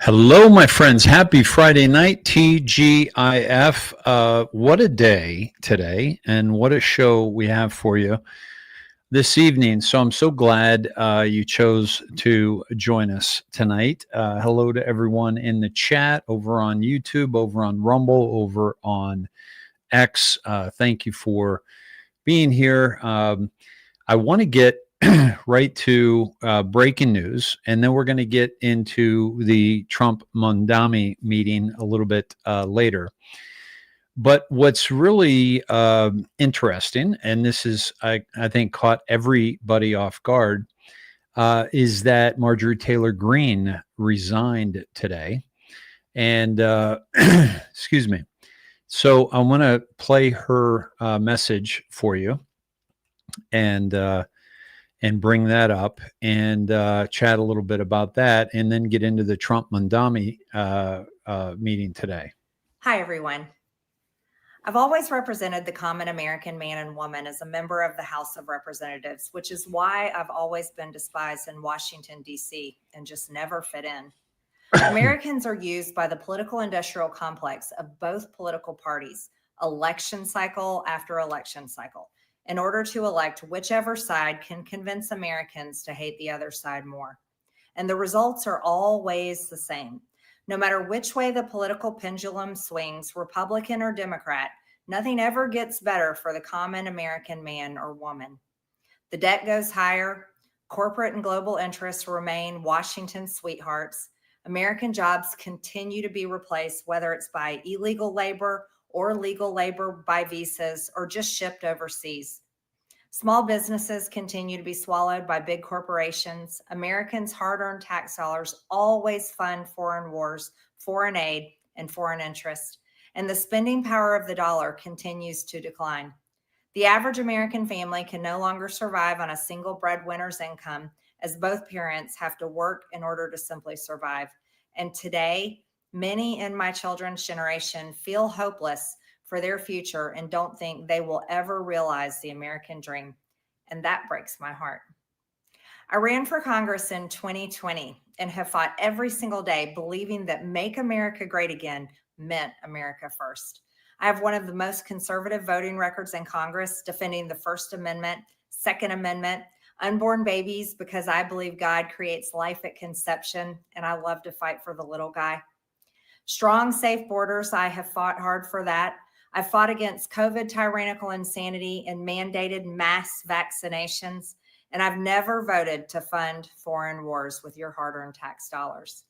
Hello, my friends. Happy Friday night, TGIF. What a day today, and what a show we have for you this evening. So I'm so glad you chose to join us tonight. Hello to everyone in the chat, over on YouTube, over on Rumble, over on X. Thank you for being here. I want to get right to breaking news, and then we're going to get into the Trump Mandami meeting a little bit later. But what's really interesting, and this is, I think, caught everybody off guard, is that Marjorie Taylor Greene resigned today. And excuse me. So I want to play her message for you and bring that up and chat a little bit about that, and then get into the Trump Mandami meeting today. Hi, everyone. I've always represented the common American man and woman as a member of the House of Representatives, which is why I've always been despised in Washington, D.C., and just never fit in. Americans are used by the political industrial complex of both political parties, election cycle after election cycle, in order to elect whichever side can convince Americans to hate the other side more. And the results are always the same. No matter which way the political pendulum swings, Republican or Democrat, nothing ever gets better for the common American man or woman. The debt goes higher, corporate and global interests remain Washington's sweethearts, American jobs continue to be replaced, whether it's by illegal labor or legal labor by visas, or just shipped overseas. Small businesses continue to be swallowed by big corporations. Americans' hard-earned tax dollars always fund foreign wars, foreign aid, and foreign interest, and the spending power of the dollar continues to decline. The average American family can no longer survive on a single breadwinner's income, as both parents have to work in order to simply survive. And today, many in my children's generation feel hopeless for their future and don't think they will ever realize the American dream. And that breaks my heart. I ran for Congress in 2020 and have fought every single day believing that Make America Great Again meant America first. I have one of the most conservative voting records in Congress, defending the First Amendment, Second Amendment, unborn babies, because I believe God creates life at conception, and I love to fight for the little guy. Strong, safe borders, I have fought hard for that. I fought against COVID tyrannical insanity and mandated mass vaccinations, and I've never voted to fund foreign wars with your hard-earned tax dollars.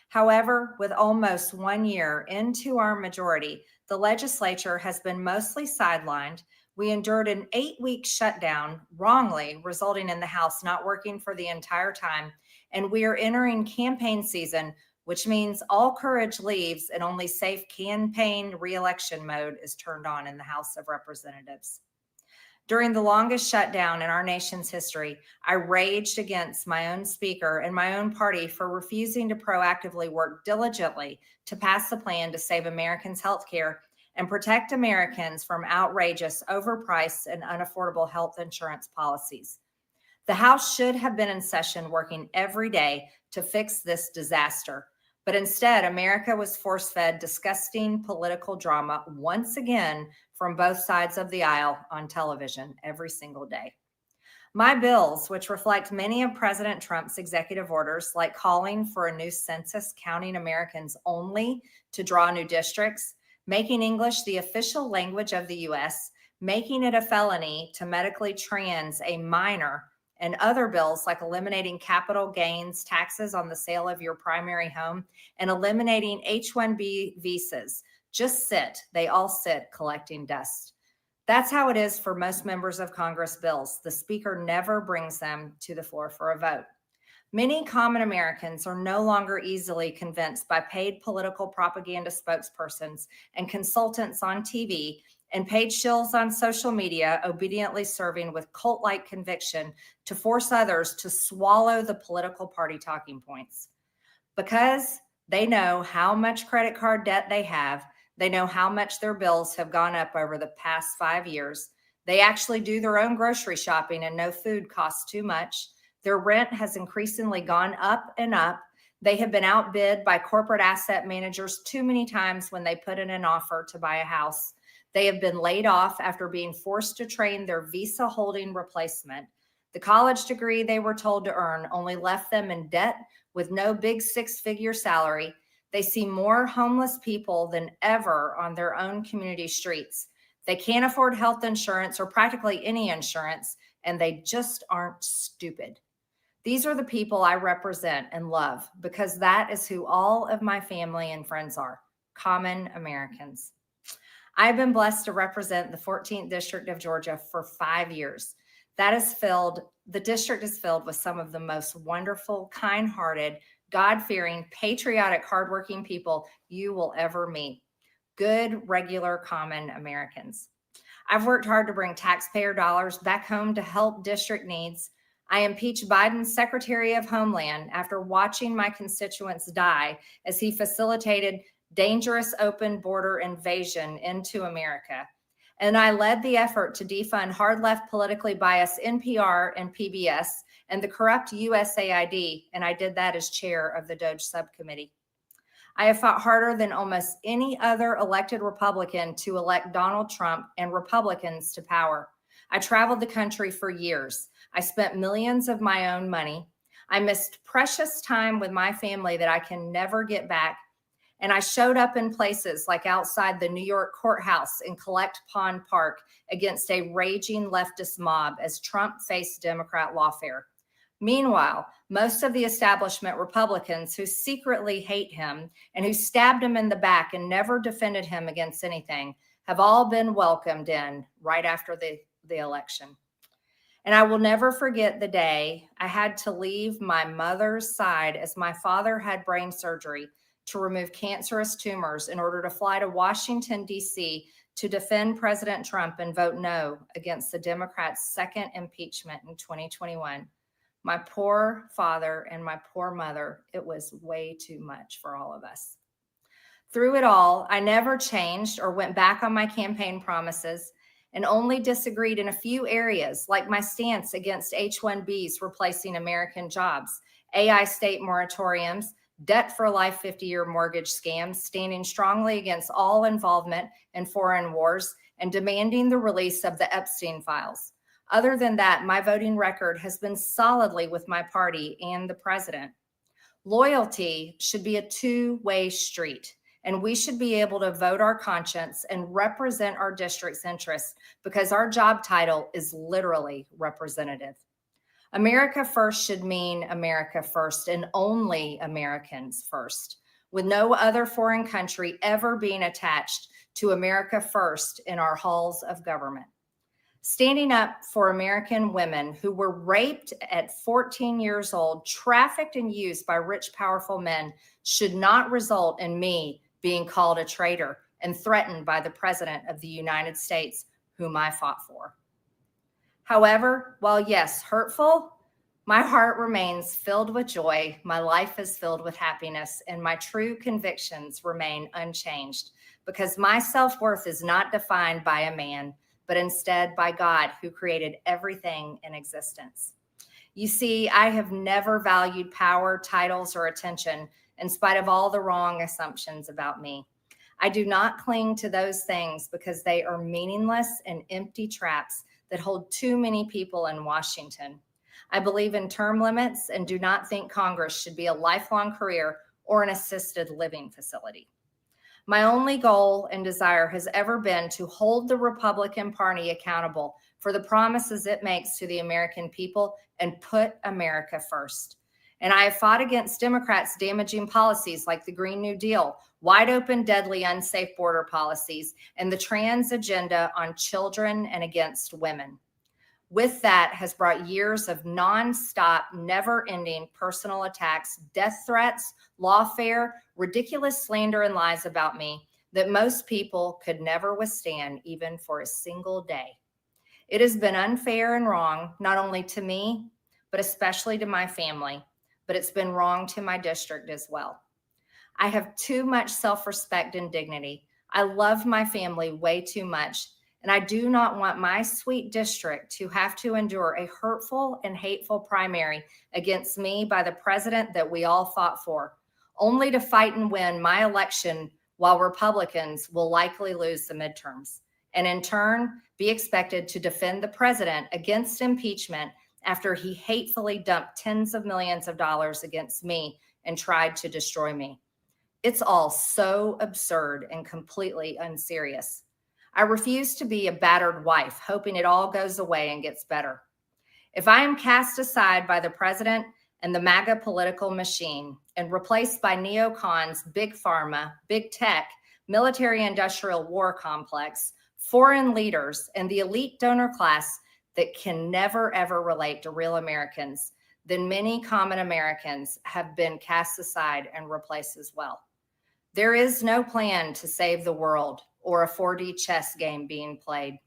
However, with almost 1 year into our majority, the legislature has been mostly sidelined. We endured an 8-week shutdown, wrongly, resulting in the House not working for the entire time, and we are entering campaign season, which means all courage leaves and only safe campaign re-election mode is turned on in the House of Representatives. During the longest shutdown in our nation's history, I raged against my own speaker and my own party for refusing to proactively work diligently to pass the plan to save Americans' health care and protect Americans from outrageous, overpriced, and unaffordable health insurance policies. The House should have been in session working every day to fix this disaster. But instead, America was force-fed disgusting political drama once again from both sides of the aisle on television every single day. My bills, which reflect many of President Trump's executive orders, like calling for a new census counting Americans only to draw new districts, making English the official language of the U.S., making it a felony to medically trans a minor, and other bills like eliminating capital gains taxes on the sale of your primary home and eliminating H-1B visas, just sit. They all sit collecting dust. That's how it is for most members of Congress bills. The Speaker never brings them to the floor for a vote. Many common Americans are no longer easily convinced by paid political propaganda spokespersons and consultants on TV and paid shills on social media, obediently serving with cult-like conviction to force others to swallow the political party talking points. Because they know how much credit card debt they have, they know how much their bills have gone up over the past 5 years. They actually do their own grocery shopping and know food costs too much. Their rent has increasingly gone up and up. They have been outbid by corporate asset managers too many times when they put in an offer to buy a house. They have been laid off after being forced to train their Visa holding replacement. The college degree they were told to earn only left them in debt with no big six-figure salary. They see more homeless people than ever on their own community streets. They can't afford health insurance or practically any insurance, and they just aren't stupid. These are the people I represent and love because that is who all of my family and friends are, common Americans. I've been blessed to represent the 14th District of Georgia for 5 years. The district is filled with some of the most wonderful, kind-hearted, God-fearing, patriotic, hardworking people you will ever meet. Good, regular, common Americans. I've worked hard to bring taxpayer dollars back home to help district needs. I impeached Biden's Secretary of Homeland after watching my constituents die as he facilitated dangerous open border invasion into America. And I led the effort to defund hard left politically biased NPR and PBS and the corrupt USAID, and I did that as chair of the DOJ subcommittee. I have fought harder than almost any other elected Republican to elect Donald Trump and Republicans to power. I traveled the country for years. I spent millions of my own money. I missed precious time with my family that I can never get back. And I showed up in places like outside the New York courthouse in Collect Pond Park against a raging leftist mob as Trump faced Democrat lawfare. Meanwhile, most of the establishment Republicans who secretly hate him and who stabbed him in the back and never defended him against anything have all been welcomed in right after the election. And I will never forget the day I had to leave my mother's side as my father had brain surgery to remove cancerous tumors in order to fly to Washington, D.C. to defend President Trump and vote no against the Democrats' second impeachment in 2021. My poor father and my poor mother, it was way too much for all of us. Through it all, I never changed or went back on my campaign promises and only disagreed in a few areas, like my stance against H-1Bs replacing American jobs, AI state moratoriums, debt for life 50-year mortgage scams, standing strongly against all involvement in foreign wars, and demanding the release of the Epstein files. Other than that, my voting record has been solidly with my party and the president. Loyalty should be a two-way street, and we should be able to vote our conscience and represent our district's interests because our job title is literally representative. America first should mean America first and only Americans first, with no other foreign country ever being attached to America first in our halls of government. Standing up for American women who were raped at 14 years old, trafficked and used by rich, powerful men should not result in me being called a traitor and threatened by the President of the United States, whom I fought for. However, while yes, hurtful, my heart remains filled with joy, my life is filled with happiness, and my true convictions remain unchanged because my self-worth is not defined by a man, but instead by God who created everything in existence. You see, I have never valued power, titles, or attention in spite of all the wrong assumptions about me. I do not cling to those things because they are meaningless and empty traps that hold too many people in Washington. I believe in term limits and do not think Congress should be a lifelong career or an assisted living facility. My only goal and desire has ever been to hold the Republican Party accountable for the promises it makes to the American people and put America first. And I have fought against Democrats' damaging policies like the Green New Deal, wide open, deadly, unsafe border policies, and the trans agenda on children and against women. with that has brought years of nonstop, never-ending personal attacks, death threats, lawfare, ridiculous slander, and lies about me that most people could never withstand even for a single day. It has been unfair and wrong, not only to me, but especially to my family, but it's been wrong to my district as well. I have too much self-respect and dignity. I love my family way too much, and I do not want my sweet district to have to endure a hurtful and hateful primary against me by the president that we all fought for, only to fight and win my election while Republicans will likely lose the midterms, and in turn be expected to defend the president against impeachment after he hatefully dumped tens of millions of dollars against me and tried to destroy me. It's all so absurd and completely unserious. I refuse to be a battered wife, hoping it all goes away and gets better. If I am cast aside by the president and the MAGA political machine and replaced by neocons, big pharma, big tech, military-industrial war complex, foreign leaders, and the elite donor class that can never, ever relate to real Americans, then many common Americans have been cast aside and replaced as well. There is no plan to save the world or a 4D chess game being played.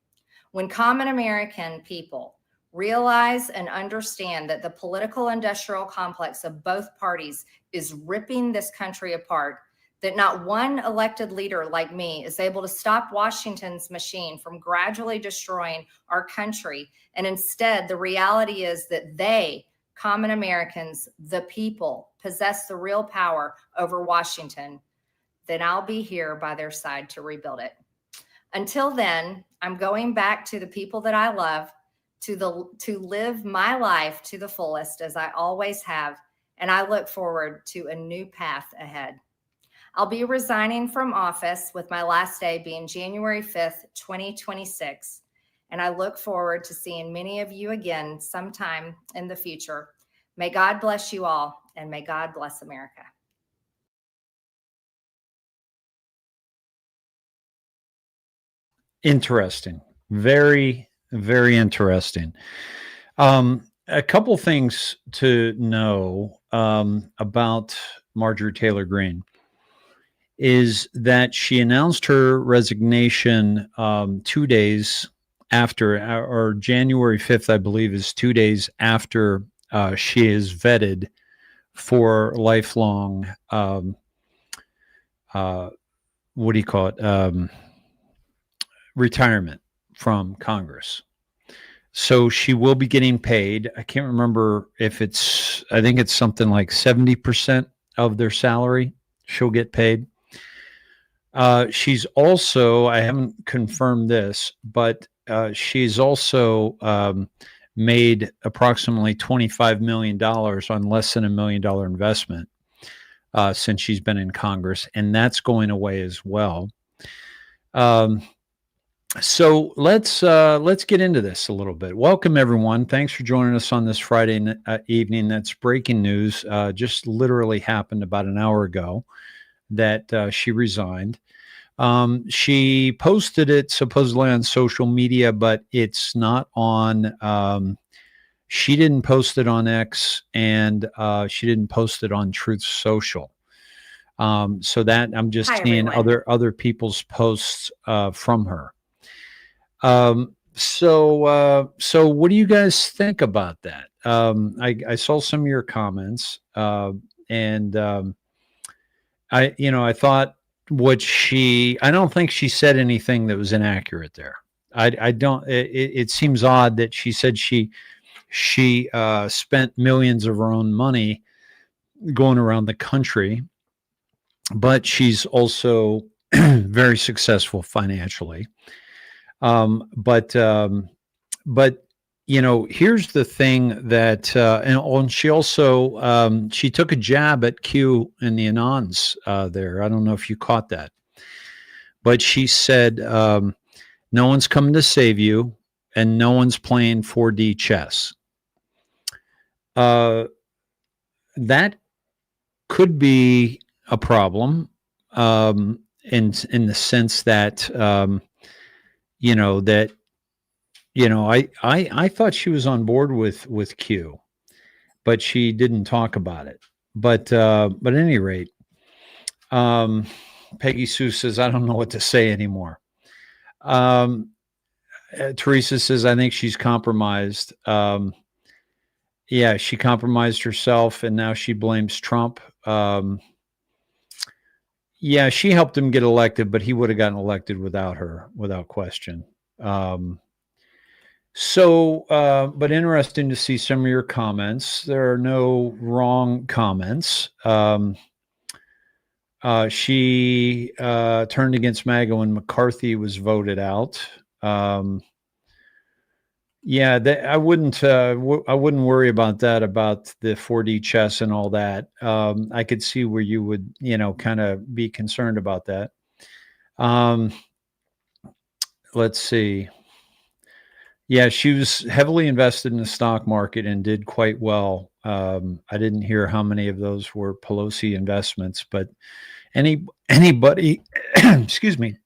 When common American people realize and understand that the political industrial complex of both parties is ripping this country apart, that not one elected leader like me is able to stop Washington's machine from gradually destroying our country, and instead the reality is that they, common Americans, the people, possess the real power over Washington, then I'll be here by their side to rebuild it. Until then, I'm going back to the people that I love, to live my life to the fullest as I always have, and I look forward to a new path ahead. I'll be resigning from office with my last day being January 5th, 2026, and I look forward to seeing many of you again sometime in the future. May God bless you all, and may God bless America. Interesting. Very, very interesting. A couple things to know about Marjorie Taylor Greene is that she announced her resignation 2 days after, or January 5th, I believe, is 2 days after she is vetted for lifelong, what do you call it? Retirement from Congress. So she will be getting paid. I can't remember if it's, I think it's something like 70% of their salary she'll get paid. She's also, I haven't confirmed this, but she's also made approximately $25 million on less than $1 million investment since she's been in Congress, and that's going away as well. So let's get into this a little bit. Welcome, everyone. Thanks for joining us on this Friday evening. That's breaking news. Just literally happened about an hour ago that she resigned. She posted it supposedly on social media, but it's not on. She didn't post it on X, and she didn't post it on Truth Social. So that I'm just seeing other people's posts from her. So what do you guys think about that? I saw some of your comments, and I thought I don't think she said anything that was inaccurate there. I don't, it seems odd that she said she spent millions of her own money going around the country, but she's also very successful financially. But here's the thing that, and she also, she took a jab at Q and the Anons there. I don't know if you caught that, but she said, no one's coming to save you and no one's playing 4D chess. That could be a problem, in the sense that, that I thought she was on board with Q, but she didn't talk about it. But at any rate, Peggy Sue says, I don't know what to say anymore. Teresa says, I think she's compromised. Yeah, she compromised herself, and now she blames Trump. Yeah, she helped him get elected, but he would have gotten elected without her, without question. But interesting to see some of your comments. There are no wrong comments. She turned against MAGA when McCarthy was voted out. Yeah, I wouldn't worry about that, about the 4D chess and all that. I could see where you would, kind of be concerned about that. Let's see. Yeah, she was heavily invested in the stock market and did quite well. I didn't hear how many of those were Pelosi investments, but anybody, excuse me.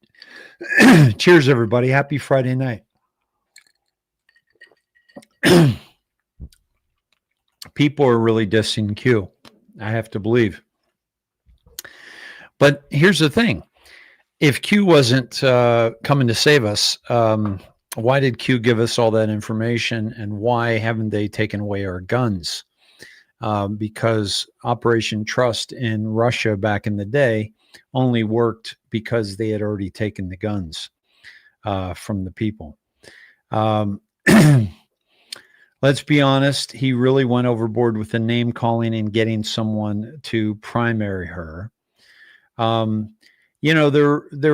Cheers, everybody. Happy Friday night. People are really dissing Q, I have to believe. But here's the thing. If Q wasn't coming to save us, why did Q give us all that information, and why haven't they taken away our guns? Because Operation Trust in Russia back in the day only worked because they had already taken the guns from the people. Let's be honest, he really went overboard with the name calling and getting someone to primary her. There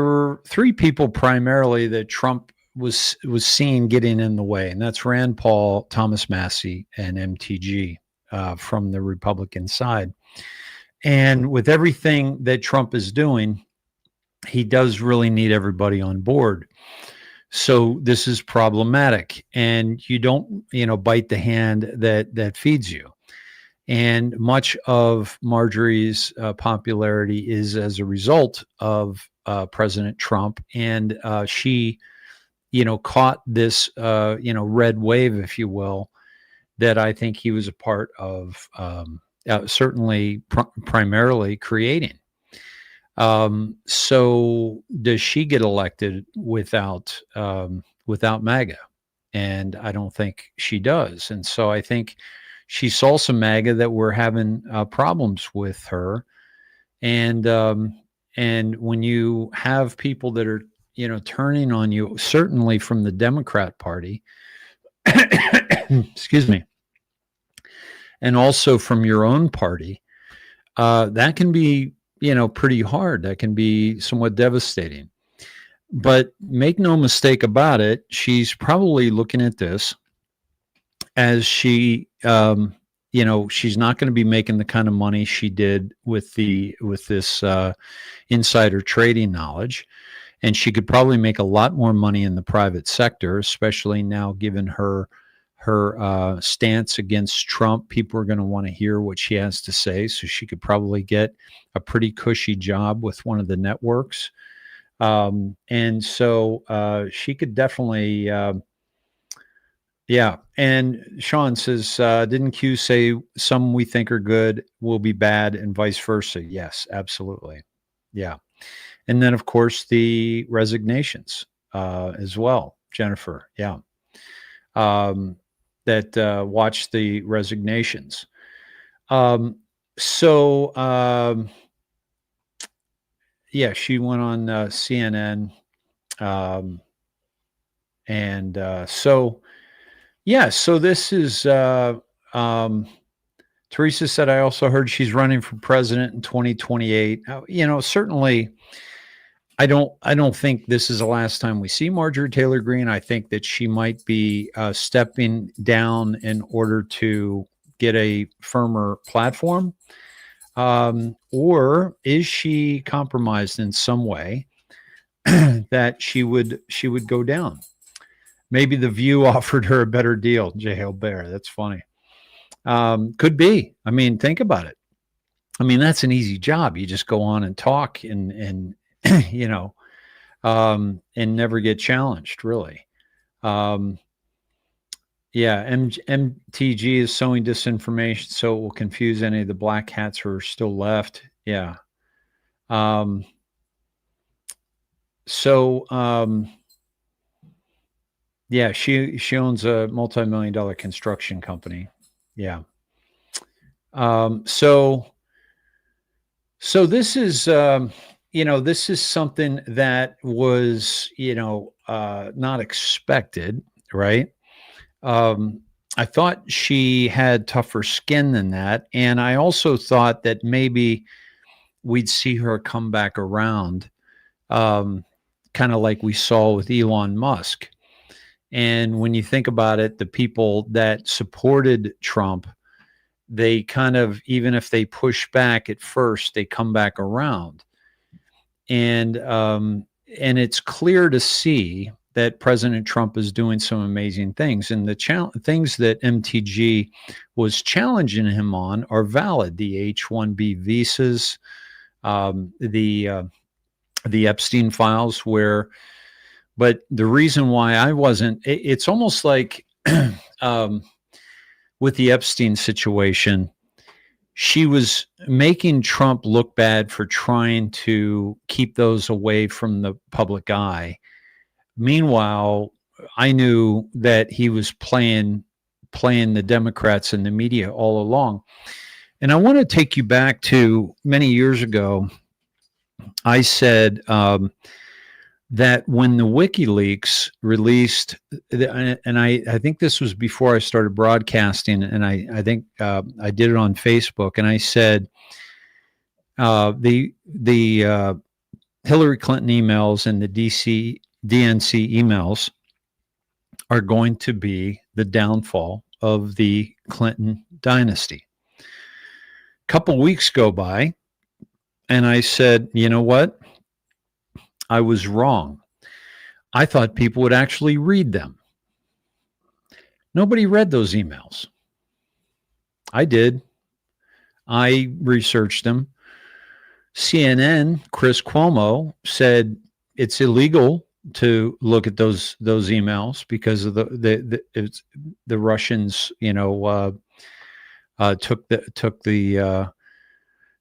were three people primarily that Trump was seeing getting in the way, and that's Rand Paul, Thomas Massie, and MTG from the Republican side. And with everything that Trump is doing, he does really need everybody on board. So this is problematic, and you don't, bite the hand that feeds you. And much of Marjorie's popularity is as a result of President Trump, and she, caught this, red wave, if you will, that I think he was a part of, certainly primarily creating. So does she get elected without MAGA? And I don't think she does. And so I think she saw some MAGA that were having problems with her. And when you have people that are, turning on you, certainly from the Democrat Party, excuse me, and also from your own party, that can be, pretty hard. That can be somewhat devastating. But make no mistake about it, she's probably looking at this as she, she's not going to be making the kind of money she did with this insider trading knowledge. And she could probably make a lot more money in the private sector, especially now given her stance against Trump. People are going to want to hear what she has to say. So she could probably get a pretty cushy job with one of the networks. And so she could definitely, yeah. And Sean says, didn't Q say some we think are good will be bad and vice versa? Yes, absolutely. Yeah. And then, of course, the resignations as well, Jennifer. Yeah. That watched the resignations. Yeah, she went on CNN. So this is, Teresa said, I also heard she's running for president in 2028. Certainly, I don't think this is the last time we see Marjorie Taylor Greene. I think that she might be stepping down in order to get a firmer platform. Or is she compromised in some way that she would go down? Maybe The View offered her a better deal. J. Hale Bear. That's funny. Could be. I mean, think about it. I mean, that's an easy job. You just go on and talk and and never get challenged, really. Yeah, MTG is sowing disinformation, so it will confuse any of the black hats who are still left. Yeah. Um, so, yeah, she owns a multi-million-dollar construction company. Yeah. So this is, this is something that was, not expected, right? I thought she had tougher skin than that. And I also thought that maybe we'd see her come back around, kind of like we saw with Elon Musk. And when you think about it, the people that supported Trump, they kind of, even if they push back at first, they come back around. And it's clear to see that President Trump is doing some amazing things, and the things that MTG was challenging him on are valid. The H-1B visas, the Epstein files, but the reason why I wasn't, it's almost like with the Epstein situation, she was making Trump look bad for trying to keep those away from the public eye. Meanwhile, I knew that he was playing the Democrats and the media all along. And I want to take you back to many years ago. I said that when the WikiLeaks released, and I think this was before I started broadcasting, and I think I did it on Facebook, and I said the Hillary Clinton emails and the DNC emails are going to be the downfall of the Clinton dynasty. A couple weeks go by, and I said, you know what? I was wrong. I thought people would actually read them. Nobody read those emails. I did. I researched them. CNN, Chris Cuomo, said it's illegal to look at those emails because of the Russians, took the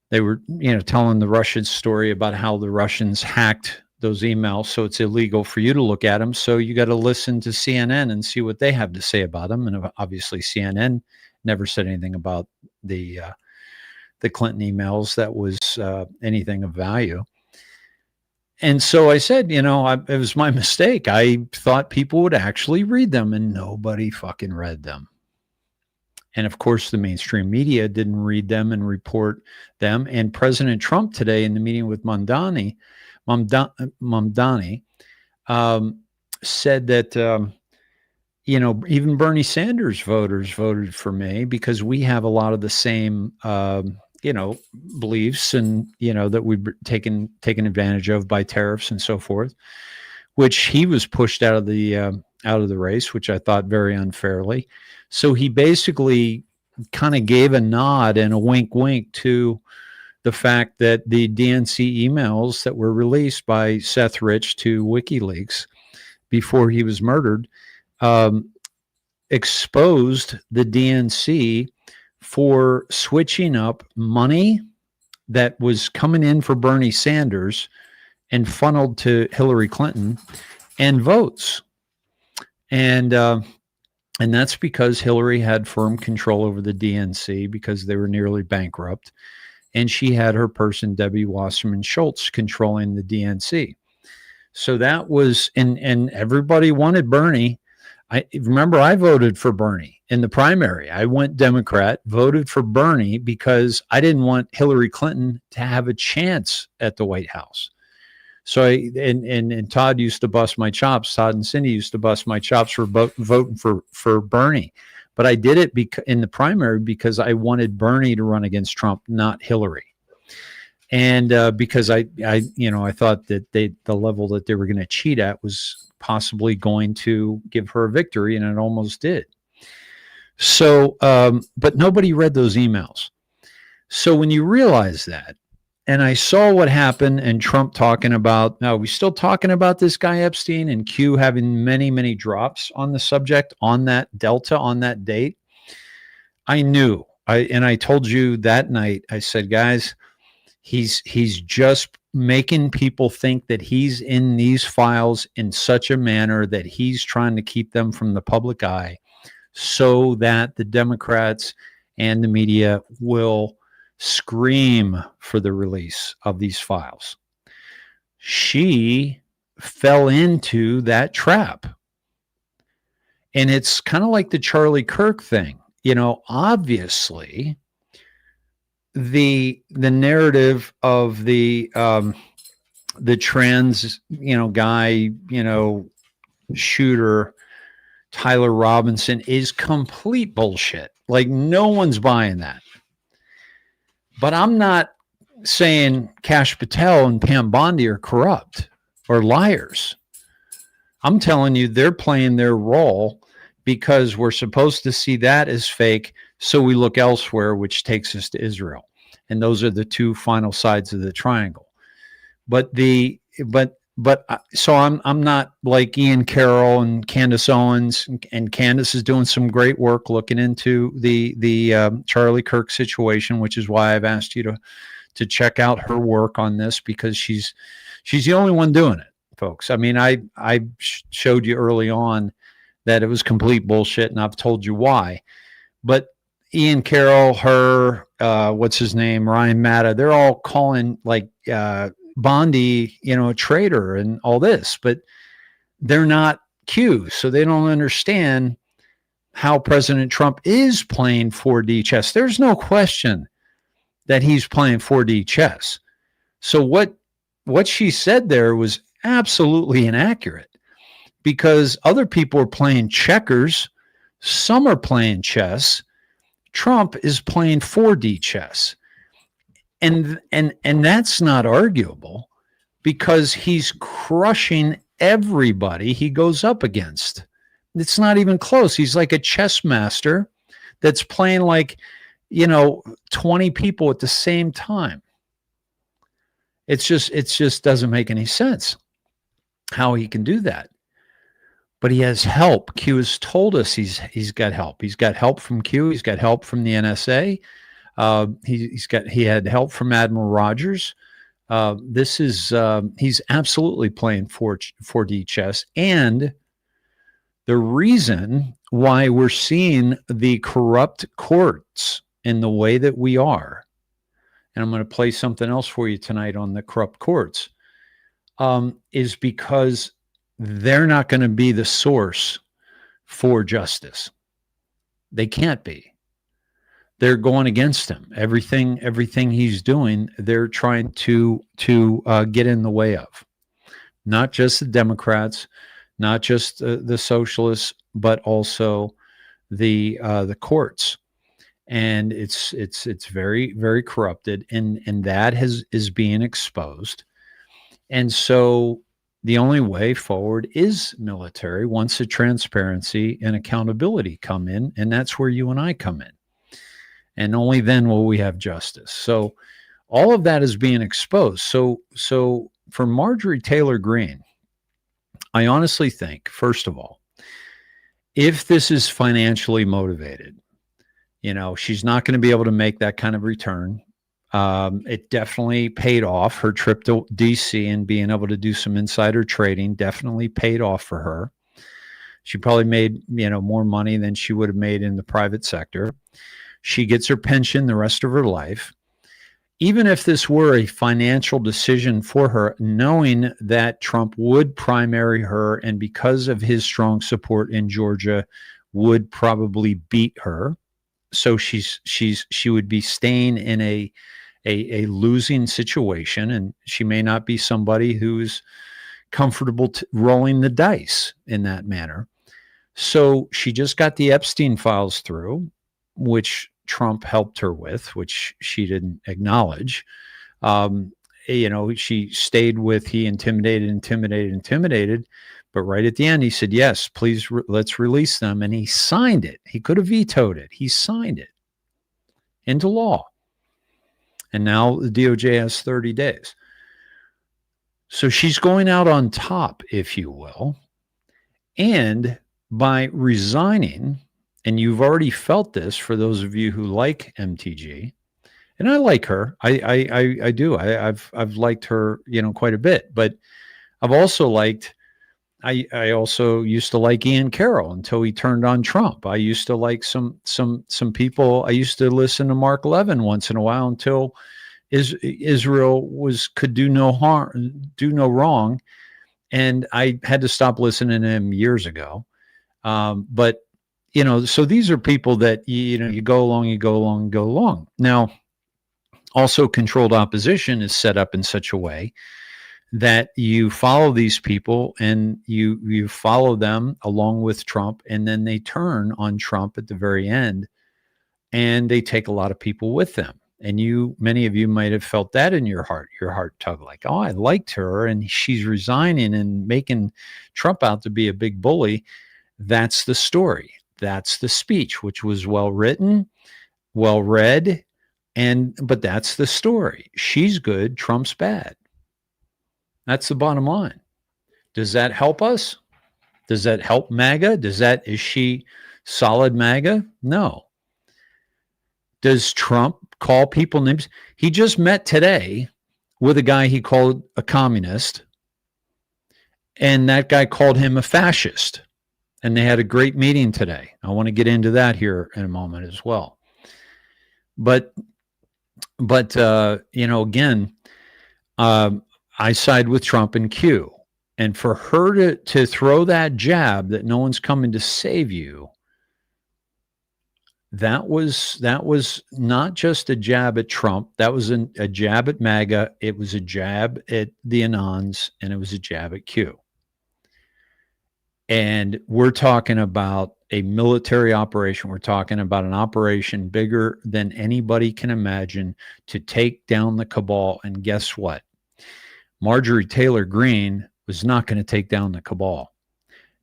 they were telling the Russian story about how the Russians hacked those emails, so it's illegal for you to look at them. So you got to listen to CNN and see what they have to say about them. And obviously, CNN never said anything about the Clinton emails that was anything of value. And so I said, it was my mistake. I thought people would actually read them, and nobody fucking read them. And of course, the mainstream media didn't read them and report them. And President Trump today, in the meeting with Mandani, said that, even Bernie Sanders voters voted for me because we have a lot of the same, beliefs and, that we've taken advantage of by tariffs and so forth, which he was pushed out of the race, which I thought very unfairly. So he basically kind of gave a nod and a wink to the fact that the DNC emails that were released by Seth Rich to WikiLeaks before he was murdered exposed the DNC for switching up money that was coming in for Bernie Sanders and funneled to Hillary Clinton and votes. And that's because Hillary had firm control over the DNC because they were nearly bankrupt. And she had her person, Debbie Wasserman Schultz, controlling the DNC. So that was, and everybody wanted Bernie. I remember I voted for Bernie in the primary. I went Democrat, voted for Bernie because I didn't want Hillary Clinton to have a chance at the White House. So and Todd used to bust my chops. Todd and Cindy used to bust my chops for voting for Bernie. But I did it in the primary because I wanted Bernie to run against Trump, not Hillary. And because I thought that the level that they were going to cheat at was possibly going to give her a victory, and it almost did. So, but nobody read those emails. So when you realize that, and I saw what happened, and Trump talking about, now we still talking about this guy Epstein, and Q having many, many drops on the subject on that Delta on that date. I knew, I told you that night, I said, guys, he's just making people think that he's in these files in such a manner that he's trying to keep them from the public eye so that the Democrats and the media will scream for the release of these files. She fell into that trap. And it's kind of like the Charlie Kirk thing. You know, obviously, the narrative of the trans, guy, shooter, Tyler Robinson, is complete bullshit. Like, no one's buying that. But I'm not saying Kash Patel and Pam Bondi are corrupt or liars. I'm telling you, they're playing their role because we're supposed to see that as fake, so we look elsewhere, which takes us to Israel. And those are the two final sides of the triangle. So I'm not like Ian Carroll and Candace Owens, and Candace is doing some great work looking into the Charlie Kirk situation, which is why I've asked you to check out her work on this, because she's the only one doing it, folks. I mean, I showed you early on that it was complete bullshit, and I've told you why. But Ian Carroll, her, what's his name, Ryan Matta, they're all calling like Bondi, a traitor and all this, but they're not Q, so they don't understand how President Trump is playing 4D chess. There's no question that he's playing 4D chess. So what she said there was absolutely inaccurate, because other people are playing checkers, some are playing chess. Trump is playing 4D chess. And that's not arguable, because he's crushing everybody he goes up against. It's not even close. He's like a chess master that's playing like, 20 people at the same time. It just doesn't make any sense how he can do that. But he has help. Q has told us he's got help. He's got help from Q. He's got help from the NSA. He had help from Admiral Rogers. He's absolutely playing 4D chess. And the reason why we're seeing the corrupt courts in the way that we are, and I'm going to play something else for you tonight on the corrupt courts, is because they're not going to be the source for justice. They can't be. They're going against him. Everything he's doing, they're trying to get in the way of. Not just the Democrats, not just the socialists, but also the courts. And it's very, very corrupted, and that is being exposed. And so the only way forward is military, once the transparency and accountability come in, and that's where you and I come in. And only then will we have justice. So all of that is being exposed. So for Marjorie Taylor Greene, I honestly think, first of all, if this is financially motivated, she's not going to be able to make that kind of return. It definitely paid off. Her trip to DC and being able to do some insider trading definitely paid off for her. She probably made, more money than she would have made in the private sector. She gets her pension the rest of her life. Even if this were a financial decision for her, knowing that Trump would primary her, and because of his strong support in Georgia, would probably beat her. So she would be staying in a losing situation, and she may not be somebody who's comfortable rolling the dice in that manner. So she just got the Epstein files through, which Trump helped her with, which she didn't acknowledge. She stayed with, he intimidated. But right at the end, he said, yes, please, let's release them. And he signed it. He could have vetoed it. He signed it into law. And now the DOJ has 30 days. So she's going out on top, if you will. And by resigning, and you've already felt this for those of you who like MTG, and I like her. I do. I've liked her, quite a bit. But I've also liked. I also used to like Ian Carroll until he turned on Trump. I used to like some people. I used to listen to Mark Levin once in a while until Israel could do no harm, do no wrong, and I had to stop listening to him years ago. But so these are people that you go along. Now, also controlled opposition is set up in such a way that you follow these people and you follow them along with Trump, and then they turn on Trump at the very end, and they take a lot of people with them. And many of you might have felt that in your heart tug, like, oh, I liked her and she's resigning and making Trump out to be a big bully. That's the story. That's the speech, which was well written, well read, but that's the story. She's good, Trump's bad. That's the bottom line. Does that help us? Does that help MAGA? Is she solid MAGA? No. Does Trump call people names? He just met today with a guy he called a communist, and that guy called him a fascist. And they had a great meeting today. I want to get into that here in a moment as well. But again, I side with Trump and Q. And for her to throw that jab that no one's coming to save you, that was not just a jab at Trump. That was a jab at MAGA. It was a jab at the Anons, and it was a jab at Q. And we're talking about a military operation. We're talking about an operation bigger than anybody can imagine to take down the cabal. And guess what? Marjorie Taylor Greene was not going to take down the cabal.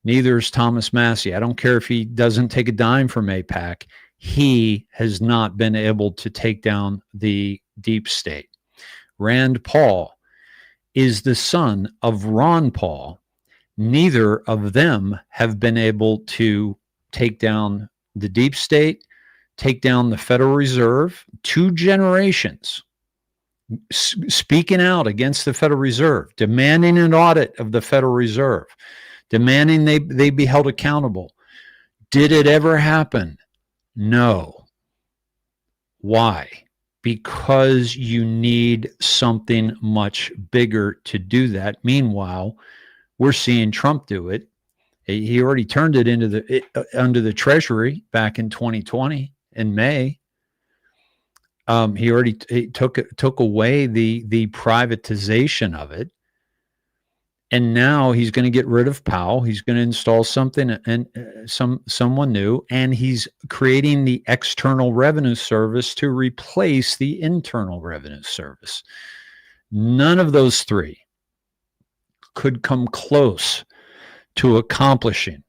Neither is Thomas Massie. I don't care if he doesn't take a dime from AIPAC. He has not been able to take down the deep state. Rand Paul is the son of Ron Paul. Neither of them have been able to take down the deep state, take down the Federal Reserve. 2 generations speaking out against the Federal Reserve, demanding an audit of the Federal Reserve, demanding they be held accountable. Did it ever happen? No. Why? Because you need something much bigger to do that. Meanwhile, we're seeing Trump do it. He already turned it under the Treasury back in 2020 in May. He already took away the privatization of it, and now he's going to get rid of Powell. He's going to install something and someone new, and he's creating the External Revenue Service to replace the Internal Revenue Service. None of those 3 could come close to accomplishing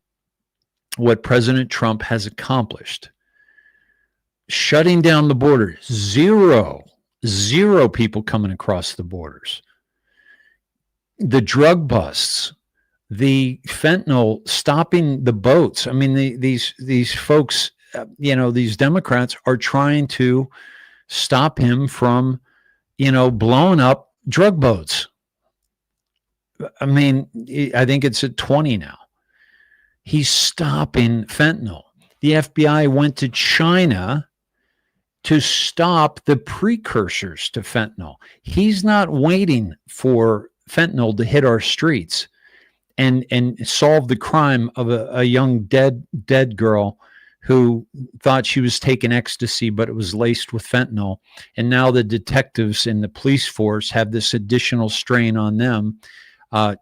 what President Trump has accomplished. Shutting down the border, zero people coming across the borders. The drug busts, the fentanyl, stopping the boats. I mean, these folks, these Democrats are trying to stop him from, blowing up drug boats. I mean, I think it's at 20 now. He's stopping fentanyl. The FBI went to China to stop the precursors to fentanyl. He's not waiting for fentanyl to hit our streets and solve the crime of a young dead girl who thought she was taking ecstasy, but it was laced with fentanyl. And now the detectives in the police force have this additional strain on them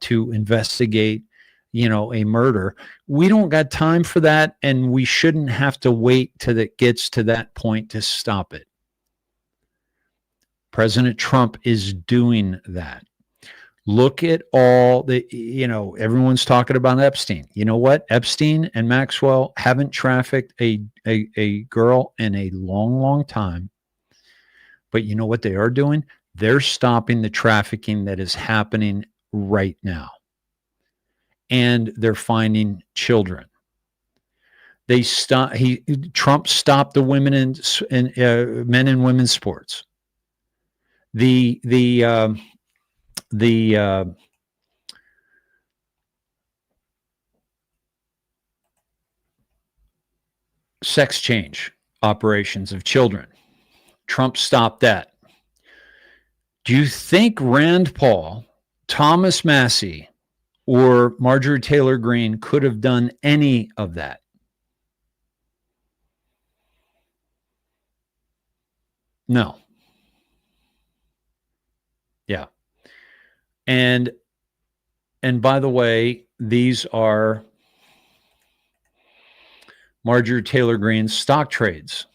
to investigate, a murder. We don't got time for that, and we shouldn't have to wait till it gets to that point to stop it. President Trump is doing that. Look at all the, everyone's talking about Epstein. You know what? Epstein and Maxwell haven't trafficked a girl in a long, long time. But you know what they are doing? They're stopping the trafficking that is happening right now. And they're finding children. Trump stopped the women in men and women's sports. The sex change operations of children. Trump stopped that. Do you think Rand Paul, Thomas Massie, or Marjorie Taylor Greene could have done any of that? No. Yeah. And by the way, these are Marjorie Taylor Greene's stock trades.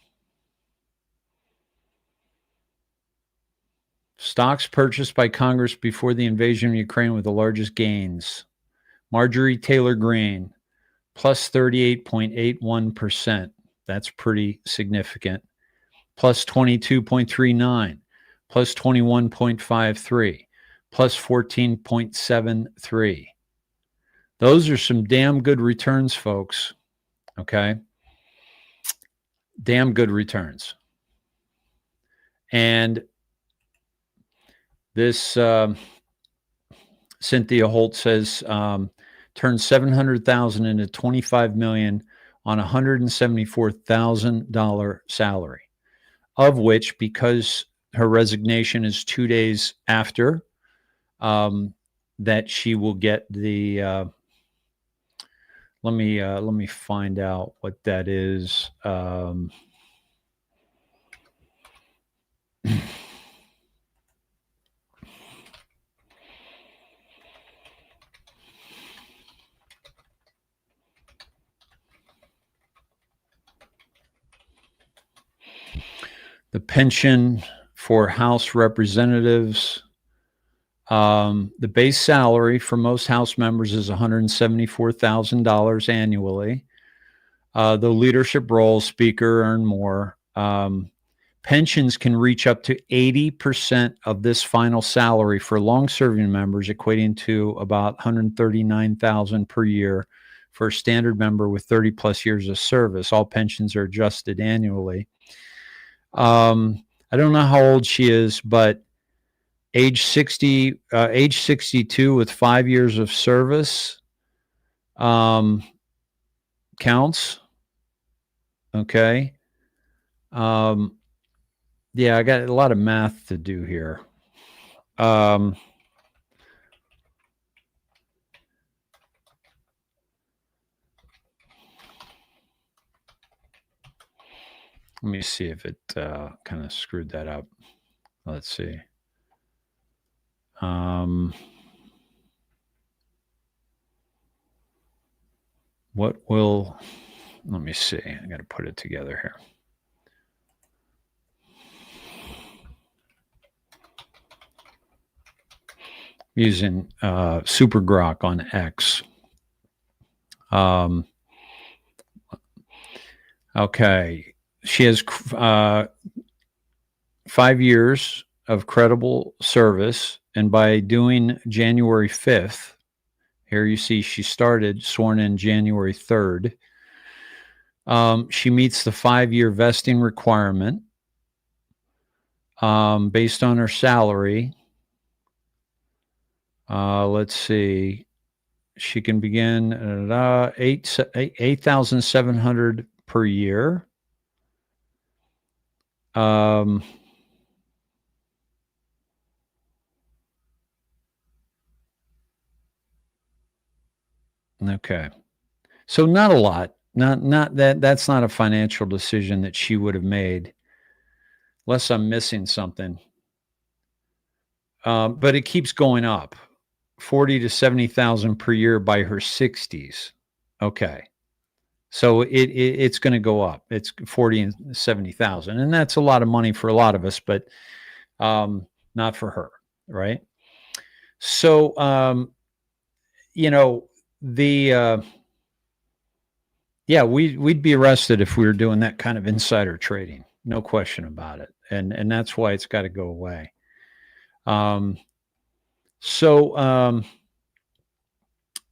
Stocks purchased by Congress before the invasion of Ukraine with the largest gains. Marjorie Taylor Greene, plus 38.81%. That's pretty significant. Plus 22.39, plus 21.53, plus 14.73. Those are some damn good returns, folks. Okay. Damn good returns. And this Cynthia Holt says turned $700,000 into $25 million on $174,000 salary, of which, because her resignation is 2 days after, that she will get the. Let me find out what that is. The pension for House representatives. The base salary for most House members is $174,000 annually. The leadership role, speaker, earn more. Pensions can reach up to 80% of this final salary for long-serving members, equating to about $139,000 per year for a standard member with 30 plus years of service. All pensions are adjusted annually. I don't know how old she is, but age 60, age 62 with 5 years of service counts. Okay. Yeah, I got a lot of math to do here. Let me see if it kind of screwed that up. Let's see. Let me see. I got to put it together here. Using Super Grok on X. Okay. She has 5 years of credible service. And by doing January 5th, here you see she started sworn in January 3rd. She meets the 5-year vesting requirement based on her salary. Let's see. She can begin at $8,700 per year. Okay. So not a lot. Not that's not a financial decision that she would have made, unless I'm missing something. But it keeps going up. 40 to 70,000 per year by her 60s. Okay. So it's going to go up. It's 40 and 70,000. And that's a lot of money for a lot of us, but not for her, right? So we'd be arrested if we were doing that kind of insider trading. No question about it. and that's why it's got to go away.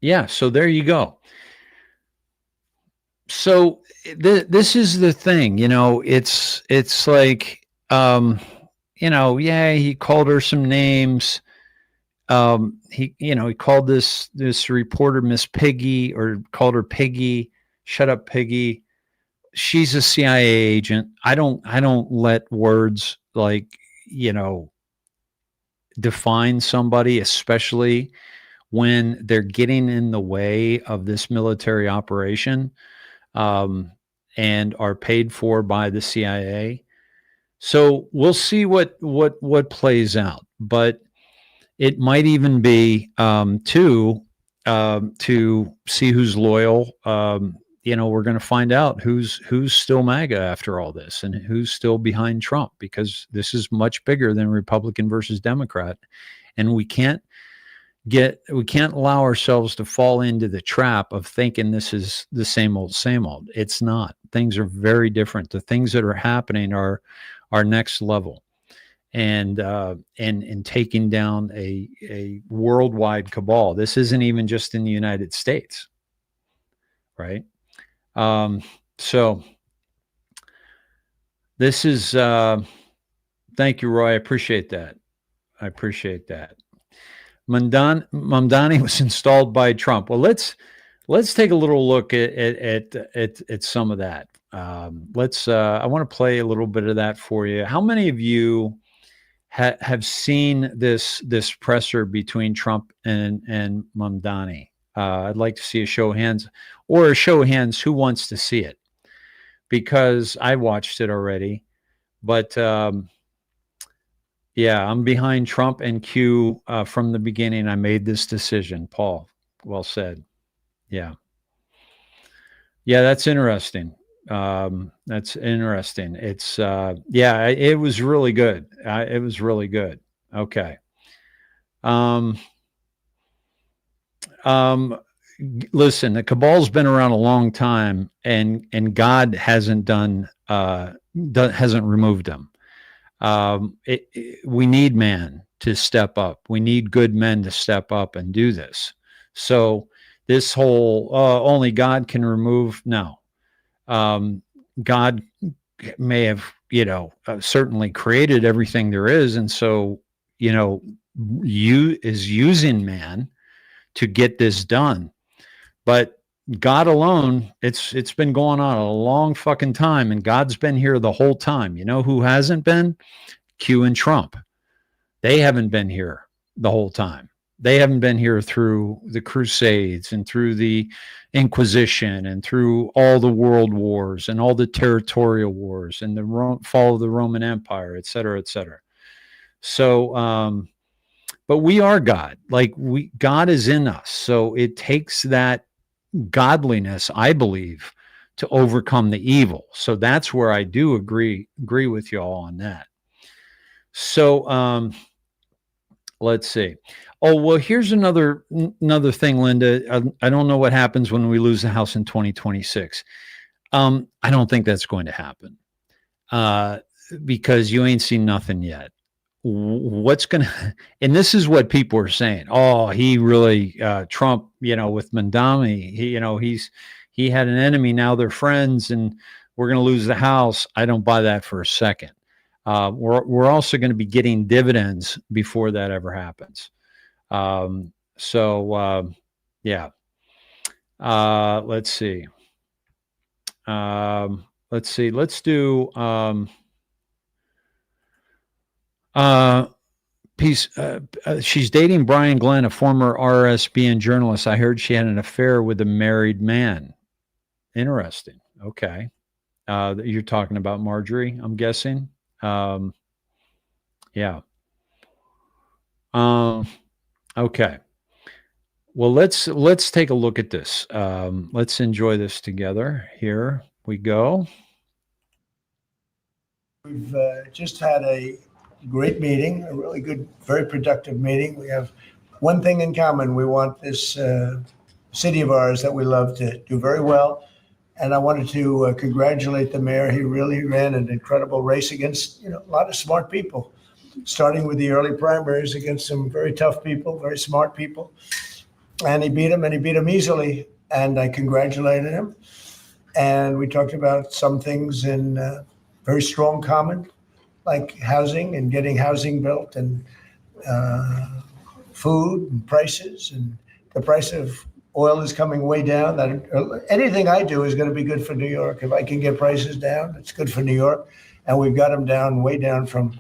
Yeah, so there you go. So this is the thing, it's like, yeah, he called her some names. He called this reporter Miss Piggy, or called her Piggy. Shut up, Piggy. She's a CIA agent. I don't let words define somebody, especially when they're getting in the way of this military operation, and are paid for by the CIA. So we'll see what plays out, but it might even be to see who's loyal. We're going to find out who's still MAGA after all this, and who's still behind Trump, because this is much bigger than Republican versus Democrat, and we can't allow ourselves to fall into the trap of thinking this is the same old, same old. It's not. Things are very different. The things that are happening are next level, and taking down a worldwide cabal. This isn't even just in the United States, right? So this is, thank you, Roy. I appreciate that. Mandani was installed by Trump. Well, let's take a little look at some of that. I want to play a little bit of that for you. How many of you have seen this presser between Trump and Mandani? I'd like to see a show of hands, or a show of hands who wants to see it, because I watched it already. But yeah, I'm behind Trump and Q from the beginning. I made this decision. Paul, well said. Yeah, that's interesting. That's interesting. It's yeah, it was really good. It was really good. Okay. Listen, the cabal's been around a long time, and God hasn't hasn't removed them. We need man to step up. We need good men to step up and do this. So this whole only God can remove, no. God may have, certainly created everything there is, and so is using man to get this done. But God alone, it's been going on a long fucking time, and God's been here the whole time. You know who hasn't been? Q and Trump. They haven't been here the whole time. They haven't been here through the Crusades and through the Inquisition and through all the world wars and all the territorial wars and the fall of the Roman Empire, et cetera, et cetera. So, but we are God. God is in us. So it takes that godliness, I believe, to overcome the evil. So that's where I do agree with you all on that. So let's see. Oh, well, here's another thing, Linda. I don't know what happens when we lose the House in 2026. I don't think that's going to happen because you ain't seen nothing yet. What's going to, and this is what people are saying. Oh, he really, Trump, with Mandami, he had an enemy. Now they're friends and we're going to lose the House. I don't buy that for a second. We're also going to be getting dividends before that ever happens. Yeah. Let's see. Let's do, piece. She's dating Brian Glenn, a former RSBN journalist. I heard she had an affair with a married man. Interesting. Okay. You're talking about Marjorie, I'm guessing. Yeah. Okay. Well, let's take a look at this. Let's enjoy this together. Here we go. We've just had a great meeting, a really good, very productive meeting. We have one thing in common. We want this city of ours that we love to do very well. And I wanted to congratulate the mayor. He really ran an incredible race against, a lot of smart people, starting with the early primaries against some very tough people, very smart people. And he beat them easily. And I congratulated him. And we talked about some things in very strong common, like housing and getting housing built, and food and prices, and the price of oil is coming way down. That anything I do is going to be good for New York. If I can get prices down, it's good for New York. And we've got them down, way down from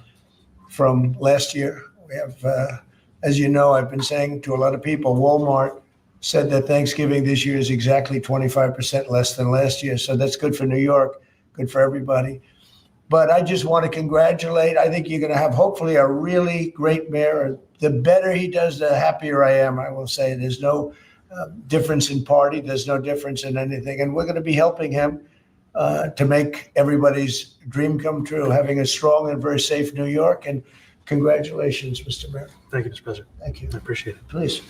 last year. We have, as you know, I've been saying to a lot of people, Walmart said that Thanksgiving this year is exactly 25% less than last year. So that's good for New York, good for everybody. But I just want to congratulate. I think you're going to have hopefully a really great mayor. The better he does, the happier I am. I will say there's no difference in party. There's no difference in anything. And we're going to be helping him to make everybody's dream come true, having a strong and very safe New York. And congratulations, Mr. Mayor. Thank you, Mr. President. Thank you. I appreciate it. Please.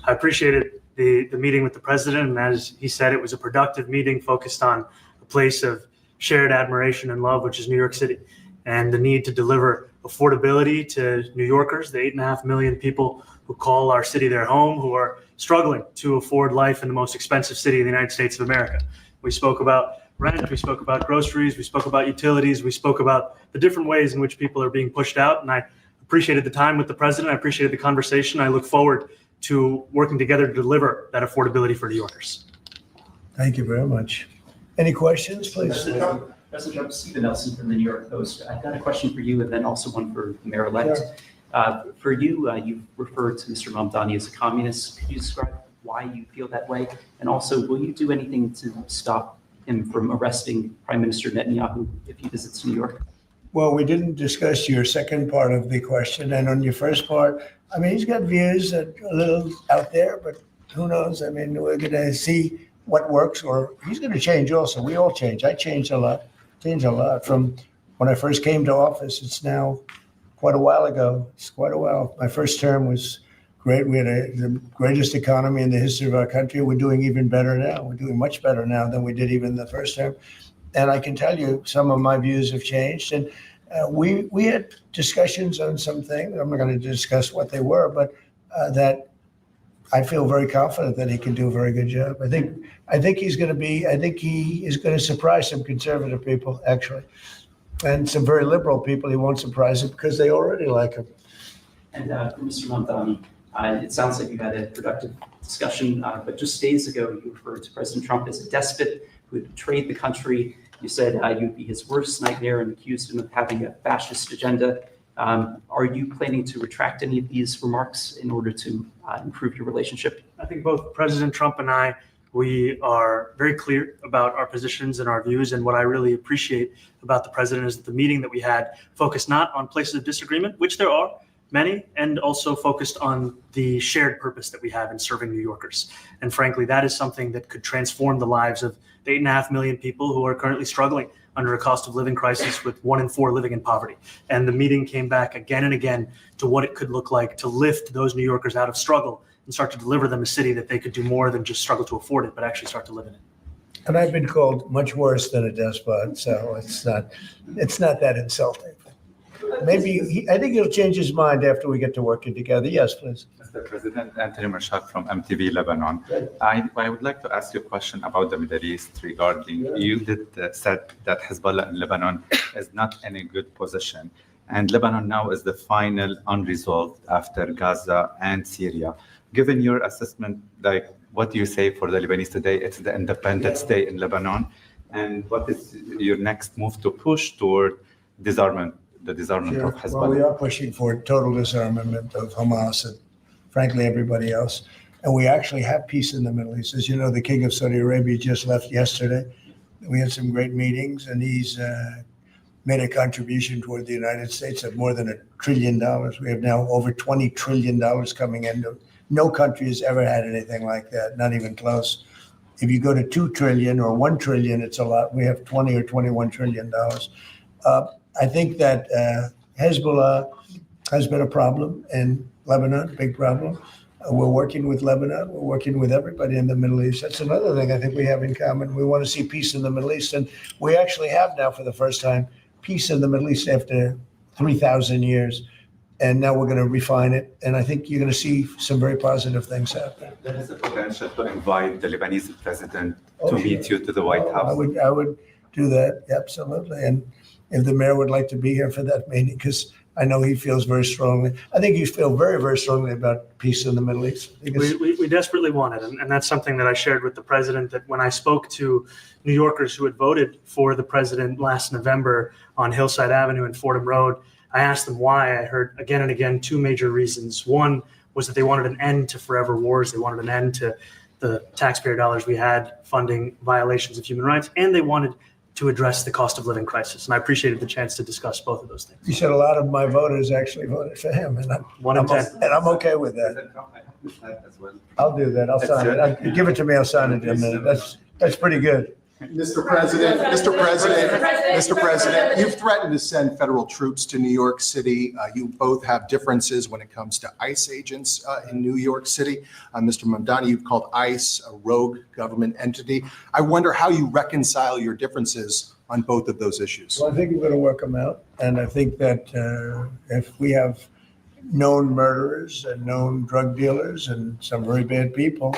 I appreciated the meeting with the president. And as he said, it was a productive meeting focused on a place of shared admiration and love, which is New York City, and the need to deliver affordability to New Yorkers, the 8.5 million people who call our city their home, who are struggling to afford life in the most expensive city in the United States of America. We spoke about rent, we spoke about groceries, we spoke about utilities, we spoke about the different ways in which people are being pushed out. And I appreciated the time with the president. I appreciated the conversation. I look forward to working together to deliver that affordability for New Yorkers. Thank you very much. Any questions, please? President Trump, Stephen Nelson from the New York Post. I've got a question for you and then also one for the mayor-elect. Sure. For you, you've referred to Mr. Mandami as a communist. Could you describe why you feel that way? And also, will you do anything to stop him from arresting Prime Minister Netanyahu if he visits New York? Well, we didn't discuss your second part of the question. And on your first part, I mean, he's got views that are a little out there, but who knows? I mean, we're going to see what works, or he's going to change also. We all change. I changed a lot from when I first came to office. It's now quite a while ago. It's quite a while. My first term was great. We had the greatest economy in the history of our country. We're doing even better now. We're doing much better now than we did even the first term. And I can tell you some of my views have changed. And we had discussions on some things. I'm not going to discuss what they were, but that I feel very confident that he can do a very good job. I think he is going to surprise some conservative people, actually, and some very liberal people. He won't surprise them because they already like him. And for Mr. Mandami, it sounds like you had a productive discussion, but just days ago, you referred to President Trump as a despot who had betrayed the country. You said you'd be his worst nightmare and accused him of having a fascist agenda. Are you planning to retract any of these remarks in order to improve your relationship? I think both President Trump and I, we are very clear about our positions and our views. And what I really appreciate about the president is that the meeting that we had focused not on places of disagreement, which there are many, and also focused on the shared purpose that we have in serving New Yorkers. And frankly, that is something that could transform the lives of the 8.5 million people who are currently struggling under a cost of living crisis, with 1 in 4 living in poverty. And the meeting came back again and again to what it could look like to lift those New Yorkers out of struggle and start to deliver them a city that they could do more than just struggle to afford it, but actually start to live in it. And I've been called much worse than a despot, so it's not that insulting. Maybe I think he'll change his mind after we get to working together. Yes, please. Mr. President, Anthony Marshak from MTV Lebanon. I would like to ask you a question about the Middle East regarding, you did said that Hezbollah in Lebanon is not in a good position. And Lebanon now is the final unresolved after Gaza and Syria. Given your assessment, like, what do you say for the Lebanese today? It's the independent state in Lebanon. And what is your next move to push toward disarmament? The disarmament of Hezbollah. Well, we are pushing for total disarmament of Hamas and frankly everybody else. And we actually have peace in the Middle East. As you know, the King of Saudi Arabia just left yesterday. We had some great meetings, and he's made a contribution toward the United States of more than $1 trillion. We have now over $20 trillion coming in. No country has ever had anything like that, not even close. If you go to 2 trillion or 1 trillion, it's a lot. We have 20 or $21 trillion. I think that Hezbollah has been a problem in Lebanon, big problem. We're working with Lebanon. We're working with everybody in the Middle East. That's another thing I think we have in common. We want to see peace in the Middle East. And we actually have now, for the first time, peace in the Middle East after 3,000 years. And now we're going to refine it. And I think you're going to see some very positive things happen. There is a potential to invite the Lebanese president to Oh, meet sure. you to the White House. I would do that, absolutely. And if the mayor would like to be here for that meeting, because I know he feels very strongly. I think you feel very, very strongly about peace in the Middle East. We desperately want it. And that's something that I shared with the president, that when I spoke to New Yorkers who had voted for the president last November on Hillside Avenue and Fordham Road, I asked them why. I heard again and again two major reasons. One was that they wanted an end to forever wars. They wanted an end to the taxpayer dollars we had funding violations of human rights, and they wanted to address the cost of living crisis. And I appreciated the chance to discuss both of those things. You said a lot of my voters actually voted for him, and I'm okay with that. I'll do that. I'll sign it. Give it to me. I'll sign it. And that's pretty good. Mr. President, you've threatened to send federal troops to New York City. You both have differences when it comes to ICE agents in New York City. Mr. Mandami, you've called ICE a rogue government entity. I wonder how you reconcile your differences on both of those issues. Well, I think we're going to work them out. And I think that if we have known murderers and known drug dealers and some very bad people,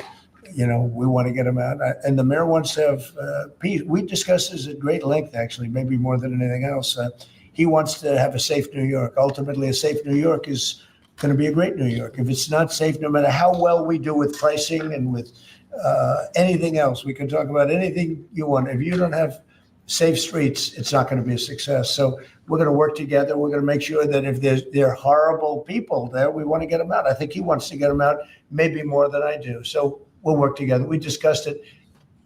we want to get them out. And the mayor wants to have peace. We discussed this at great length, actually, maybe more than anything else. He wants to have a safe New York. Ultimately, a safe New York is going to be a great New York. If it's not safe, no matter how well we do with pricing and with anything else, we can talk about anything you want. If you don't have safe streets, it's not going to be a success. So we're going to work together. We're going to make sure that if there are horrible people there, we want to get them out. I think he wants to get them out maybe more than I do. So we'll work together. We discussed it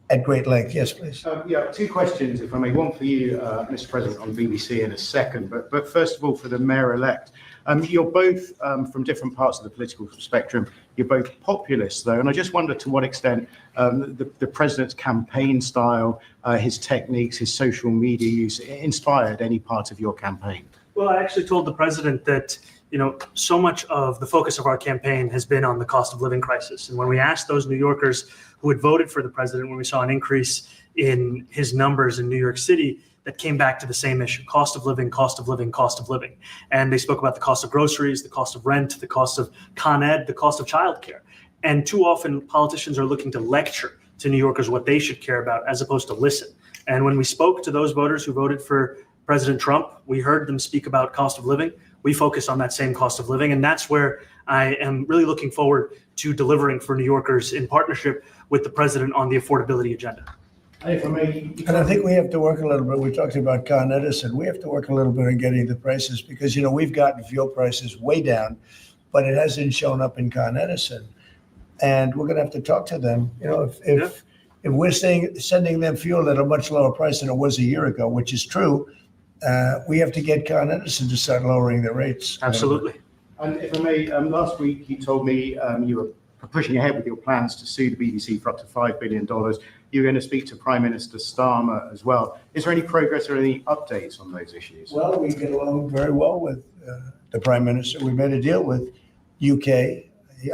at great length. Yes, please. Two questions, if I may. One for you, Mr. President, on BBC in a second. But first of all, for the mayor-elect, you're both from different parts of the political spectrum. You're both populists, though, and I just wonder to what extent the president's campaign style, his techniques, his social media use inspired any part of your campaign. Well, I actually told the president that so much of the focus of our campaign has been on the cost of living crisis. And when we asked those New Yorkers who had voted for the president, when we saw an increase in his numbers in New York City, that came back to the same issue: cost of living, cost of living, cost of living. And they spoke about the cost of groceries, the cost of rent, the cost of Con Ed, the cost of childcare. And too often politicians are looking to lecture to New Yorkers what they should care about as opposed to listen. And when we spoke to those voters who voted for President Trump, we heard them speak about cost of living. We focus on that same cost of living. And that's where I am really looking forward to delivering for New Yorkers in partnership with the president on the affordability agenda. And I think we have to work a little bit. We talked about Con Edison. We have to work a little bit on getting the prices because, we've gotten fuel prices way down, but it hasn't shown up in Con Edison. And we're going to have to talk to them. If we're sending them fuel at a much lower price than it was a year ago, which is true, we have to get Con Edison to start lowering the rates. Absolutely. And if I may, last week you told me you were pushing ahead with your plans to sue the BBC for up to $5 billion. You're going to speak to Prime Minister Starmer as well. Is there any progress or any updates on those issues? Well, we get along very well with the Prime Minister. We made a deal with UK.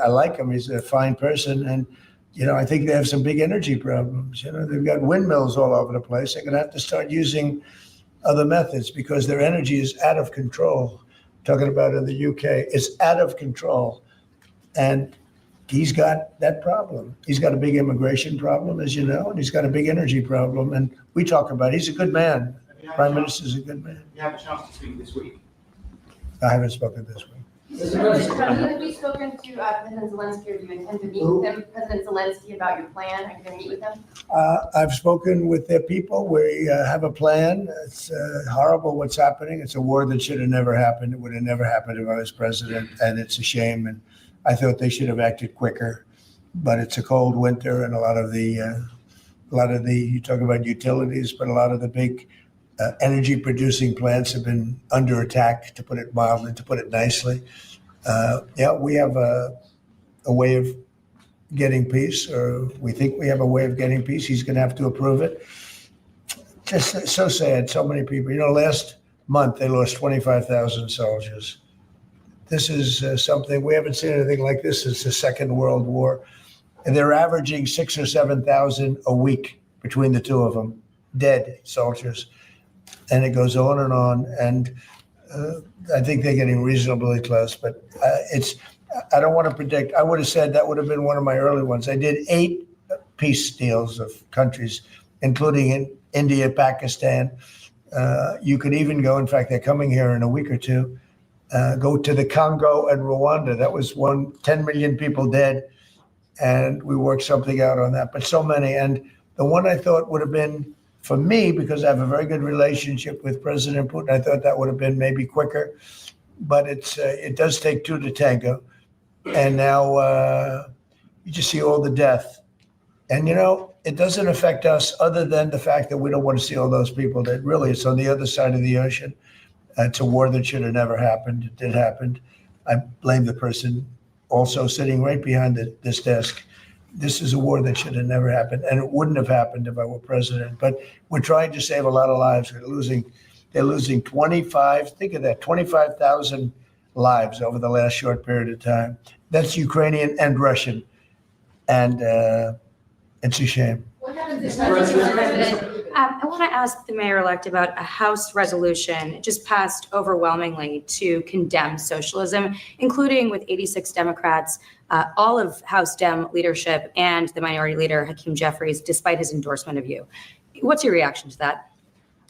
I like him. He's a fine person. And, I think they have some big energy problems. They've got windmills all over the place. They're going to have to start using other methods because their energy is out of control. Talking about in the UK, it's out of control. And he's got that problem. He's got a big immigration problem, as you know, and he's got a big energy problem. And we talk about it. He's a good man. Prime Minister's a good man. You have a chance to speak this week. I haven't spoken this week. Mr. President, have you spoken to President Zelensky, or do you intend to meet with him, President Zelensky, about your plan? Are you going to meet with him? I've spoken with their people. We have a plan. It's horrible what's happening. It's a war that should have never happened. It would have never happened if I was president, and it's a shame. And I thought they should have acted quicker. But it's a cold winter, and a lot of the you talk about utilities, but a lot of the big energy producing plants have been under attack, to put it mildly, to put it nicely. We have a way of getting peace, or we think we have a way of getting peace. He's going to have to approve it. Just so sad. So many people. Last month they lost 25,000 soldiers. This is something, we haven't seen anything like this since the Second World War. And they're averaging 6,000 or 7,000 a week between the two of them, dead soldiers. And it goes on. And I think they're getting reasonably close, but I don't want to predict. I would have said that would have been one of my early ones. I did 8 peace deals of countries, including in India, Pakistan. You could even go, in fact, they're coming here in a week or two, go to the Congo and Rwanda. That was 10 million people dead. And we worked something out on that, but so many. And the one I thought would have been, for me, because I have a very good relationship with President Putin, I thought that would have been maybe quicker, but it does take 2 to tango. And now you just see all the death. And, it doesn't affect us other than the fact that we don't want to see all those people that really, it's on the other side of the ocean. It's a war that should have never happened. It did happen. I blame the person also sitting right behind this desk. This is a war that should have never happened, and it wouldn't have happened if I were president. But we're trying to save a lot of lives. They're losing 25,000 lives over the last short period of time. That's Ukrainian and Russian, and it's a shame. I want to ask the mayor-elect about a House resolution just passed overwhelmingly to condemn socialism, including with 86 Democrats, all of House Dem leadership, and the minority leader, Hakeem Jeffries, despite his endorsement of you. What's your reaction to that?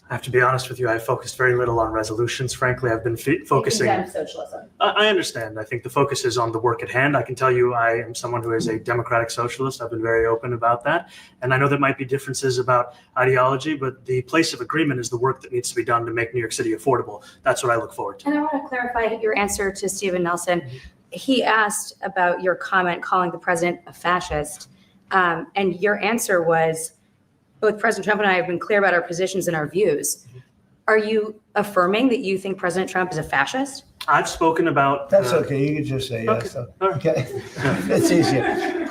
I have to be honest with you, I focused very little on resolutions. Frankly, I've been focusing. Condemn socialism. I understand. I think the focus is on the work at hand. I can tell you I am someone who is a democratic socialist. I've been very open about that. And I know there might be differences about ideology, but the place of agreement is the work that needs to be done to make New York City affordable. That's what I look forward to. And I want to clarify your answer to Stephen Nelson. He asked about your comment calling the president a fascist. And your answer was, both President Trump and I have been clear about our positions and our views. Are you affirming that you think President Trump is a fascist? I've spoken about. That's okay. You can just say yes. Okay. Okay. It's easier.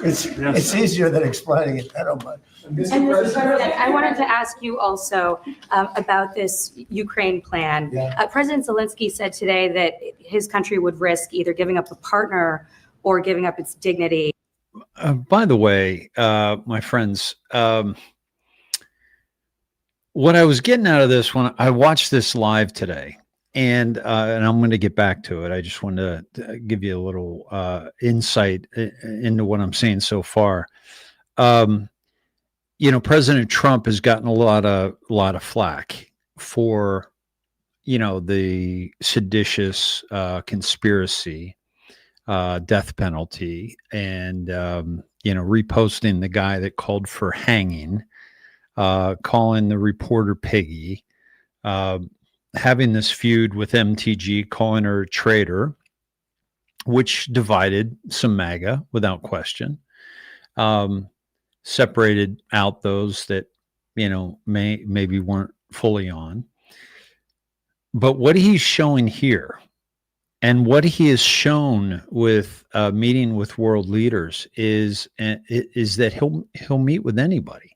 It's easier than explaining it. I don't mind. And Mr. President, I wanted to ask you also about this Ukraine plan. Yeah. President Zelensky said today that his country would risk either giving up a partner or giving up its dignity. By the way, my friends, what I was getting out of this when I watched this live today, and I'm going to get back to it. I just wanted to give you a little insight into what I'm seeing so far. President Trump has gotten a lot of flack for, the seditious conspiracy, death penalty, and reposting the guy that called for hanging. Calling the reporter Piggy, having this feud with MTG, calling her a traitor, which divided some MAGA without question, separated out those that, maybe weren't fully on. But what he's showing here and what he has shown with meeting with world leaders is that he'll meet with anybody.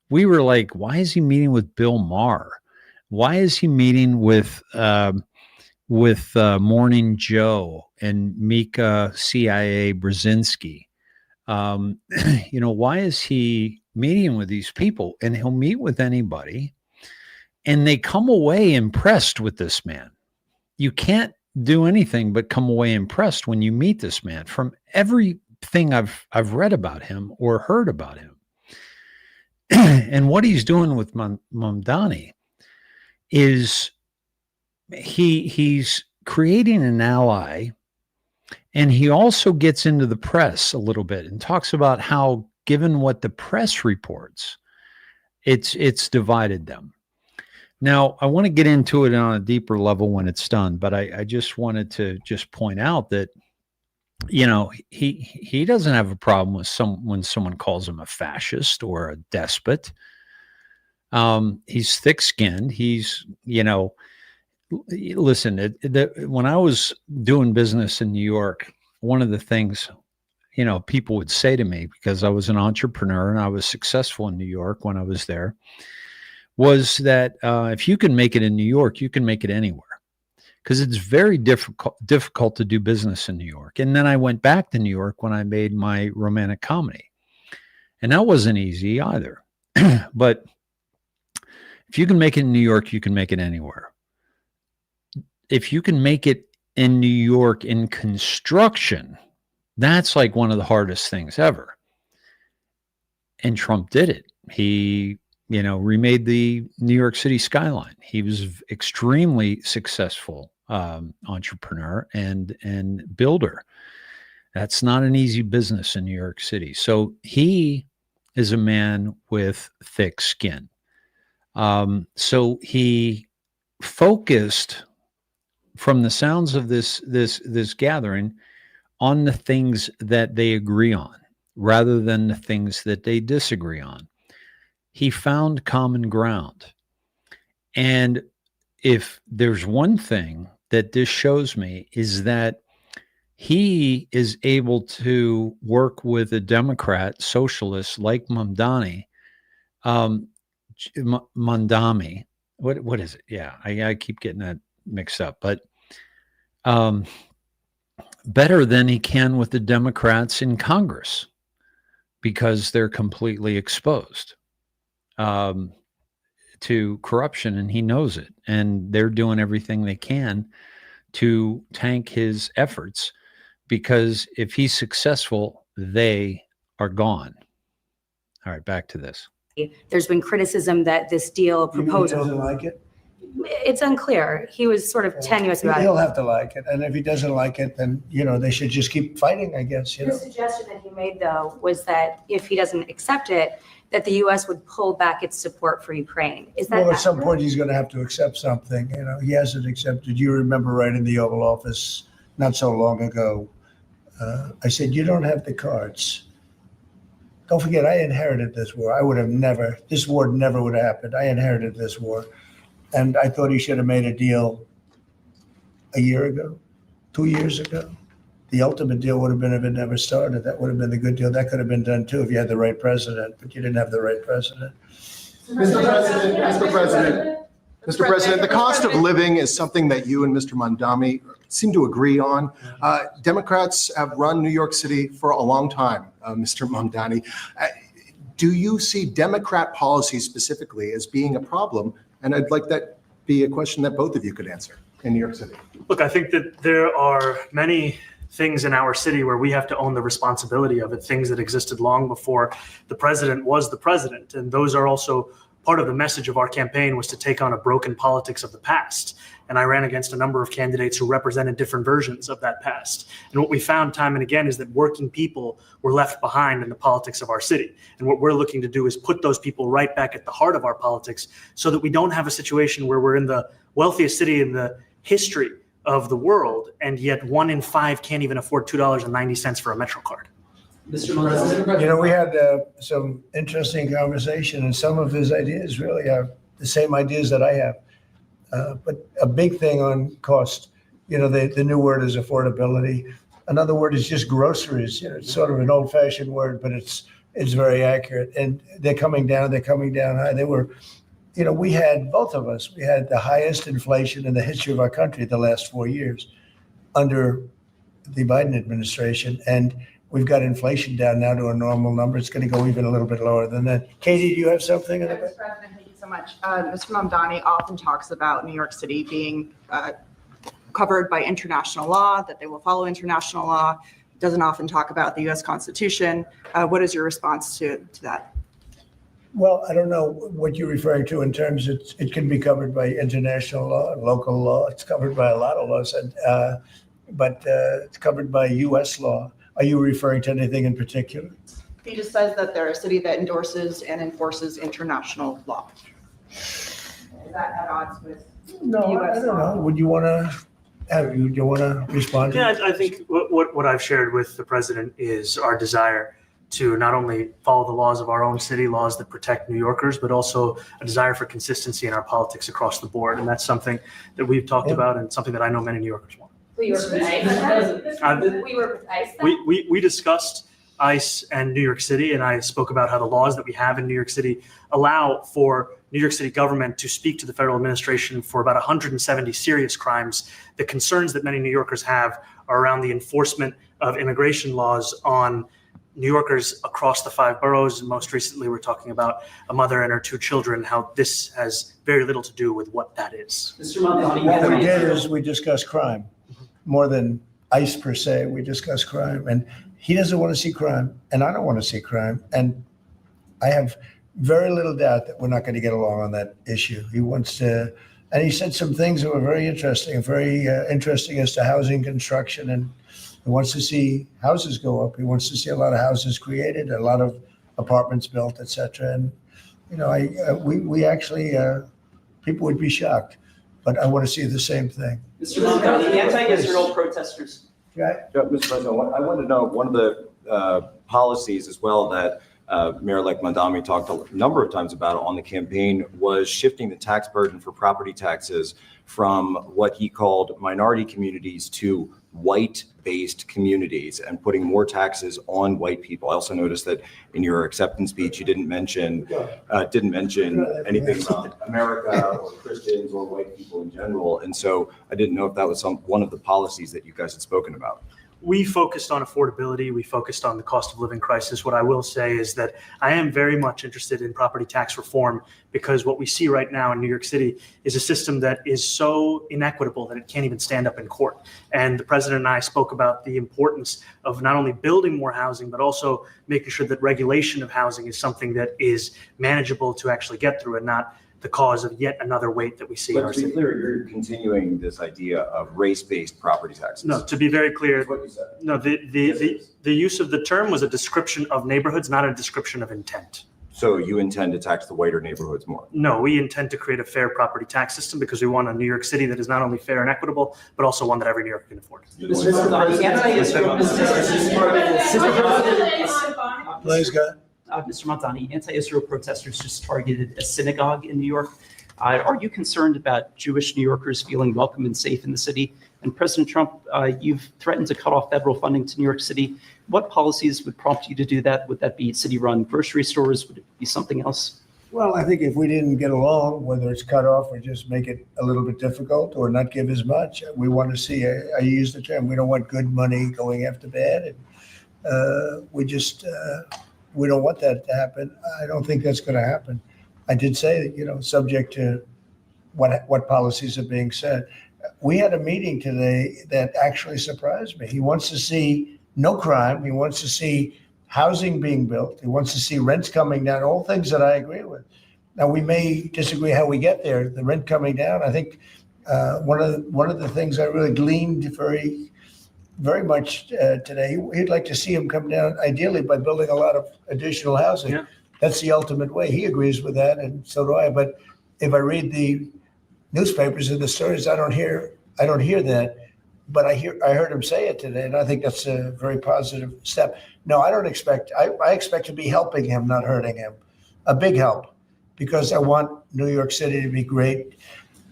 We were like, why is he meeting with Bill Maher? Why is he meeting with Morning Joe and Mika CIA Brzezinski? Why is he meeting with these people? And he'll meet with anybody, and they come away impressed with this man. You can't do anything but come away impressed when you meet this man from everything I've read about him or heard about him. And what he's doing with Mandami is he's creating an ally, and he also gets into the press a little bit and talks about how, given what the press reports, it's divided them. Now, I want to get into it on a deeper level when it's done, but I just wanted to just point out that he doesn't have a problem with when someone calls him a fascist or a despot. He's thick-skinned. He's, listen, when I was doing business in New York, one of the things, people would say to me, because I was an entrepreneur and I was successful in New York when I was there, was that if you can make it in New York, you can make it anywhere. because it's very difficult to do business in New York. And then I went back to New York when I made my romantic comedy. And that wasn't easy either. But if you can make it in New York, you can make it anywhere. If you can make it in New York in construction, that's like one of the hardest things ever. And Trump did it. He, remade the New York City skyline. He was extremely successful entrepreneur and builder. That's not an easy business in New York City. So he is a man with thick skin. So he focused, from the sounds of this gathering, on the things that they agree on rather than the things that they disagree on. He found common ground. And if there's one thing that this shows me, is that he is able to work with a Democrat socialist like Mandami. What is it? Yeah, I keep getting that mixed up, but better than he can with the Democrats in Congress, because they're completely exposed to corruption, and he knows it, and they're doing everything they can to tank his efforts, because if he's successful, they are gone. All right, back to this. There's been criticism that this deal proposal, He doesn't like it? it's unclear. He was sort of tenuous about He'll it. have to like it. And if he doesn't like it, then, they should just keep fighting, I guess, The suggestion that he made, though, was that if he doesn't accept it, that the U.S. would pull back its support for Ukraine. Is that Well, at some accurate? point, he's going to have to accept something. He hasn't accepted. You remember right in the Oval Office not so long ago, I said, you don't have the cards. Don't forget, I inherited this war. This war never would have happened. I inherited this war. And I thought he should have made a deal a year ago, 2 years ago. The ultimate deal would have been if it never started. That would have been the good deal. That could have been done too if you had the right president, but you didn't have the right president. Mr. President, the cost of living is something that you and Mr. Mandami seem to agree on. Democrats have run New York City for a long time, Mr. Mandani. Do you see Democrat policy specifically as being a problem? And I'd like that be a question that both of you could answer in New York City. Look, I think that there are many things in our city where we have to own the responsibility of it, things that existed long before the president was the president. And those are also part of the message of our campaign, was to take on a broken politics of the past. And I ran against a number of candidates who represented different versions of that past. And what we found time and again is that working people were left behind in the politics of our city. And what we're looking to do is put those people right back at the heart of our politics, so that we don't have a situation where we're in the wealthiest city in the history of the world, and yet 1 in 5 can't even afford $2.90 for a Metro card. Mr. Mandami. We had some interesting conversation, and some of his ideas really are the same ideas that I have. But a big thing on cost, the new word is affordability. Another word is just groceries. It's sort of an old-fashioned word, but it's very accurate. And they're coming down high. They were, we had, both of us, we had the highest inflation in the history of our country the last 4 years under the Biden administration. And we've got inflation down now to a normal number. It's going to go even a little bit lower than that. Katie, do you have something? Mr. President, thank you so much. Mr. Mandani often talks about New York City being covered by international law, that they will follow international law. Doesn't often talk about the U.S. Constitution. What is your response to that? Well, I don't know what you're referring to in terms of it can be covered by international law, local law. It's covered by a lot of laws, but it's covered by U.S. law. Are you referring to anything in particular? He just says that they're a city that endorses and enforces international law. Is that at odds with No, I don't know. Would you want to respond to Yeah, I think what I've shared with the president is our desire to not only follow the laws of our own city, laws that protect New Yorkers, but also a desire for consistency in our politics across the board. And that's something that we've talked about, and something that I know many New Yorkers want. We work with ICE. We work with ICE. We discussed ICE and New York City, and I spoke about how the laws that we have in New York City allow for New New York City government to speak to the federal administration for about 170 serious crimes. The concerns that many New Yorkers have are around the enforcement of immigration laws on New Yorkers across the 5 boroughs. And most recently, we're talking about a mother and her 2 children, how this has very little to do with what that is. Mr. Mandami, What we did is we discussed crime more than ICE per se. We discussed crime, and he doesn't want to see crime, and I don't want to see crime. And I have very little doubt that we're not going to get along on that issue. He wants to, and he said some things that were very interesting as to housing construction, and he wants to see houses go up. He wants to see a lot of houses created, a lot of apartments built, et cetera. And, you know, we actually, people would be shocked, but I want to see the same thing. Mr. Mandami, anti-Israel protesters. Right? Mr. President, I wanted to know one of the policies as well that Mayor-elect Mandami talked a number of times about on the campaign was shifting the tax burden for property taxes from what he called minority communities to white-based communities and putting more taxes on white people. I also noticed that in your acceptance speech, you didn't mention anything about America or Christians or white people in general. And so I didn't know if that was one of the policies that you guys had spoken about. We focused on affordability. We focused on the cost of living crisis. What I will say is that I am very much interested in property tax reform, because what we see right now in New York City is a system that is so inequitable that it can't even stand up in court. And the president and I spoke about the importance of not only building more housing, but also making sure that regulation of housing is something that is manageable to actually get through and not the cause of yet another weight that we see in our But to be city. clear, you're continuing this idea of race-based property taxes. No, to be very clear, That's what you said. no, the use of the term was a description of neighborhoods, not a description of intent. So you intend to tax the whiter neighborhoods more? No, we intend to create a fair property tax system because we want a New York City that is not only fair and equitable, but also one that every New Yorker can afford. Mr. Mandami, anti-Israel. Please, go ahead. Mr. Mandami, anti-Israel protesters just targeted a synagogue in New York. Are you concerned about Jewish New Yorkers feeling welcome and safe in the city? And President Trump, you've threatened to cut off federal funding to New York City. What policies would prompt you to do that? Would that be city-run grocery stores? Would it be something else? Well, I think if we didn't get along, whether it's cut off or just make it a little bit difficult or not give as much, we want to see, I use the term, we don't want good money going after bad. And we don't want that to happen. I don't think that's going to happen. I did say, subject to what policies are being said. We had a meeting today that actually surprised me. He wants to see no crime. He wants to see housing being built. He wants to see rents coming down, all things that I agree with. Now, we may disagree how we get there. The rent coming down, I think one of the things I really gleaned very much today, he'd like to see him come down ideally by building a lot of additional housing. Yeah. That's the ultimate way. He agrees with that, and so do I. But if I read the newspapers and the stories, I don't hear that. But I heard him say it today, and I think that's a very positive step. No, I don't expect. I expect to be helping him, not hurting him. A big help, because I want New York City to be great.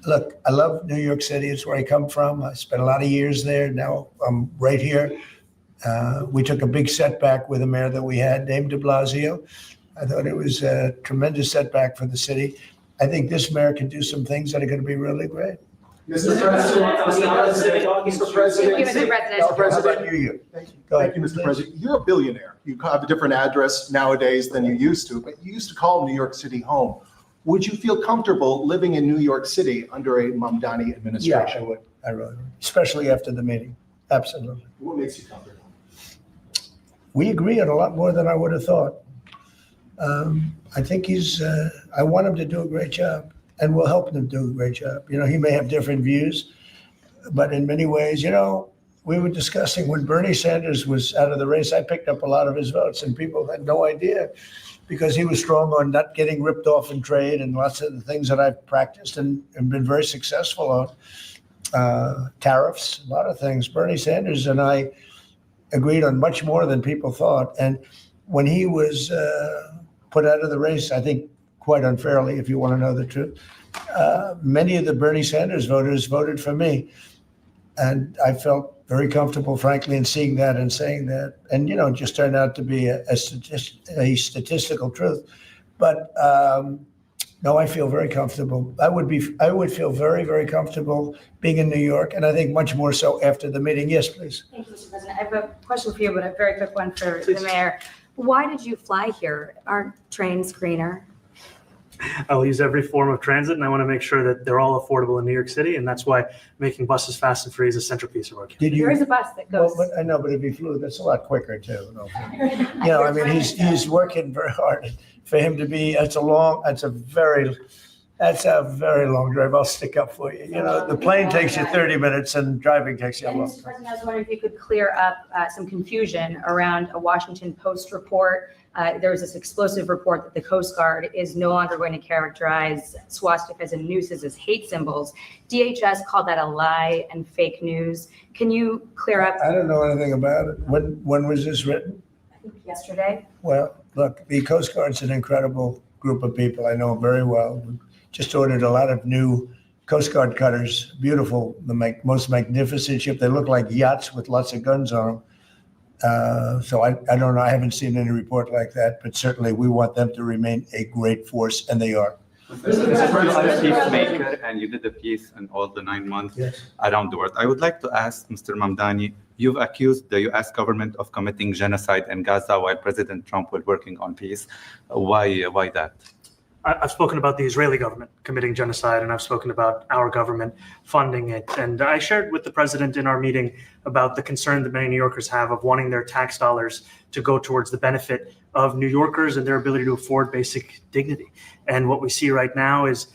Look, I love New York City. It's where I come from. I spent a lot of years there. Now I'm right here. We took a big setback with the mayor that we had, named de Blasio. I thought it was a tremendous setback for the city. I think this mayor can do some things that are going to be really great. Mr. President, How about you? Go ahead. Thank you, Mr. President. You're a billionaire. You have a different address nowadays than you used to, but you used to call New York City home. Would you feel comfortable living in New York City under a Mandami Yeah, administration? I would. I really would, especially after the meeting. Absolutely. What makes you comfortable? We agree on a lot more than I would have thought. I think I want him to do a great job, and we'll help him do a great job. He may have different views, but in many ways, we were discussing when Bernie Sanders was out of the race, I picked up a lot of his votes, and people had no idea, because he was strong on not getting ripped off in trade and lots of the things that I've practiced and been very successful on, tariffs, a lot of things. Bernie Sanders and I agreed on much more than people thought. And when he was put out of the race, I think quite unfairly, if you want to know the truth, many of the Bernie Sanders voters voted for me. And I felt very comfortable, frankly, in seeing that and saying that. And, it just turned out to be a statistical truth. But No, I feel very comfortable. I would feel very, very comfortable being in New York, and I think much more so after the meeting. Yes, please. Thank you, Mr. President. I have a question for you, but a very quick one for the mayor. Why did you fly here? Aren't trains greener? I will use every form of transit, and I want to make sure that they're all affordable in New York City, and that's why making buses fast and free is a centerpiece of our campaign. Did you? There is a bus that goes. Well, but I know, but if he flew, that's a lot quicker too. No. You know, I mean, he's working very hard. For him to be, that's a very long drive. I'll stick up for you. You know, the plane takes you 30 minutes and driving takes you a And long Mr. time. President, I was wondering if you could clear up some confusion around a Washington Post report. There was this explosive report that the Coast Guard is no longer going to characterize swastikas and nooses as hate symbols. DHS called that a lie and fake news. Can you clear up? I don't know anything about it. When was this written? I think yesterday. Well, look, the Coast Guard's an incredible group of people. I know them very well. We just ordered a lot of new Coast Guard cutters, beautiful, the most magnificent ship. They look like yachts with lots of guns on them. So I don't know. I haven't seen any report like that, but certainly we want them to remain a great force, and they are. Mr. President, I'm a peacemaker, and you did the peace in all the 9 months around the world. I would like to ask Mr. Mamdani, you've accused the U.S. government of committing genocide in Gaza while President Trump was working on peace. Why that? I've spoken about the Israeli government committing genocide, and I've spoken about our government funding it. And I shared with the president in our meeting about the concern that many New Yorkers have of wanting their tax dollars to go towards the benefit of New Yorkers and their ability to afford basic dignity. And what we see right now is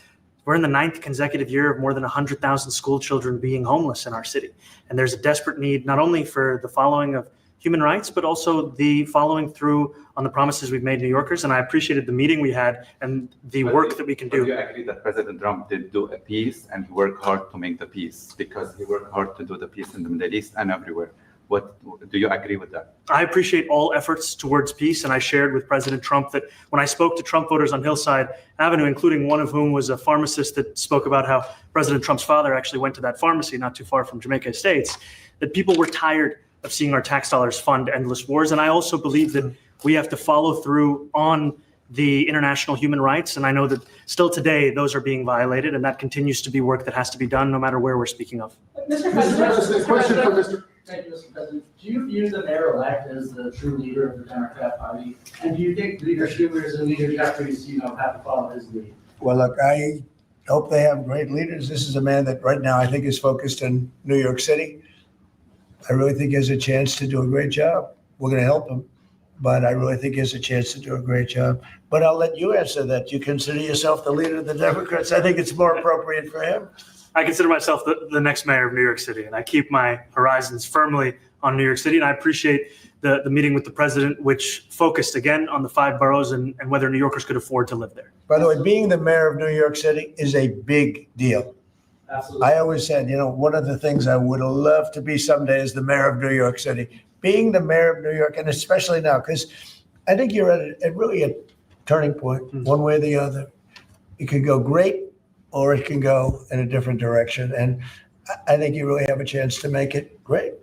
we're in the 9th consecutive year of more than 100,000 school children being homeless in our city. And there's a desperate need not only for the following of human rights, but also the following through on the promises we've made New Yorkers. And I appreciated the meeting we had and the work that we can do. Do you agree that President Trump did do a peace and he worked hard to make the peace because he worked hard to do the peace in the Middle East and everywhere? What do you agree with that? I appreciate all efforts towards peace, and I shared with President Trump that when I spoke to Trump voters on Hillside Avenue, including one of whom was a pharmacist that spoke about how President Trump's father actually went to that pharmacy not too far from Jamaica Estates, that people were tired of seeing our tax dollars fund endless wars. And I also believe that we have to follow through on the international human rights. And I know that still today, those are being violated, and that continues to be work that has to be done no matter where we're speaking of. Mr. President, question for Mr. Thank you, Mr. President. Do you view the mayor-elect as the true leader of the Democrat Party? And do you think Leader Schumer's and Leader Jeffries, have to follow his lead? Well, look, I hope they have great leaders. This is a man that right now I think is focused in New York City. I really think he has a chance to do a great job. We're going to help him, but I really think he has a chance to do a great job. But I'll let you answer that. You consider yourself the leader of the Democrats? I think it's more appropriate for him. I consider myself the next mayor of New York City, and I keep my horizons firmly on New York City. And I appreciate the meeting with the president, which focused again on the 5 boroughs and whether New Yorkers could afford to live there. By the way, being the mayor of New York City is a big deal. Absolutely. I always said, one of the things I would love to be someday is the mayor of New York City. Being the mayor of New York, and especially now, because I think you're at really a turning point, one way or the other. It could go great, or it can go in a different direction. And I think you really have a chance to make it great.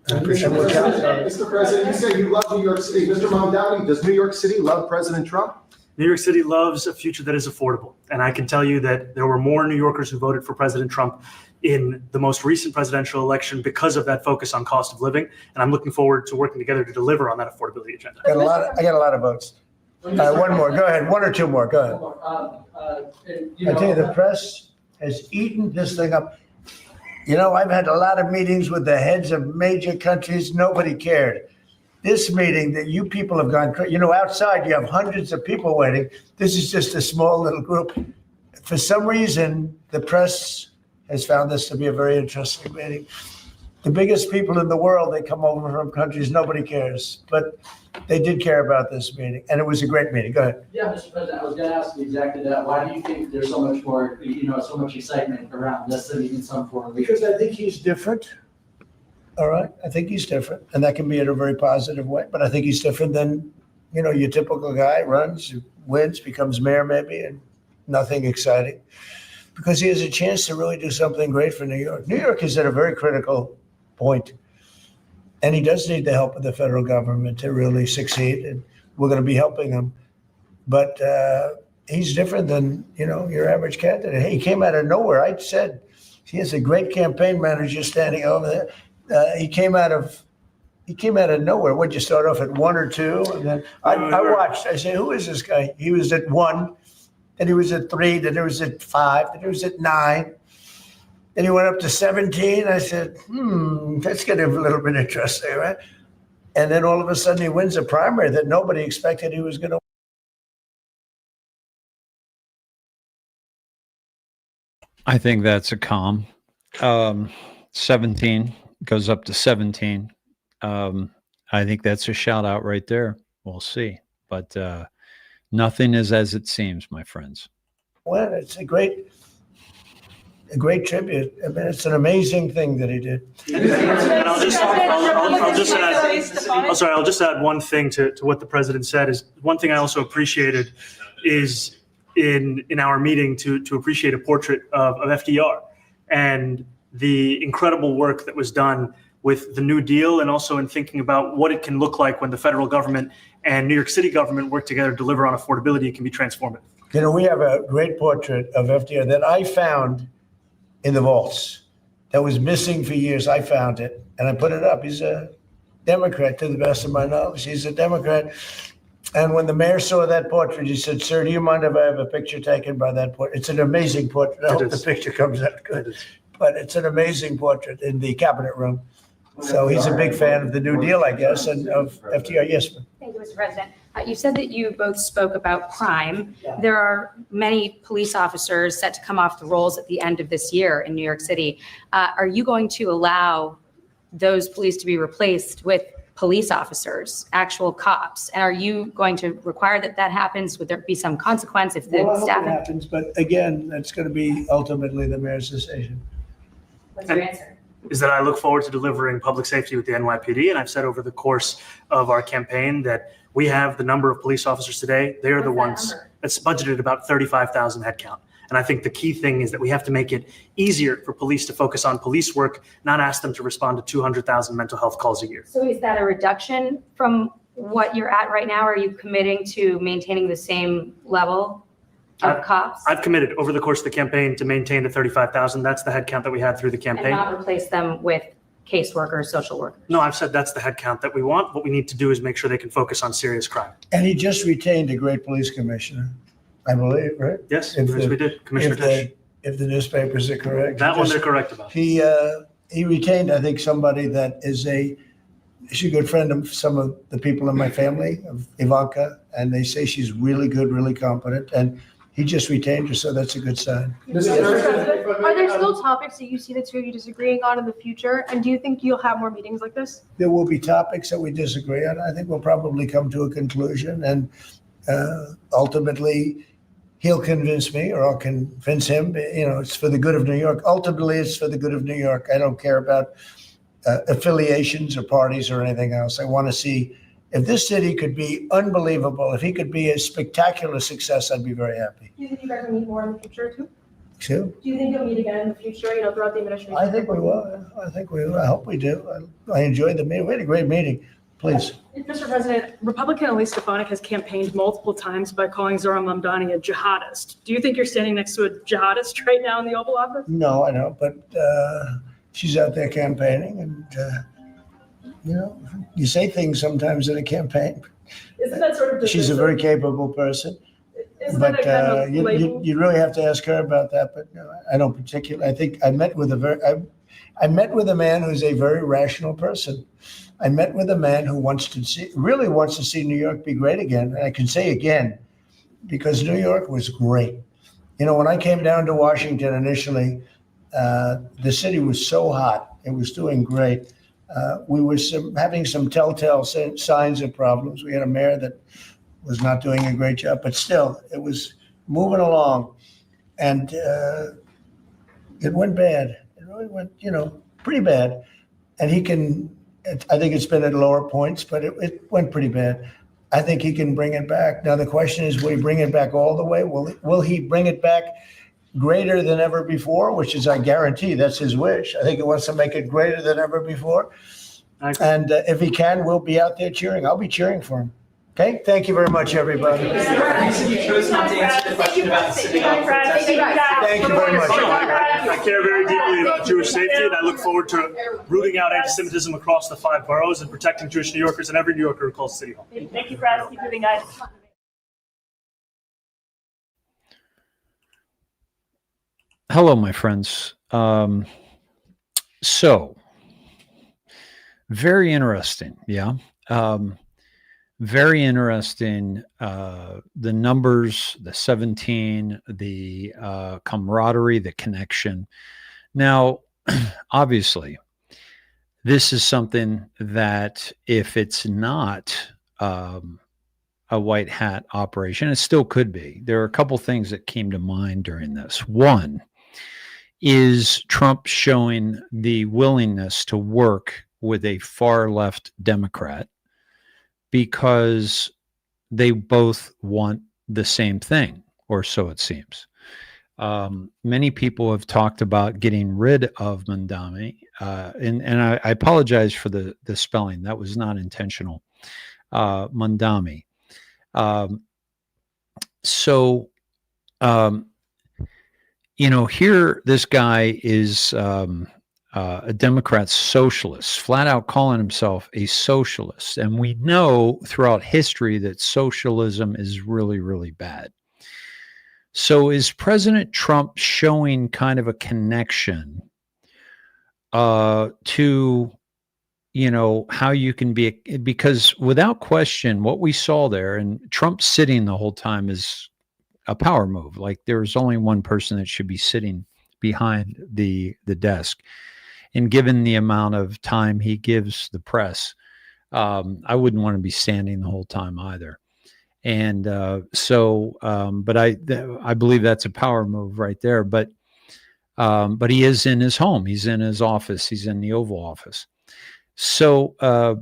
Mr. President, you say you love New York City. Mr. Mamdani, does New York City love President Trump? New York City loves a future that is affordable. And I can tell you that there were more New Yorkers who voted for President Trump in the most recent presidential election because of that focus on cost of living. And I'm looking forward to working together to deliver on that affordability agenda. I got a lot of votes. One more. Go ahead. 1 or 2 more. Go ahead. I tell you, the press has eaten this thing up. I've had a lot of meetings with the heads of major countries. Nobody cared. This meeting that you people have gone crazy. Outside you have hundreds of people waiting. This is just a small little group. For some reason, the press has found this to be a very interesting meeting. The biggest people in the world, they come over from countries nobody cares, but they did care about this meeting, and it was a great meeting. Go ahead. Yeah, Mr. President, I was going to ask you exactly that. Why do you think there's so much more, so much excitement around this than even some foreign leaders? Because I think he's different. All right. I think he's different, and that can be in a very positive way, but I think he's different than, your typical guy runs, wins, becomes mayor maybe, and nothing exciting, because he has a chance to really do something great for New York. New York is at a very critical point, and he does need the help of the federal government to really succeed, and we're going to be helping him. But he's different than, your average candidate. He came out of nowhere. I said, he has a great campaign manager standing over there. He came out of nowhere. What'd you start off at 1 or 2? And then I watched. I said, who is this guy? He was at 1, then he was at 3, then he was at 5, then he was at 9. Then he went up to 17. I said, that's getting a little bit interesting, right? And then all of a sudden he wins a primary that nobody expected he was going to. I think that's a calm. 17 goes up to 17. I think that's a shout out right there. We'll see. But nothing is as it seems, my friends. Well, it's a great tribute. I mean, it's an amazing thing that he did. And I'll just add one thing to what the president said. Is one thing I also appreciated is in our meeting to appreciate a portrait of FDR and the incredible work that was done with the New Deal, and also in thinking about what it can look like when the federal government and New York City government work together to deliver on affordability. It can be transformative. We have a great portrait of FDR that I found in the vaults that was missing for years. I found it and I put it up. He's a Democrat, to the best of my knowledge. He's a Democrat. And when the mayor saw that portrait, he said, "Sir, do you mind if I have a picture taken by that portrait?" It's an amazing portrait. I hope the picture comes out good. But it's an amazing portrait in the cabinet room. So he's a big fan of the New Deal, I guess, and of FDR. Yes, ma'am. Thank you, Mr. President. You said that you both spoke about crime. There are many police officers set to come off the rolls at the end of this year in New York City. Are you going to allow those police to be replaced with police officers, actual cops? And are you going to require that happens? Would there be some consequence if the Well, I hope staff? it happens, but again, that's going to be ultimately the mayor's decision. What's your answer? Is that I look forward to delivering public safety with the NYPD. And I've said over the course of our campaign that we have the number of police officers today. They're the ones that's budgeted about 35,000 headcount. And I think the key thing is that we have to make it easier for police to focus on police work, not ask them to respond to 200,000 mental health calls a year. So is that a reduction from what you're at right now? Are you committing to maintaining the same level of cops? I've committed over the course of the campaign to maintain the 35,000. That's the headcount that we had through the And campaign. not replace them with caseworkers, social workers? No, I've said that's the headcount that we want. What we need to do is make sure they can focus on serious crime. And he just retained a great police commissioner, I believe, right? Yes, If yes, the- we did. Commissioner Tisch. If the newspapers are correct. That one they're correct about. He retained, I think, somebody that is she's a good friend of some of the people in my family, of Ivanka, and they say she's really good, really competent, and he just retained her, so that's a good sign. Mr. President, are there still topics that you see the two of you disagreeing on in the future? And do you think you'll have more meetings like this? There will be topics that we disagree on. I think we'll probably come to a conclusion, and ultimately, he'll convince me or I'll convince him. It's for the good of New York. Ultimately, it's for the good of New York. I don't care about affiliations or parties or anything else. I want to see if this city could be unbelievable, if he could be a spectacular success, I'd be very happy. Do you think you guys will meet more in the future too? So, Do you think you'll meet again in the future, throughout the administration? I think we will. I hope we do. I enjoyed the meeting. We had a great meeting. Please. Mr. President, Republican Elise Stefanik has campaigned multiple times by calling Zohran Mamdani a jihadist. Do you think you're standing next to a jihadist right now in the Oval Office? No, I don't, but she's out there campaigning, and you say things sometimes in a campaign. Isn't that sort of She's a very capable person, Isn't but that a kind of label? you really have to ask her about that. But no, I don't particularly. I think I met with I met with a man who's a very rational person. I met with a man who really wants to see New York be great again. And I can say again, because New York was great. When I came down to Washington initially, the city was so hot. It was doing great. We were having some telltale signs of problems. We had a mayor that was not doing a great job, but still, it was moving along. And it went bad. It really went, pretty bad. And I think it's been at lower points, but it went pretty bad. I think he can bring it back. Now, the question is, will he bring it back all the way? Will he bring it back greater than ever before, which is, I guarantee, that's his wish. I think he wants to make it greater than ever before. And if he can, we'll be out there cheering. I'll be cheering for him. Okay, thank you very much, everybody. You chose not to answer the question about the synagogue. Thank you very much. I care very deeply about Jewish safety, and I look forward to rooting out anti-Semitism across the 5 boroughs and protecting Jewish New Yorkers and every New Yorker who calls City Hall. Thank you, Brad. Keep moving, guys. Hello, my friends. So, very interesting. Yeah. Very interesting. The numbers, the 17, the camaraderie, the connection. Now, obviously, this is something that if it's not a white hat operation, it still could be. There are a couple things that came to mind during this. One is Trump showing the willingness to work with a far left Democrat because they both want the same thing, or so it seems. Many people have talked about getting rid of Mandami, and I apologize for the spelling. That was not intentional. Mandami. Here this guy is a Democrat socialist, flat out calling himself a socialist. And we know throughout history that socialism is really, really bad. So is President Trump showing kind of a connection to, how you can be, because without question, what we saw there, and Trump sitting the whole time is a power move. Like there's only one person that should be sitting behind the desk. And given the amount of time he gives the press, I wouldn't want to be standing the whole time either. And but I believe that's a power move right there. But he is in his home. He's in his office. He's in the Oval Office. So a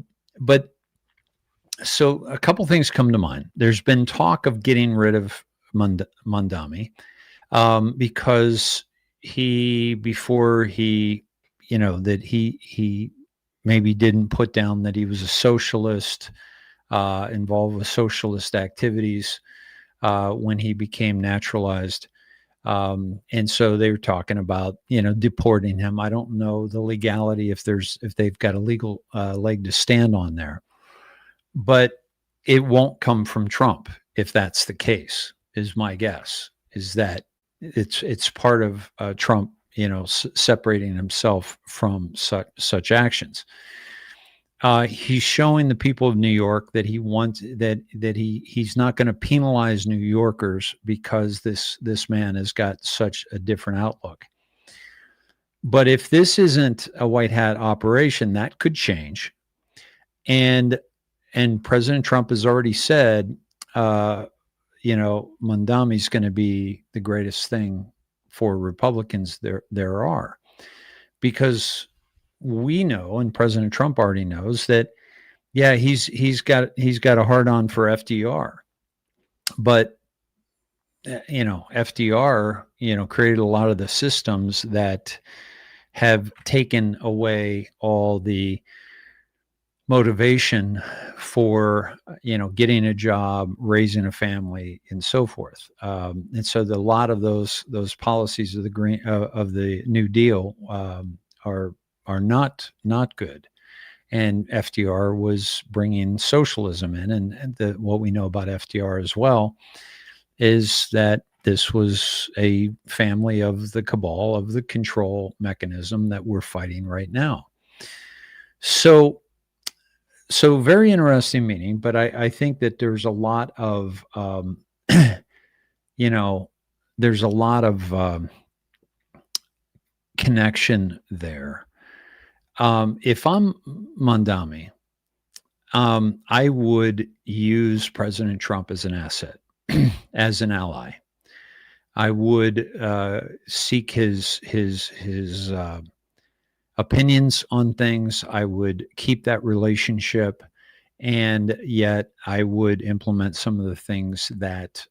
couple things come to mind. There's been talk of getting rid of Mandami because before he maybe didn't put down that he was a socialist, involved with socialist activities when he became naturalized. And so they were talking about, deporting him. I don't know the legality if they've got a legal leg to stand on there, but it won't come from Trump if that's the case, is my guess, is that it's part of Trump, separating himself from such actions. He's showing the people of New York that he wants he's not going to penalize New Yorkers because this man has got such a different outlook. But if this isn't a white hat operation, that could change. And President Trump has already said, Mandami's going to be the greatest thing for Republicans there are, because we know, and President Trump already knows that, yeah, he's got a hard on for FDR, but FDR, created a lot of the systems that have taken away all the motivation for, getting a job, raising a family, and so forth. And so a lot of those policies of the New Deal are not good. And FDR was bringing socialism in, and what we know about FDR as well is that this was a family of the cabal, of the control mechanism that we're fighting right now. So very interesting meeting, but I think that there's a lot of, there's a lot of connection there. If I'm Mandami, I would use President Trump as an asset, as an ally. I would seek his opinions on things. I would keep that relationship, and yet I would implement some of the things that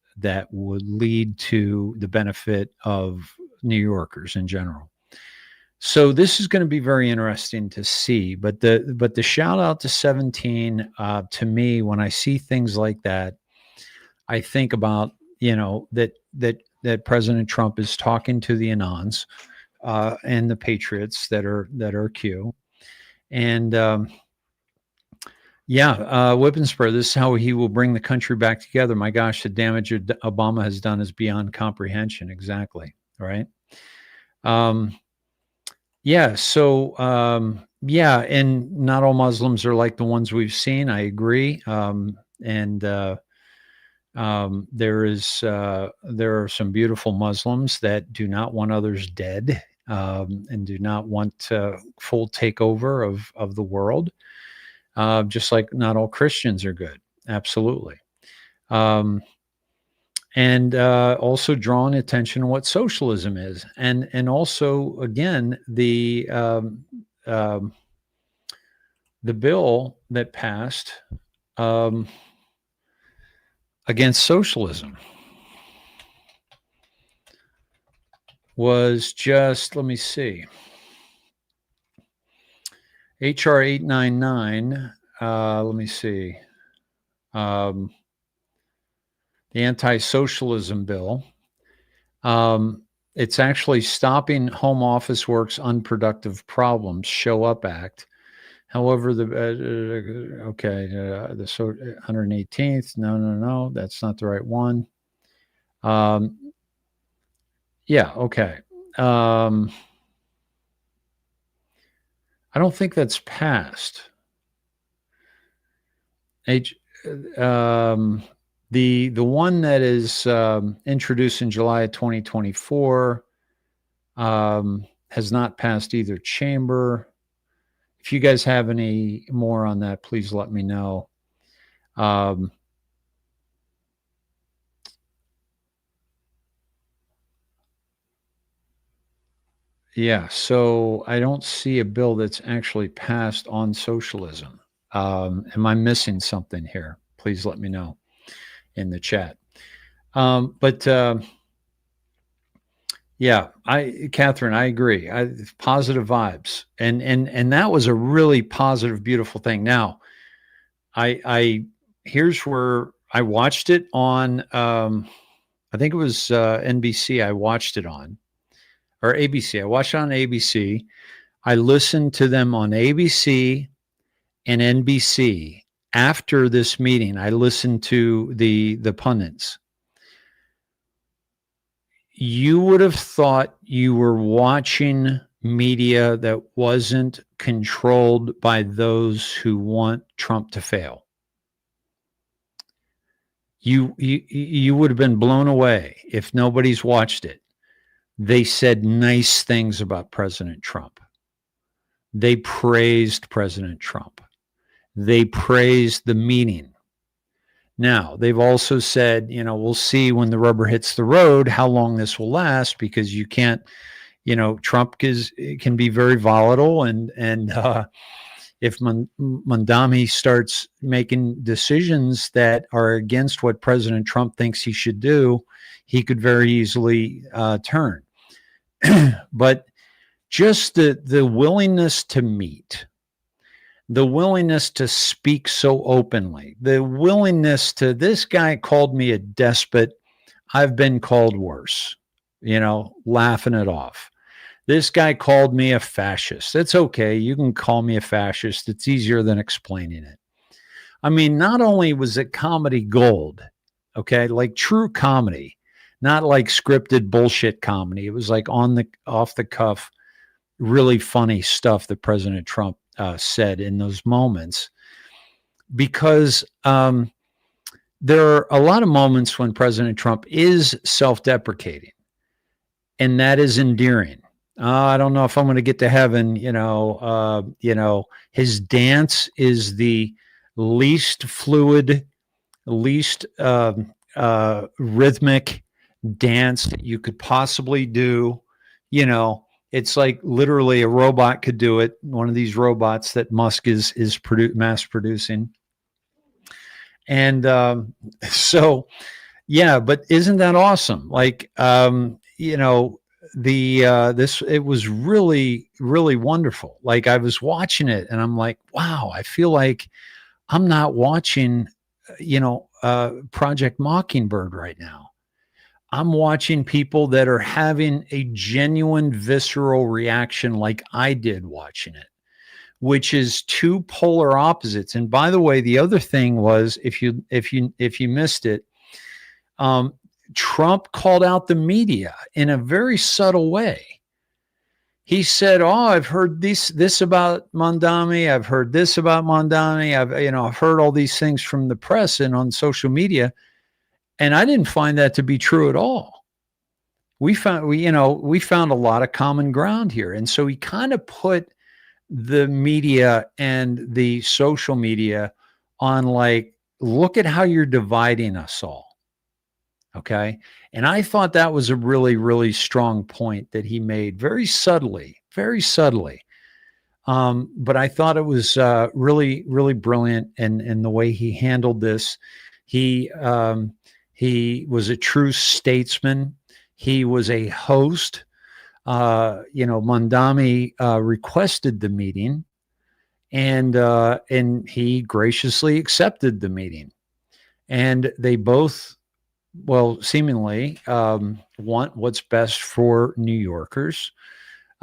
would lead to the benefit of New Yorkers in general. So this is going to be very interesting to see. But the shout out to 17 to me, when I see things like that, I think about that President Trump is talking to the Anons and the patriots that are Q, and whip and spur. This is how he will bring the country back together. My gosh, the damage Obama has done is beyond comprehension. Exactly. Right. And not all Muslims are like the ones we've seen. I agree. There are some beautiful Muslims that do not want others dead, and do not want full takeover of the world. Just like not all Christians are good. Absolutely. And also drawing attention to what socialism is. And also, again, the bill that passed against socialism was just, let me see, HR 899, let me see, the anti-socialism bill. It's actually Stopping Home Office Work's Unproductive Problems Show Up Act. However, the 118th, no, that's not the right one. Okay. I don't think that's passed. The one that is introduced in July of 2024 has not passed either chamber. If you guys have any more on that, please let me know. So I don't see a bill that's actually passed on socialism. Am I missing something here? Please let me know in the chat. Catherine, I agree. Positive vibes, and that was a really positive, beautiful thing. Now, here's where I watched it on. I think it was NBC. I watched it on, or ABC. I watched it on ABC. I listened to them on ABC and NBC. After this meeting, I listened to the pundits. You would have thought you were watching media that wasn't controlled by those who want Trump to fail. You would have been blown away if nobody's watched it. They said nice things about President Trump. They praised President Trump. They praised the meeting. Now, they've also said, we'll see when the rubber hits the road how long this will last, because you can't, Trump can be very volatile, and if Mandami starts making decisions that are against what President Trump thinks he should do, he could very easily turn. But just the willingness to meet, the willingness to speak so openly, the willingness to, this guy called me a despot. I've been called worse, laughing it off. This guy called me a fascist. It's okay. You can call me a fascist. It's easier than explaining it. I mean, not only was it comedy gold, okay, like true comedy, not like scripted bullshit comedy. It was like off the cuff, really funny stuff that President Trump said in those moments, because there are a lot of moments when President Trump is self-deprecating, and that is endearing. I don't know if I'm going to get to heaven. His dance is the least fluid, least rhythmic dance that you could possibly do. It's like literally a robot could do it. One of these robots that Musk is mass producing. And but isn't that awesome? Like, it was really, really wonderful. Like I was watching it and I'm like, wow, I feel like I'm not watching, Project Mockingbird right now. I'm watching people that are having a genuine visceral reaction like I did watching it, which is two polar opposites. And by the way, the other thing was, if you missed it, Trump called out the media in a very subtle way. He said, "Oh, I've heard this about Mandami. I've heard this about Mandami. I've heard all these things from the press and on social media, and I didn't find that to be true at all. We found a lot of common ground here." And so he kind of put the media and the social media on like, look at how you're dividing us all. Okay. And I thought that was a really, really strong point that he made very subtly, very subtly. But I thought it was really, really brilliant. And the way he handled this, he was a true statesman. He was a host. Mandami requested the meeting, and he graciously accepted the meeting. And they both, seemingly want what's best for New Yorkers.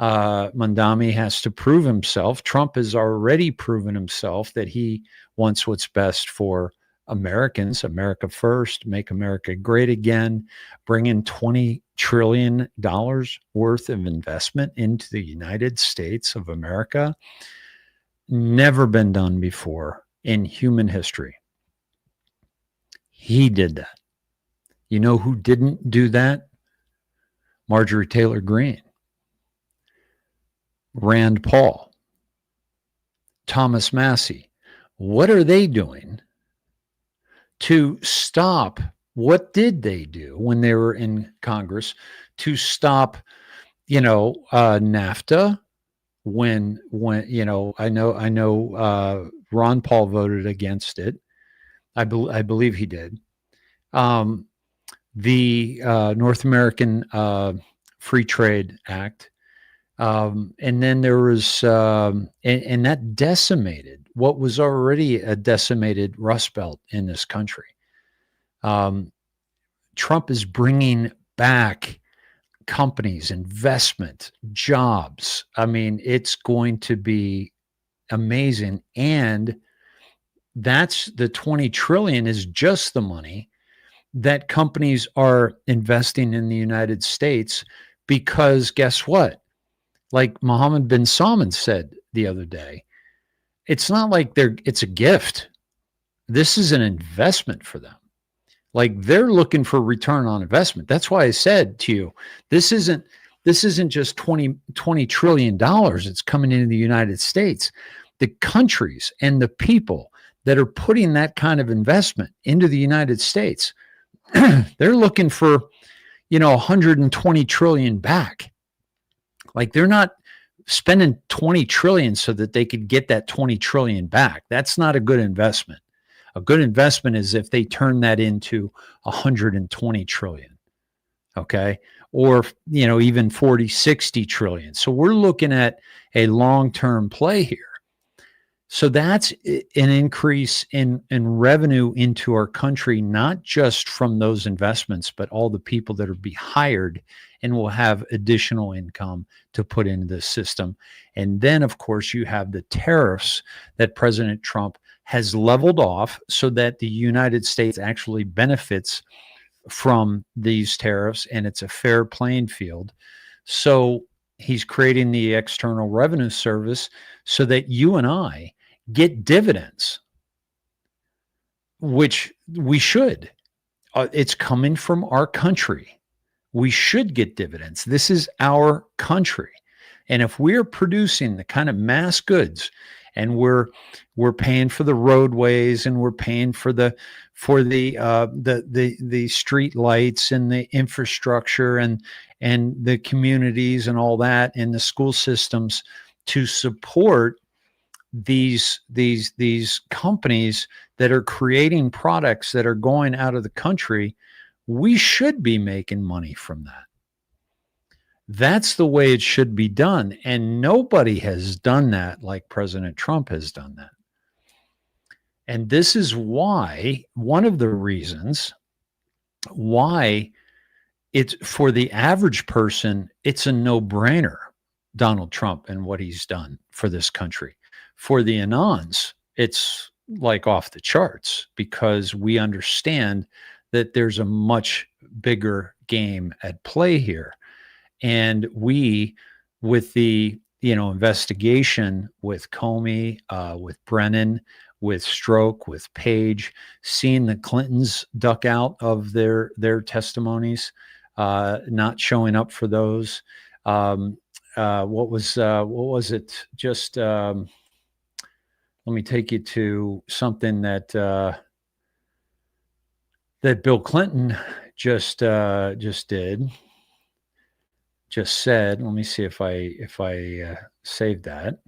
Mandami has to prove himself. Trump has already proven himself that he wants what's best for Americans. America first, make America great again, bring in $20 trillion worth of investment into the United States of America. Never been done before in human history. He did that. You know who didn't do that? Marjorie Taylor Greene, Rand Paul, Thomas Massey. What are they doing to stop? What did they do when they were in Congress to stop, NAFTA? When I know Ron Paul voted against it. I believe he did. The North American Free Trade Act. And then there was, and that decimated what was already a decimated Rust Belt in this country. Trump is bringing back companies, investment, jobs. I mean, it's going to be amazing. And that's the 20 trillion is just the money that companies are investing in the United States, because guess what? Like Mohammed bin Salman said the other day, it's not like it's a gift. This is an investment for them. Like they're looking for return on investment. That's why I said to you, this isn't just $20 trillion. It's coming into the United States. The countries and the people that are putting that kind of investment into the United States, they're looking for, 120 trillion back. Like they're not spending 20 trillion so that they could get that 20 trillion back. That's not a good investment. A good investment is if they turn that into 120 trillion. Okay. Or, even 40, 60 trillion. So we're looking at a long-term play here. So that's an increase in revenue into our country, not just from those investments, but all the people that are be hired and will have additional income to put into the system. And then, of course, you have the tariffs that President Trump has leveled off so that the United States actually benefits from these tariffs, and it's a fair playing field. So he's creating the External Revenue Service so that you and I get dividends, which we should. It's coming from our country. We should get dividends. This is our country. And if we're producing the kind of mass goods, and we're paying for the roadways, and we're paying for the street lights and the infrastructure and the communities and all that, and the school systems to support these companies that are creating products that are going out of the country, we should be making money from that. That's the way it should be done. And nobody has done that like President Trump has done that. And this is why, one of the reasons why it's for the average person, it's a no-brainer, Donald Trump and what he's done for this country. For the Anons, it's like off the charts because we understand that there's a much bigger game at play here. And we, with the investigation with Comey, with Brennan, with Stroke, with Page, seeing the Clintons duck out of their testimonies, not showing up for those. What was it? Just let me take you to something that that Bill Clinton just did. Just said. Let me see if I saved that.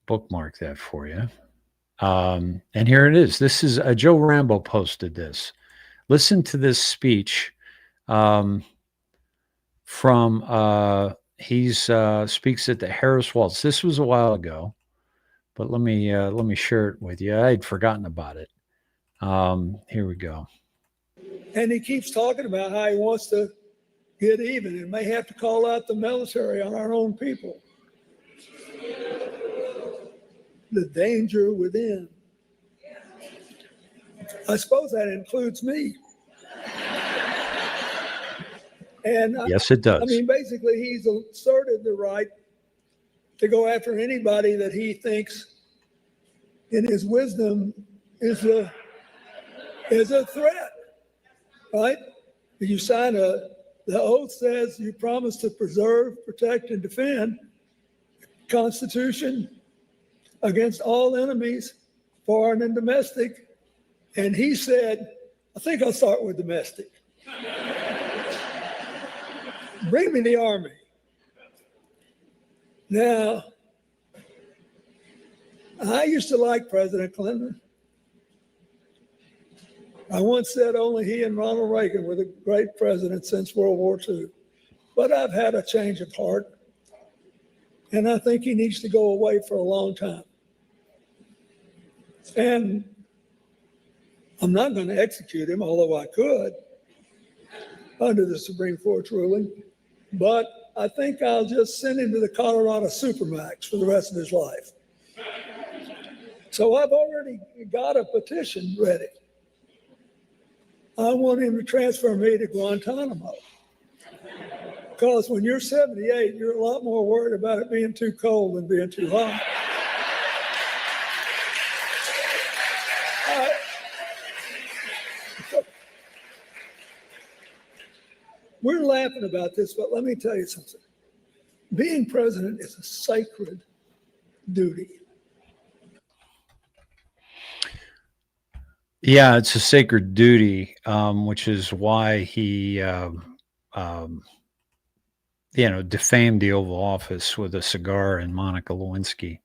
Bookmark that for you. And here it is. This is Joe Rambo posted this. Listen to this speech from he speaks at the Harris Waltz. This was a while ago, but let me share it with you. I had forgotten about it. Here we go. And he keeps talking about how he wants to get even and may have to call out the military on our own people. The danger within. I suppose that includes me. And yes, it does. I mean, basically, he's asserted the right to go after anybody that he thinks, in his wisdom, is a threat. Right? You sign the oath says you promise to preserve, protect, and defend the Constitution against all enemies, foreign and domestic. And he said, I think I'll start with domestic. Bring me the army. Now, I used to like President Clinton. I once said only he and Ronald Reagan were the great presidents since World War II. But I've had a change of heart. And I think he needs to go away for a long time. And I'm not going to execute him, although I could, under the Supreme Court's ruling. But I think I'll just send him to the Colorado Supermax for the rest of his life. So I've already got a petition ready. I want him to transfer me to Guantanamo. Because when you're 78, you're a lot more worried about it being too cold than being too hot. We're laughing about this, but let me tell you something. Being president is a sacred duty. Yeah, it's a sacred duty, which is why he, defamed the Oval Office with a cigar and Monica Lewinsky.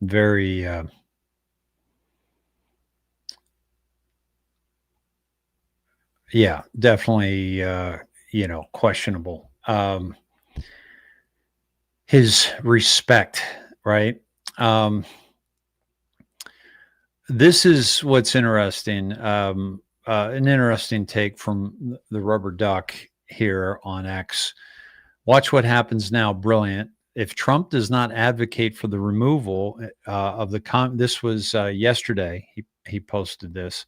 Very, yeah, definitely, questionable. His respect, right? This is what's interesting. An interesting take from the rubber duck here on X. Watch what happens now. Brilliant. If Trump does not advocate for the removal of the this was yesterday. He posted this.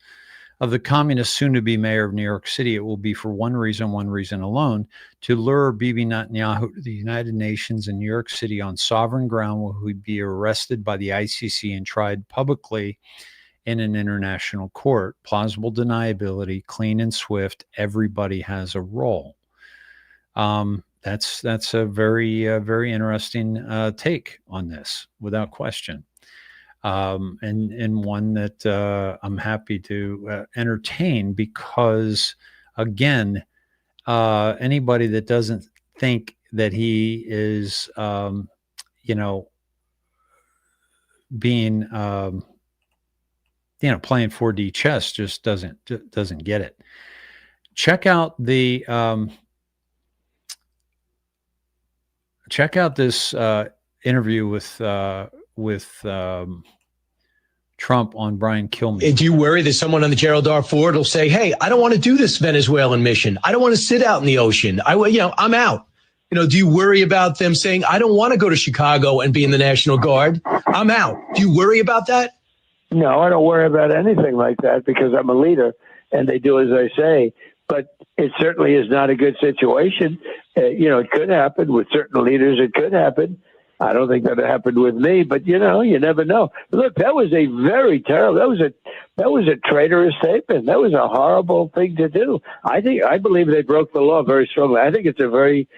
Of the communist soon-to-be mayor of New York City, it will be for one reason alone, to lure Bibi Netanyahu to the United Nations in New York City on sovereign ground, where he would be arrested by the ICC and tried publicly in an international court. Plausible deniability, clean and swift. Everybody has a role. That's a very interesting take on this, without question. And one that I'm happy to entertain, because, again, anybody that doesn't think that he is, being, playing 4D chess just doesn't get it. check out the check out this interview with Trump on Brian Kilmeade. Do you worry that someone on the Gerald R. Ford will say, "Hey, I don't want to do this Venezuelan mission. I don't want to sit out in the ocean. I'm out." Do you worry about them saying, "I don't want to go to Chicago and be in the National Guard. I'm out." Do you worry about that? No, I don't worry about anything like that because I'm a leader and they do as I say. But it certainly is not a good situation. It could happen with certain leaders. It could happen. I don't think that happened with me, but you never know. Look, that was a very terrible. That was a traitorous statement. That was a horrible thing to do. I believe they broke the law very strongly. I think it's a very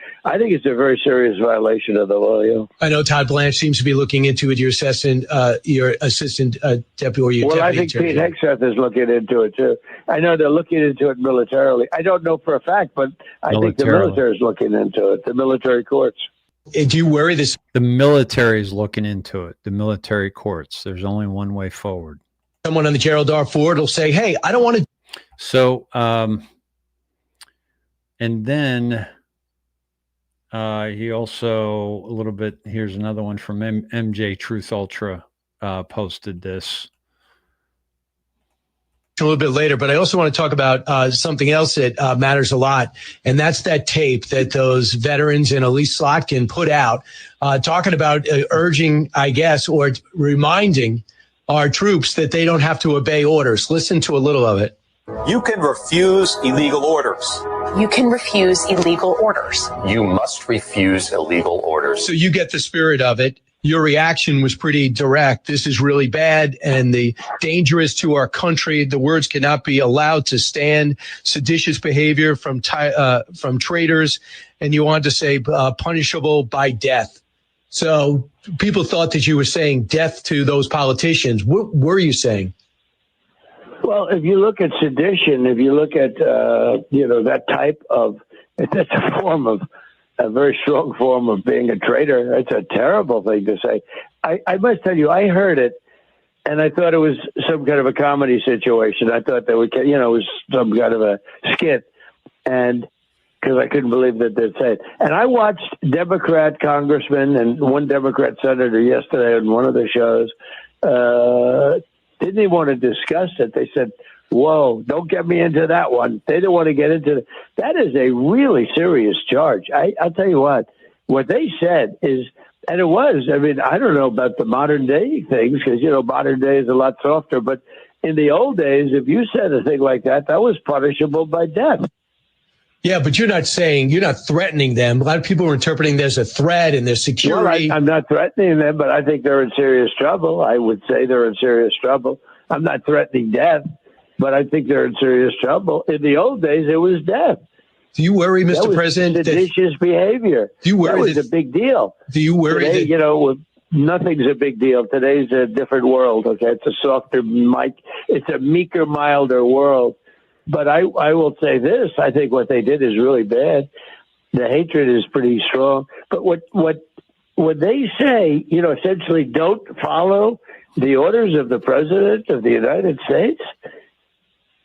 serious violation of the law. I know Todd Blanche seems to be looking into it. Your assistant deputy, or your well, deputy I think attorney. Pete Hegseth is looking into it too. I know they're looking into it militarily. I don't know for a fact, but I think the military is looking into it. The military courts. Do you worry this? The military is looking into it. The military courts. There's only one way forward. Someone on the Gerald R. Ford will say, "Hey, I don't want to." So, and then he also a little bit. Here's another one from MJ Truth Ultra posted this a little bit later, but I also want to talk about something else that matters a lot, and that's that tape that those veterans and Elise Slotkin put out, talking about urging, I guess, or reminding our troops that they don't have to obey orders. Listen to a little of it. You can refuse illegal orders. You can refuse illegal orders. You must refuse illegal orders. So you get the spirit of it. Your reaction was pretty direct. This is really bad and dangerous to our country. The words cannot be allowed to stand. Seditious behavior from traitors, and you want to say punishable by death. So people thought that you were saying death to those politicians. What were you saying? Well, if you look at sedition, if you look at that type of, that's a very strong form of being a traitor. It's a terrible thing to say. I must tell you, I heard it, and I thought it was some kind of a comedy situation. I thought that it was some kind of a skit, and because I couldn't believe that they'd say it. And I watched Democrat congressmen and one Democrat senator yesterday on one of the shows. Didn't even want to discuss it. They said, "Whoa, don't get me into that one." They don't want to get into it. That is a really serious charge. I'll tell you what they said is, and it was, I don't know about the modern day things because, modern day is a lot softer. But in the old days, if you said a thing like that, that was punishable by death. Yeah, but you're not threatening them. A lot of people are interpreting there's a threat and there's security. Well, I'm not threatening them, but I think they're in serious trouble. I would say they're in serious trouble. I'm not threatening death, but I think they're in serious trouble. In the old days, it was death. Do you worry, Mr. President? Seditious behavior. Do you worry that was a big deal? Do you worry Today, nothing's a big deal. Today's a different world. Okay, it's a softer, it's a meeker, milder world. But I will say this: I think what they did is really bad. The hatred is pretty strong. But what they say, essentially, don't follow the orders of the president of the United States.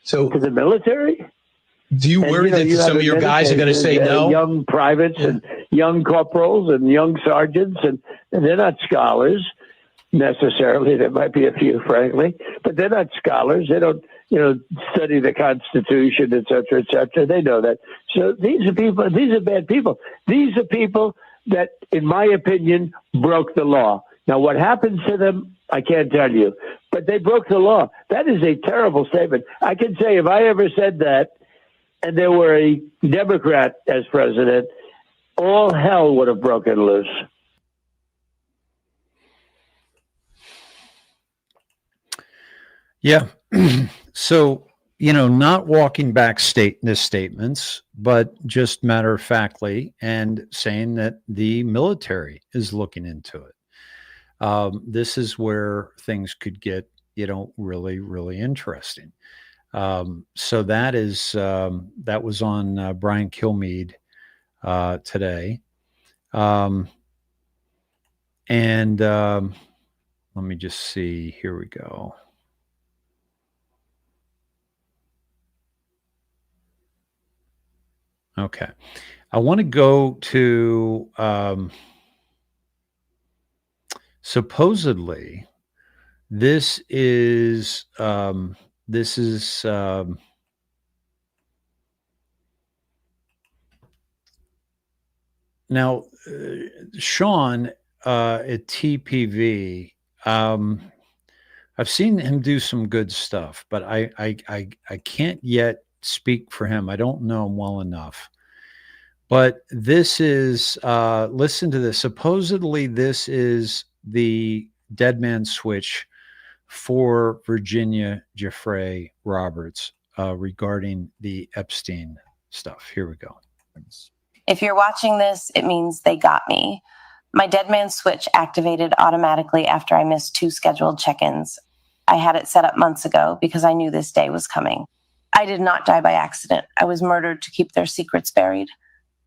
So to the military. Do you worry that some of your guys are going to say no? Young privates and young corporals and young sergeants, and they're not scholars necessarily. There might be a few, frankly, but they're not scholars. They don't, study the Constitution, et cetera, et cetera. They know that. So these are people. These are bad people. These are people that, in my opinion, broke the law. Now, what happens to them, I can't tell you, but they broke the law. That is a terrible statement. I can say if I ever said that, and there were a Democrat as president, all hell would have broken loose. Yeah. So, not walking back statements, but just matter of factly and saying that the military is looking into it. This is where things could get, really, really interesting. So that is that was on Brian Kilmeade today. And let me just see. Here we go. Okay. I want to go to supposedly this is now Sean at TPV. I've seen him do some good stuff, but I can't yet speak for him. I don't know him well enough. But this is listen to this. Supposedly this is the dead man switch for Virginia Giuffre Roberts regarding the Epstein stuff. Here we go. If you're watching this, it means they got me. My dead man switch activated automatically after I missed 2 scheduled check-ins. I had it set up months ago because I knew this day was coming. I did not die by accident. I was murdered to keep their secrets buried.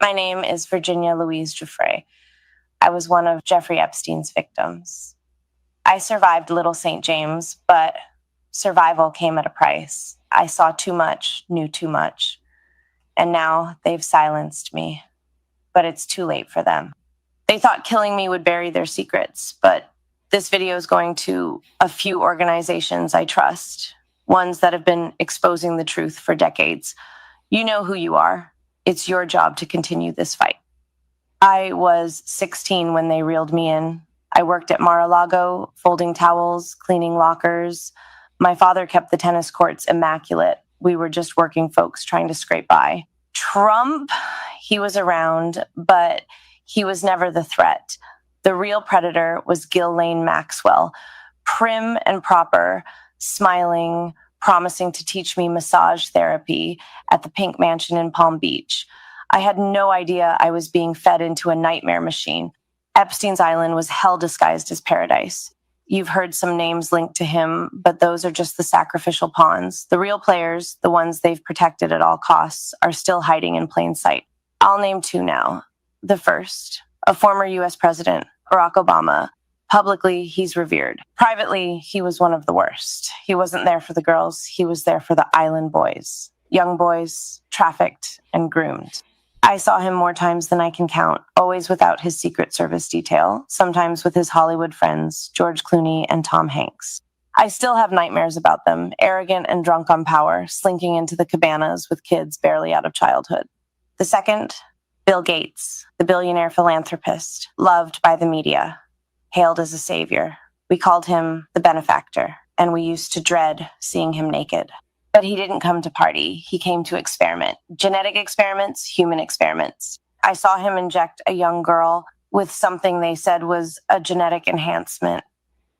My name is Virginia Louise Giuffre. I was one of Jeffrey Epstein's victims. I survived Little St. James, but survival came at a price. I saw too much, knew too much. And now they've silenced me. But it's too late for them. They thought killing me would bury their secrets, but this video is going to a few organizations I trust, ones that have been exposing the truth for decades. You know who you are. It's your job to continue this fight. I was 16 when they reeled me in. I worked at Mar-a-Lago, folding towels, cleaning lockers. My father kept the tennis courts immaculate. We were just working folks trying to scrape by. Trump, he was around, but he was never the threat. The real predator was Ghislaine Maxwell, prim and proper, smiling, promising to teach me massage therapy at the Pink Mansion in Palm Beach. I had no idea I was being fed into a nightmare machine. Epstein's Island was hell disguised as paradise. You've heard some names linked to him, but those are just the sacrificial pawns. The real players, the ones they've protected at all costs, are still hiding in plain sight. I'll name 2 now. The first, a former US president, Barack Obama. Publicly, he's revered. Privately, he was one of the worst. He wasn't there for the girls. He was there for the island boys. Young boys, trafficked and groomed. I saw him more times than I can count, always without his Secret Service detail, sometimes with his Hollywood friends, George Clooney and Tom Hanks. I still have nightmares about them, arrogant and drunk on power, slinking into the cabanas with kids barely out of childhood. The second, Bill Gates, the billionaire philanthropist, loved by the media, hailed as a savior. We called him the benefactor, and we used to dread seeing him naked. But he didn't come to party. He came to experiment. Genetic experiments, human experiments. I saw him inject a young girl with something they said was a genetic enhancement.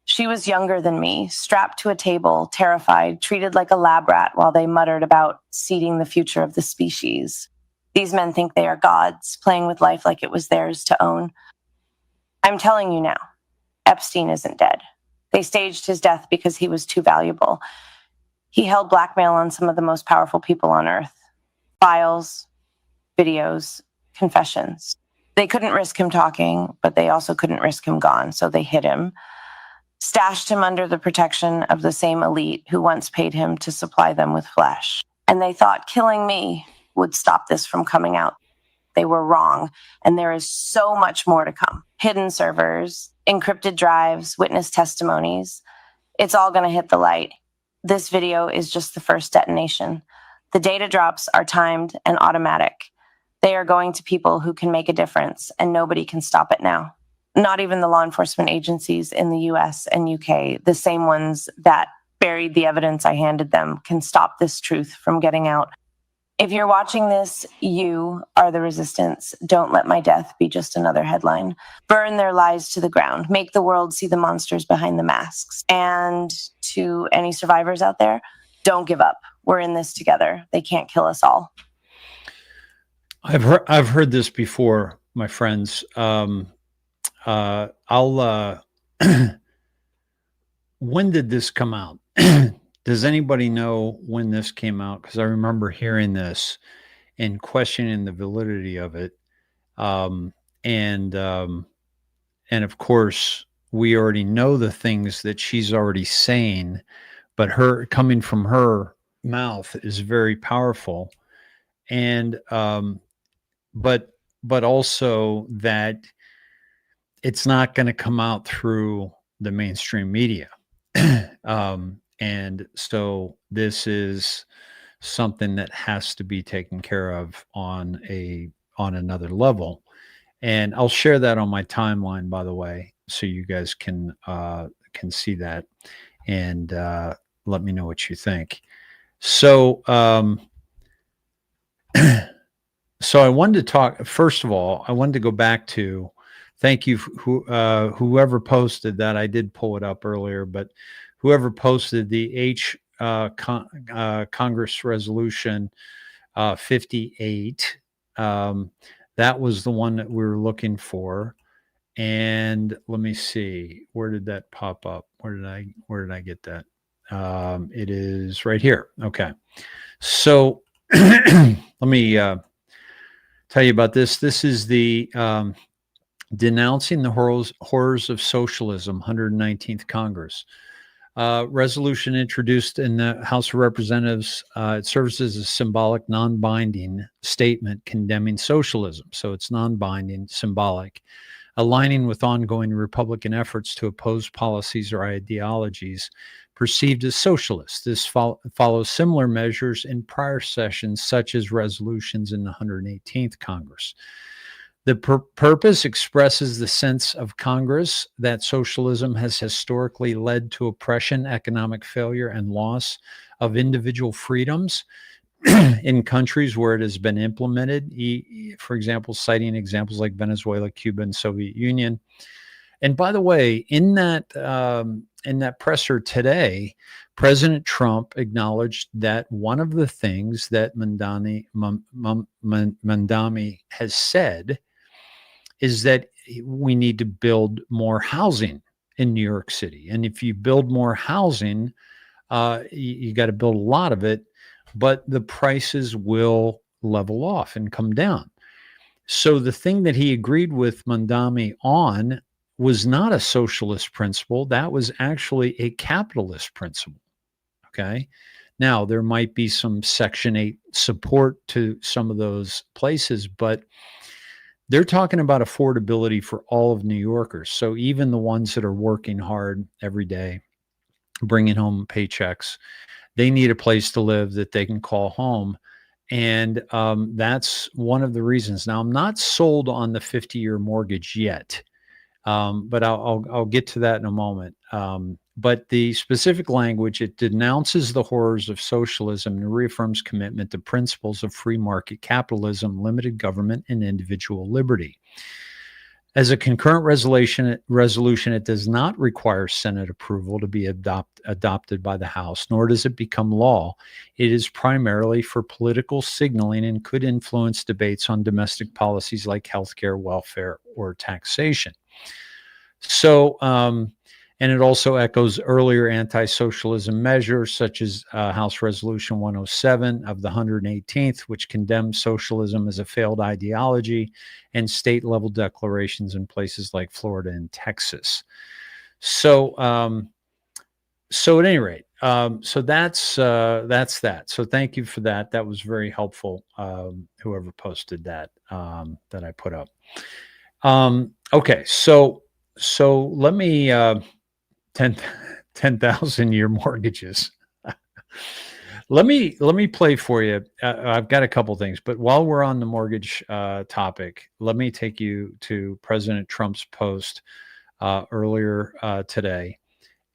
She was younger than me, strapped to a table, terrified, treated like a lab rat while they muttered about seeding the future of the species. These men think they are gods, playing with life like it was theirs to own. I'm telling you now, Epstein isn't dead. They staged his death because he was too valuable. He held blackmail on some of the most powerful people on earth. Files, videos, confessions. They couldn't risk him talking, but they also couldn't risk him gone, so they hid him, stashed him under the protection of the same elite who once paid him to supply them with flesh. And they thought killing me would stop this from coming out. They were wrong, and there is so much more to come. Hidden servers, encrypted drives, witness testimonies. It's all going to hit the light. This video is just the first detonation. The data drops are timed and automatic. They are going to people who can make a difference, and nobody can stop it now. Not even the law enforcement agencies in the US and UK, the same ones that buried the evidence I handed them, can stop this truth from getting out. If you're watching this, you are the resistance. Don't let my death be just another headline. Burn their lies to the ground. Make the world see the monsters behind the masks. And to any survivors out there, don't give up. We're in this together. They can't kill us all. I've heard this before, my friends. When did this come out? Does anybody know when this came out? Because I remember hearing this and questioning the validity of it. And of course, we already know the things that she's already saying, but her coming from her mouth is very powerful. And but also that it's not going to come out through the mainstream media. And so this is something that has to be taken care of on another level. And I'll share that on my timeline, by the way, so you guys can see that and let me know what you think. So, so I wanted to talk, first of all, I wanted to go back to, thank you, whoever posted that. I did pull it up earlier, but whoever posted the Congress Resolution 58, that was the one that we were looking for. And let me see, where did that pop up? Where did I get that? It is right here. Okay. So let me tell you about this. This is the Denouncing the Horrors of Socialism, 119th Congress. Resolution introduced in the House of Representatives. It serves as a symbolic, non-binding statement condemning socialism. So it's non-binding, symbolic, aligning with ongoing Republican efforts to oppose policies or ideologies perceived as socialist. This follows similar measures in prior sessions, such as resolutions in the 118th Congress. The purpose expresses the sense of Congress that socialism has historically led to oppression, economic failure, and loss of individual freedoms in countries where it has been implemented, for example, citing examples like Venezuela, Cuba, and Soviet Union. And by the way, in that presser today, President Trump acknowledged that one of the things that Mandami has said is that we need to build more housing in New York City. And if you build more housing, you got to build a lot of it, but the prices will level off and come down. So the thing that he agreed with Mandami on was not a socialist principle. That was actually a capitalist principle. Okay. Now, there might be some Section 8 support to some of those places, but they're talking about affordability for all of New Yorkers. So even the ones that are working hard every day, bringing home paychecks, they need a place to live that they can call home. And that's one of the reasons. Now, I'm not sold on the 50-year mortgage yet, but I'll get to that in a moment. But the specific language, it denounces the horrors of socialism and reaffirms commitment to principles of free market capitalism, limited government, and individual liberty. As a concurrent resolution, it does not require Senate approval to be adopted by the House, nor does it become law. It is primarily for political signaling and could influence debates on domestic policies like healthcare, welfare, or taxation. So, and it also echoes earlier anti-socialism measures, such as House Resolution 107 of the 118th, which condemns socialism as a failed ideology, and state-level declarations in places like Florida and Texas. So, so at any rate, so that's that. So thank you for that. That was very helpful. Whoever posted that that I put up. Okay, so let me 10,000-year mortgages. Let me play for you. I've got a couple things, but while we're on the mortgage topic, let me take you to President Trump's post earlier today,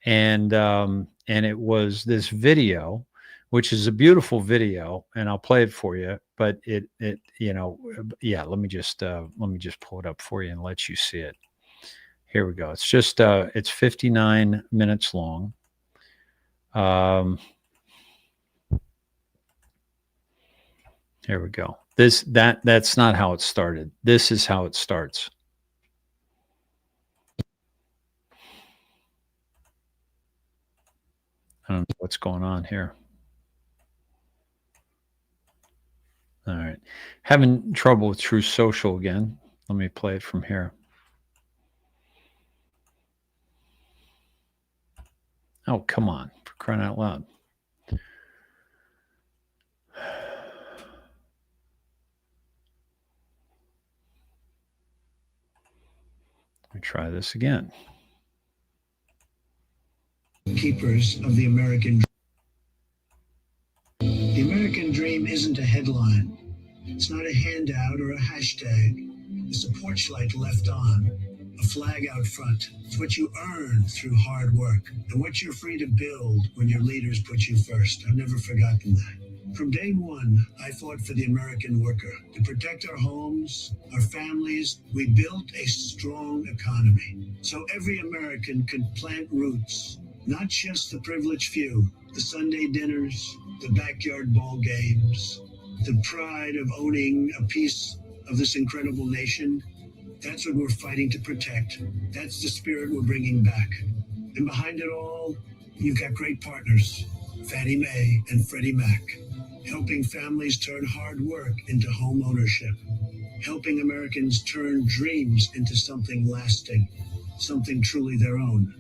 and it was this video, which is a beautiful video, and I'll play it for you. But it yeah. Let me just pull it up for you and let you see it. Here we go. It's just it's 59 minutes long. Here we go. That's not how it started. This is how it starts. I don't know what's going on here. All right. Having trouble with True Social again. Let me play it from here. Oh, come on, for crying out loud. try this again. Keepers of the American dream. The American dream isn't a headline. It's not a handout or a hashtag. It's a porch light left on, a flag out front. It's what you earn through hard work and what you're free to build when your leaders put you first. I've never forgotten that. From day one, I fought for the American worker. To protect our homes, our families, we built a strong economy. So every American can plant roots, not just the privileged few, the Sunday dinners, the backyard ball games, the pride of owning a piece of this incredible nation. That's what we're fighting to protect. That's the spirit we're bringing back. And behind it all, you've got great partners, Fannie Mae and Freddie Mac, helping families turn hard work into home ownership, helping Americans turn dreams into something lasting, something truly their own.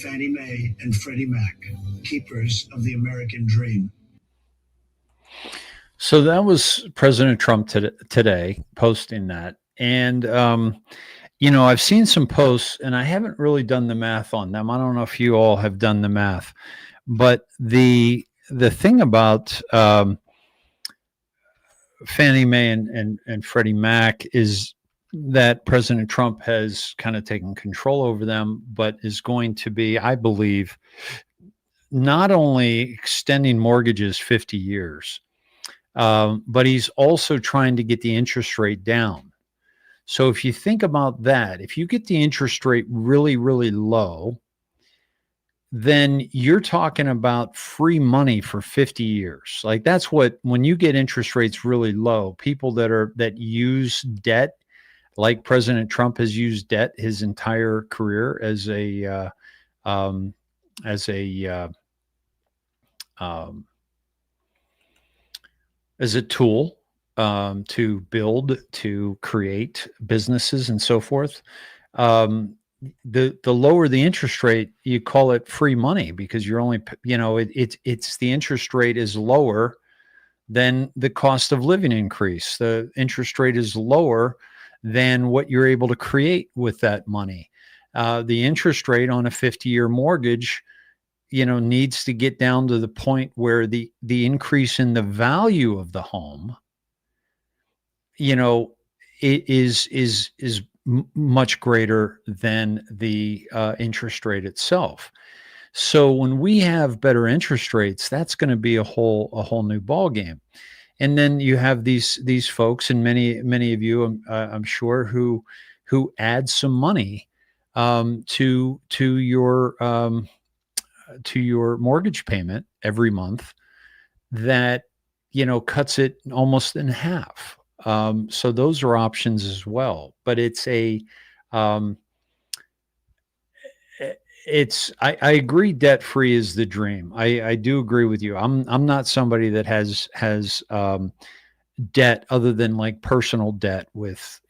Fannie Mae and Freddie Mac, keepers of the American dream. So that was President Trump today posting that. And, I've seen some posts and I haven't really done the math on them. I don't know if you all have done the math, but the thing about Fannie Mae and Freddie Mac is that President Trump has kind of taken control over them, but is going to be, I believe, not only extending mortgages 50 years, but he's also trying to get the interest rate down. So if you think about that, if you get the interest rate really, really low, then you're talking about free money for 50 years. Like that's what, when you get interest rates really low, people that use debt, like President Trump has used debt his entire career as a tool to build, to create businesses and so forth. The lower the interest rate, you call it free money because you're only, it's the interest rate is lower than the cost of living increase. The interest rate is lower than what you're able to create with that money. The interest rate on a 50-year mortgage, needs to get down to the point where the increase in the value of the home, it is much greater than the interest rate itself. So when we have better interest rates, that's going to be a whole new ball game. And then you have these folks, and many of you, I'm sure, who add some money to your mortgage payment every month that cuts it almost in half. So those are options as well. But it's I agree, debt free is the dream. I do agree with you. I'm not somebody that has debt other than like personal debt with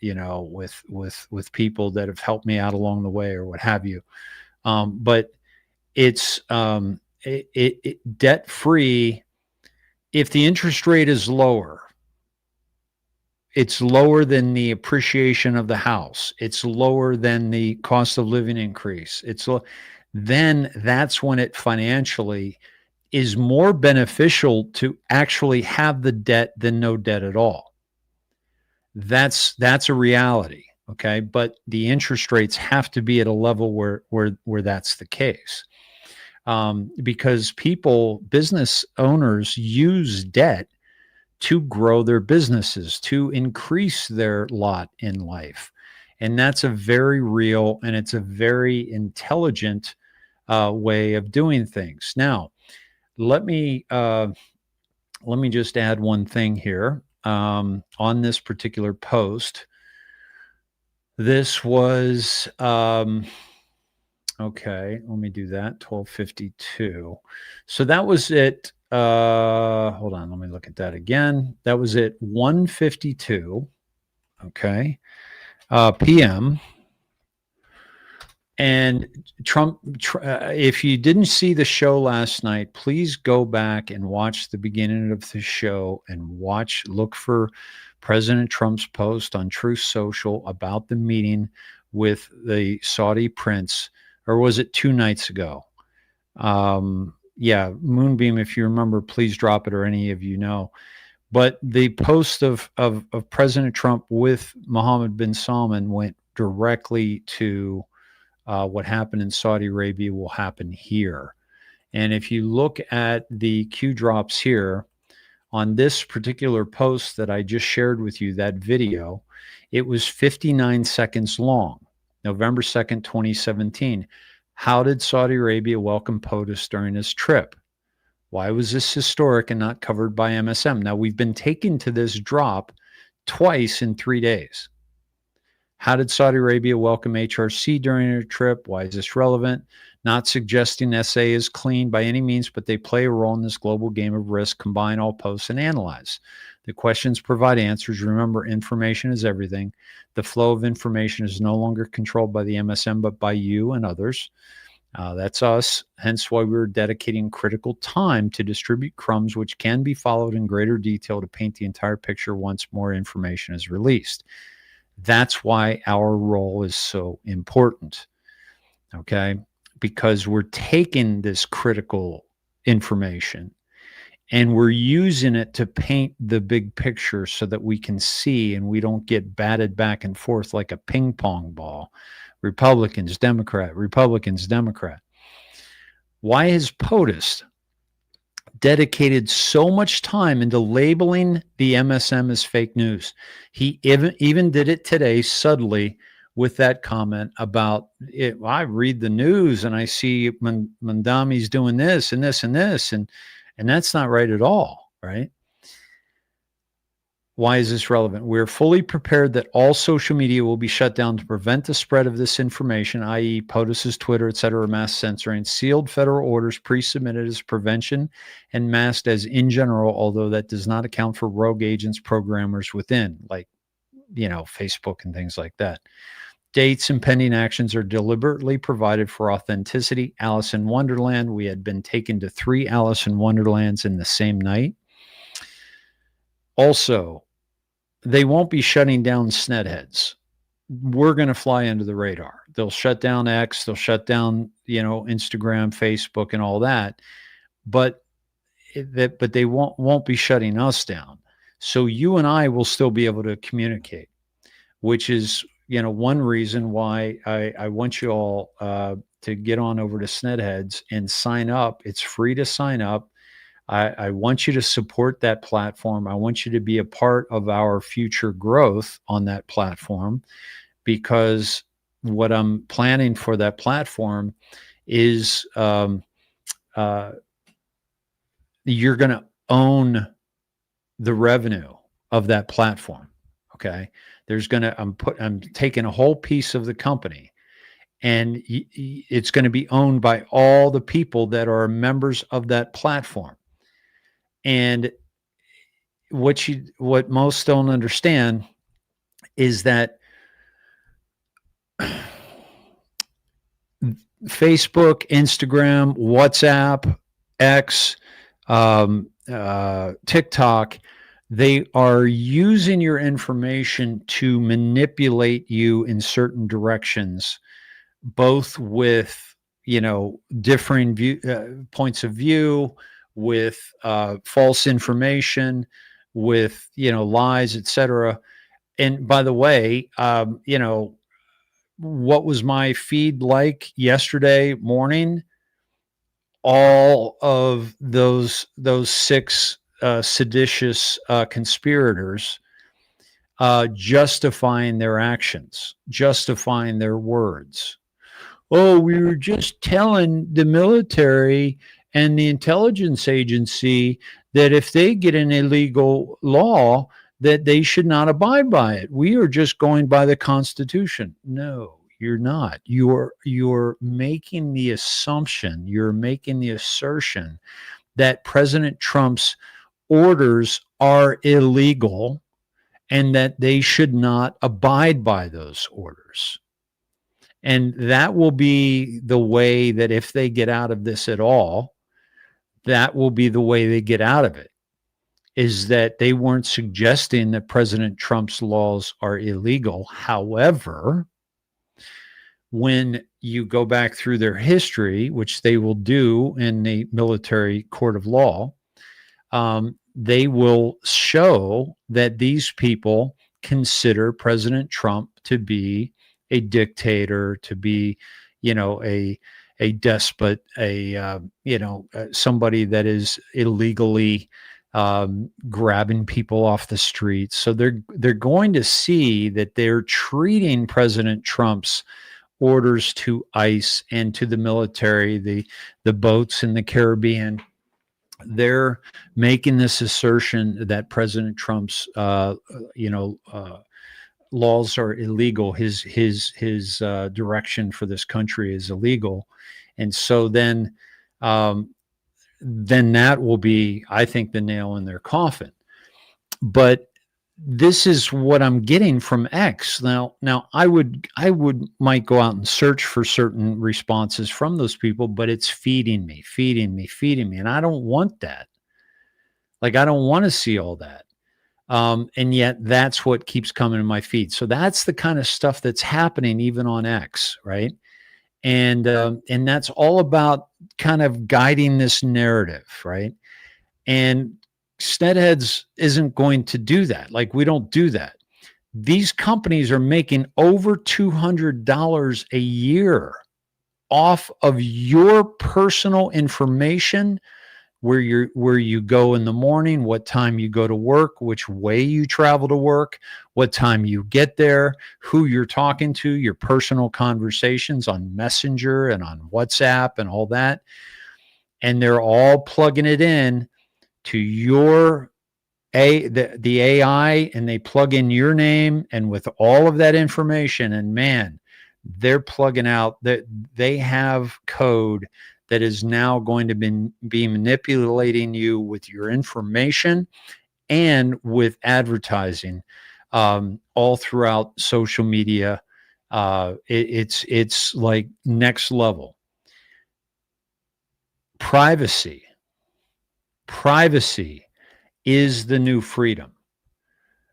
people that have helped me out along the way or what have you. But it's debt free. If the interest rate is lower, it's lower than the appreciation of the house. It's lower than the cost of living increase. Then that's when it financially is more beneficial to actually have the debt than no debt at all. That's a reality. Okay. But the interest rates have to be at a level where that's the case. Because business owners use debt to grow their businesses, to increase their lot in life. And that's a very real and it's a very intelligent way of doing things. Now, let me just add one thing here on this particular post. This was, okay, let me do that, 12:52. So that was it. Hold on, let me look at that again. That was at 1:52, okay, p.m. And Trump, if you didn't see the show last night, please go back and watch the beginning of the show and look for President Trump's post on Truth Social about the meeting with the Saudi prince, or was it 2 nights ago? Yeah, Moonbeam, if you remember, please drop it, or any of you know. But the post of President Trump with Mohammed bin Salman went directly to what happened in Saudi Arabia will happen here. And if you look at the Q drops here on this particular post that I just shared with you, that video, it was 59 seconds long, November 2nd, 2017. How did Saudi Arabia welcome POTUS during his trip? Why was this historic and not covered by MSM? Now, we've been taken to this drop twice in 3 days. How did Saudi Arabia welcome HRC during their trip? Why is this relevant? Not suggesting SA is clean by any means, but they play a role in this global game of risk. Combine all posts and analyze. The questions provide answers. Remember, information is everything. The flow of information is no longer controlled by the MSM, but by you and others. That's us. Hence why we're dedicating critical time to distribute crumbs, which can be followed in greater detail to paint the entire picture once more information is released. That's why our role is so important. Okay? Because we're taking this critical information and we're using it to paint the big picture so that we can see and we don't get batted back and forth like a ping pong ball. Republicans, Democrat, Republicans, Democrat. Why has POTUS dedicated so much time into labeling the MSM as fake news? He even did it today subtly with that comment about it. I read the news and I see Mandami's doing this and this and this, and that's not right at all, right? Why is this relevant? We're fully prepared that all social media will be shut down to prevent the spread of this information, i.e. POTUS's Twitter, etc., mass censoring, sealed federal orders pre-submitted as prevention and masked as in general, although that does not account for rogue agents, programmers within, like, Facebook and things like that. Dates and pending actions are deliberately provided for authenticity. Alice in Wonderland, we had been taken to 3 Alice in Wonderlands in the same night. Also, they won't be shutting down Snedheads. We're going to fly under the radar. They'll shut down X, they'll shut down, Instagram, Facebook, and all that. But they won't be shutting us down. So you and I will still be able to communicate, which is, one reason why I want you all to get on over to Snedheads and sign up. It's free to sign up. I want you to support that platform. I want you to be a part of our future growth on that platform, because what I'm planning for that platform is you're going to own the revenue of that platform. Okay. I'm taking a whole piece of the company, and it's going to be owned by all the people that are members of that platform. And what most don't understand is that Facebook, Instagram, WhatsApp, X, TikTok, they are using your information to manipulate you in certain directions, both with, differing points of view, with false information, with, lies, etc. And by the way, what was my feed like yesterday morning? All of those 6 seditious conspirators justifying their actions, justifying their words. Oh, we were just telling the military and the intelligence agency that if they get an illegal law, that they should not abide by it. We are just going by the Constitution. No, you're not. You're making the assumption, you're making the assertion that President Trump's orders are illegal and that they should not abide by those orders. And that will be the way that if they get out of this at all, that will be the way they get out of it, is that they weren't suggesting that President Trump's laws are illegal. However, when you go back through their history, which they will do in the military court of law, they will show that these people consider President Trump to be a dictator, to be, a despot, somebody that is illegally grabbing people off the streets. So they're going to see that they're treating President Trump's orders to ICE and to the military, the boats in the Caribbean. They're making this assertion that President Trump's, laws are illegal. His direction for this country is illegal, and so then that will be, I think, the nail in their coffin. But this is what I'm getting from X. Now I might go out and search for certain responses from those people, but it's feeding me. And I don't want that. Like, I don't want to see all that. And yet that's what keeps coming in my feed. So that's the kind of stuff that's happening even on X, right? And that's all about kind of guiding this narrative, right? And Snedeheads isn't going to do that. Like, we don't do that. These companies are making over $200 a year off of your personal information, where you go in the morning, what time you go to work, which way you travel to work, what time you get there, who you're talking to, your personal conversations on Messenger and on WhatsApp and all that. And they're all plugging it in to your the AI, and they plug in your name, and with all of that information, and man, they're plugging out that they have code that is now going to be manipulating you with your information and with advertising all throughout social media. It's like next level. Privacy is the new freedom.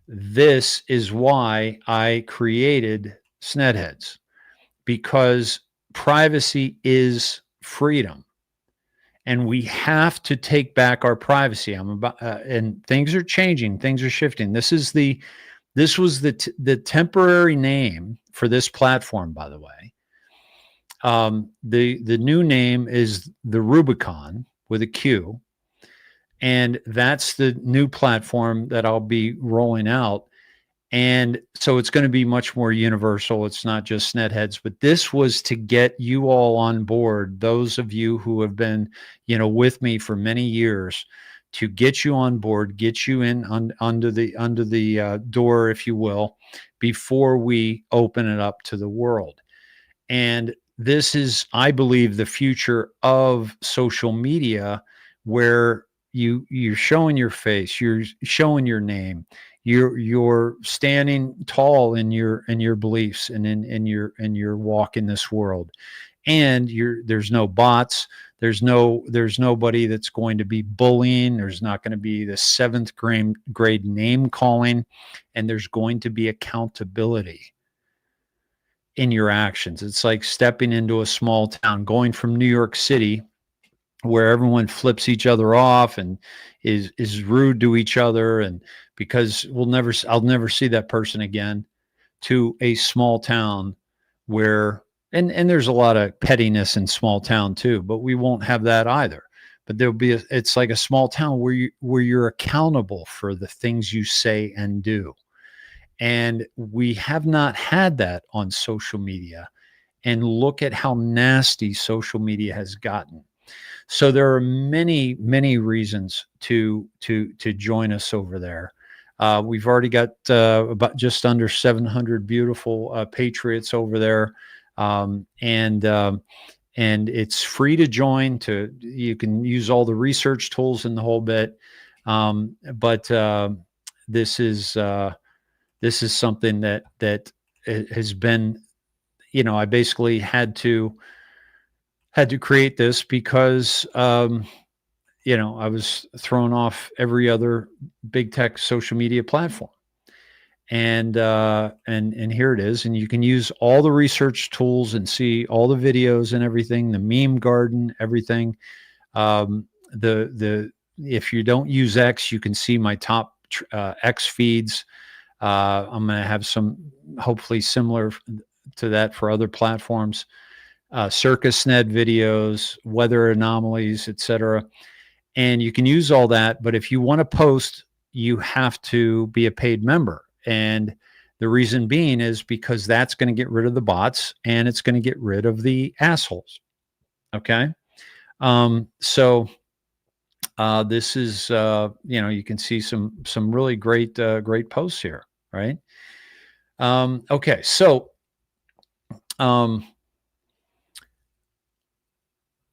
This is why I created Snedeheads, because privacy is freedom, and we have to take back our privacy. And things are changing, things are shifting. This was the temporary name for this platform, by the way. The new name is the Rubicon with a Q. And that's the new platform that I'll be rolling out. And so it's going to be much more universal. It's not just Snedeheads, but this was to get you all on board, those of you who have been, with me for many years, to get you on board, get you in under the door, if you will, before we open it up to the world. And this is, I believe, the future of social media, where you're showing your face, you're showing your name, you're standing tall in your beliefs and in your walk in this world, and there's no bots, there's nobody that's going to be bullying, there's not going to be the 7th grade name calling, and there's going to be accountability in your actions. It's like stepping into a small town, going from New York City, where everyone flips each other off and is rude to each other, and because I'll never see that person again, to a small town where, and there's a lot of pettiness in small town too, but we won't have that either. But it's like a small town where you're accountable for the things you say and do. And we have not had that on social media. And look at how nasty social media has gotten. So there are many, many reasons to join us over there. We've already got about just under 700 beautiful patriots over there, and it's free to join. You can use all the research tools and the whole bit, but this is something that has been, I basically had to create this because, I was thrown off every other big tech social media platform. And here it is. And you can use all the research tools and see all the videos and everything, the meme garden, everything. If you don't use X, you can see my top X feeds. I'm going to have some hopefully similar to that for other platforms. Snedeker videos, weather anomalies, etc. And you can use all that. But if you want to post, you have to be a paid member. And the reason being is because that's going to get rid of the bots and it's going to get rid of the assholes. Okay. This is, you can see some really great posts here. Right. Okay. So,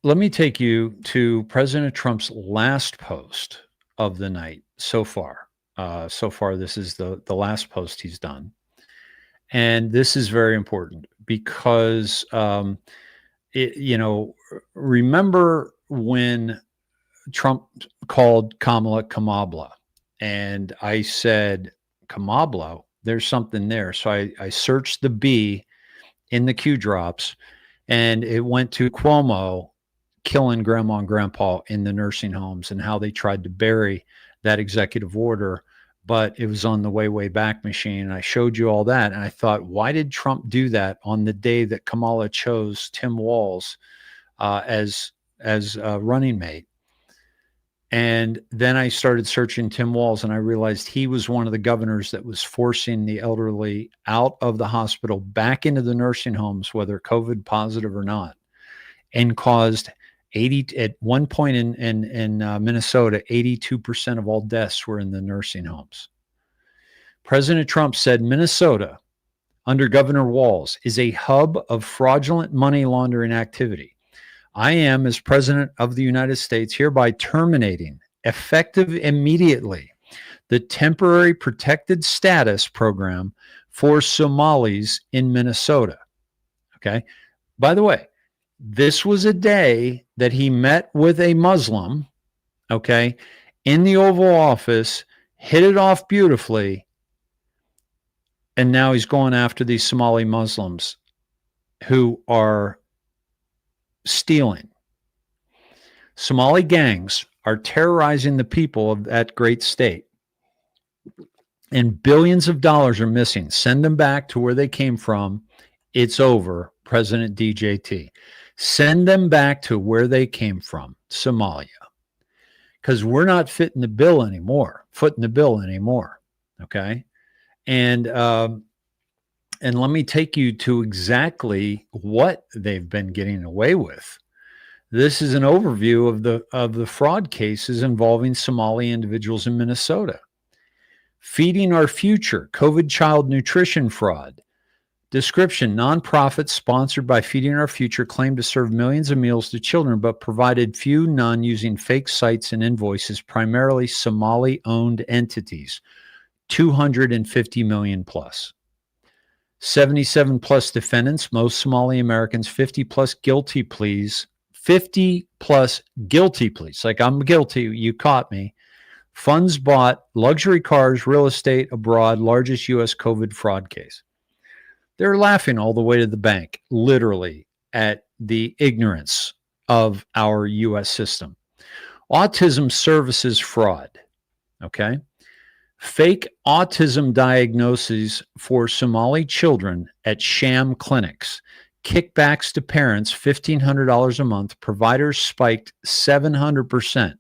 let me take you to President Trump's last post of the night so far. This is the last post he's done. And this is very important because, remember when Trump called Kamala Kamabla, and I said, Kamabla, there's something there. So I searched the B in the Q drops, and it went to Cuomo killing grandma and grandpa in the nursing homes and how they tried to bury that executive order, but it was on the way back machine. And I showed you all that. And I thought, why did Trump do that on the day that Kamala chose Tim Walz as running mate? And then I started searching Tim Walz, and I realized he was one of the governors that was forcing the elderly out of the hospital back into the nursing homes, whether COVID positive or not, and caused at one point in Minnesota, 82% of all deaths were in the nursing homes. President Trump said Minnesota, under Governor Walz, is a hub of fraudulent money laundering activity. I am, as President of the United States, hereby terminating, effective immediately, the temporary protected status program for Somalis in Minnesota. Okay. By the way, this was a day that he met with a Muslim, okay, in the Oval Office, hit it off beautifully, and now he's going after these Somali Muslims who are stealing. Somali gangs are terrorizing the people of that great state, and billions of dollars are missing. Send them back to where they came from. It's over, President DJT. Send them back to where they came from, Somalia, because we're not footing the bill anymore. Okay, and let me take you to exactly what they've been getting away with. This is an overview of the fraud cases involving Somali individuals in Minnesota. Feeding Our Future, COVID child nutrition fraud. Description: nonprofits sponsored by Feeding Our Future claimed to serve millions of meals to children, but provided few, none, using fake sites and invoices, primarily Somali-owned entities, 250 million plus. 77 plus defendants, most Somali Americans, 50 plus guilty pleas. Like, I'm guilty, you caught me. Funds bought, luxury cars, real estate abroad, largest U.S. COVID fraud case. They're laughing all the way to the bank, literally, at the ignorance of our U.S. system. Autism services fraud, okay? Fake autism diagnoses for Somali children at sham clinics. Kickbacks to parents, $1,500 a month. Providers spiked 700%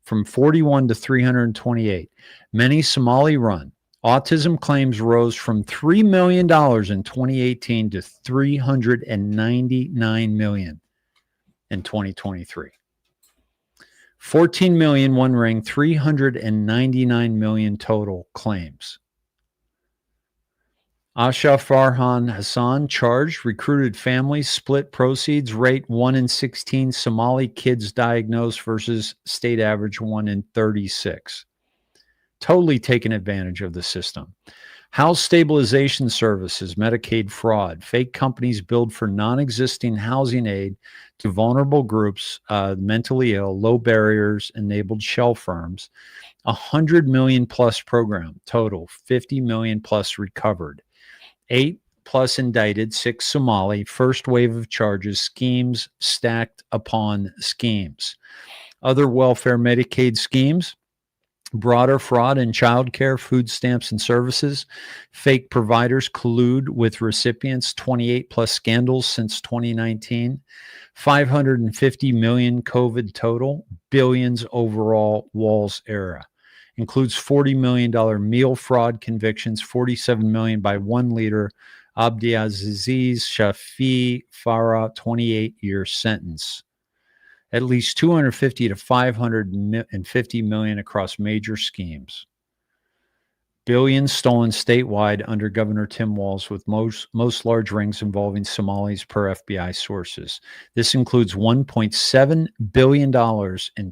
from 41 to 328. Many Somali-run. Autism claims rose from $3 million in 2018 to $399 million in 2023. 14 million one ring, 399 million total claims. Asha Farhan Hassan charged, recruited families, split proceeds, rate 1 in 16 Somali kids diagnosed versus state average 1 in 36. Totally taken advantage of the system. House stabilization services, Medicaid fraud, fake companies billed for non-existing housing aid to vulnerable groups, mentally ill, low barriers enabled shell firms, 100 million plus program total, 50 million plus recovered, 8 plus indicted, 6 Somali, first wave of charges, schemes stacked upon schemes. Other welfare Medicaid schemes, broader fraud in childcare, food stamps and services, fake providers collude with recipients, 28 plus scandals since 2019, 550 million COVID total, billions overall Walls era. Includes $40 million meal fraud convictions, 47 million by one leader, Abdiaziz Shafi Farah, 28-year sentence. At least 250 to 550 million across major schemes. Billions stolen statewide under Governor Tim Walz, with most large rings involving Somalis per FBI sources. This includes $1.7 billion in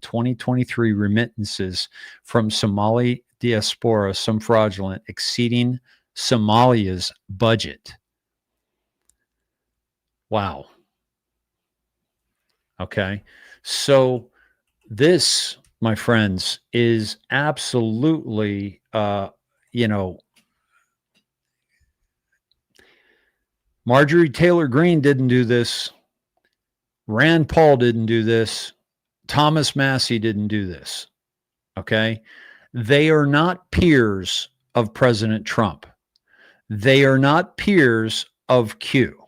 2023 remittances from Somali diaspora, some fraudulent, exceeding Somalia's budget. Wow. Okay. So this, my friends, is absolutely, Marjorie Taylor Greene didn't do this. Rand Paul didn't do this. Thomas Massey didn't do this. Okay. They are not peers of President Trump. They are not peers of Q.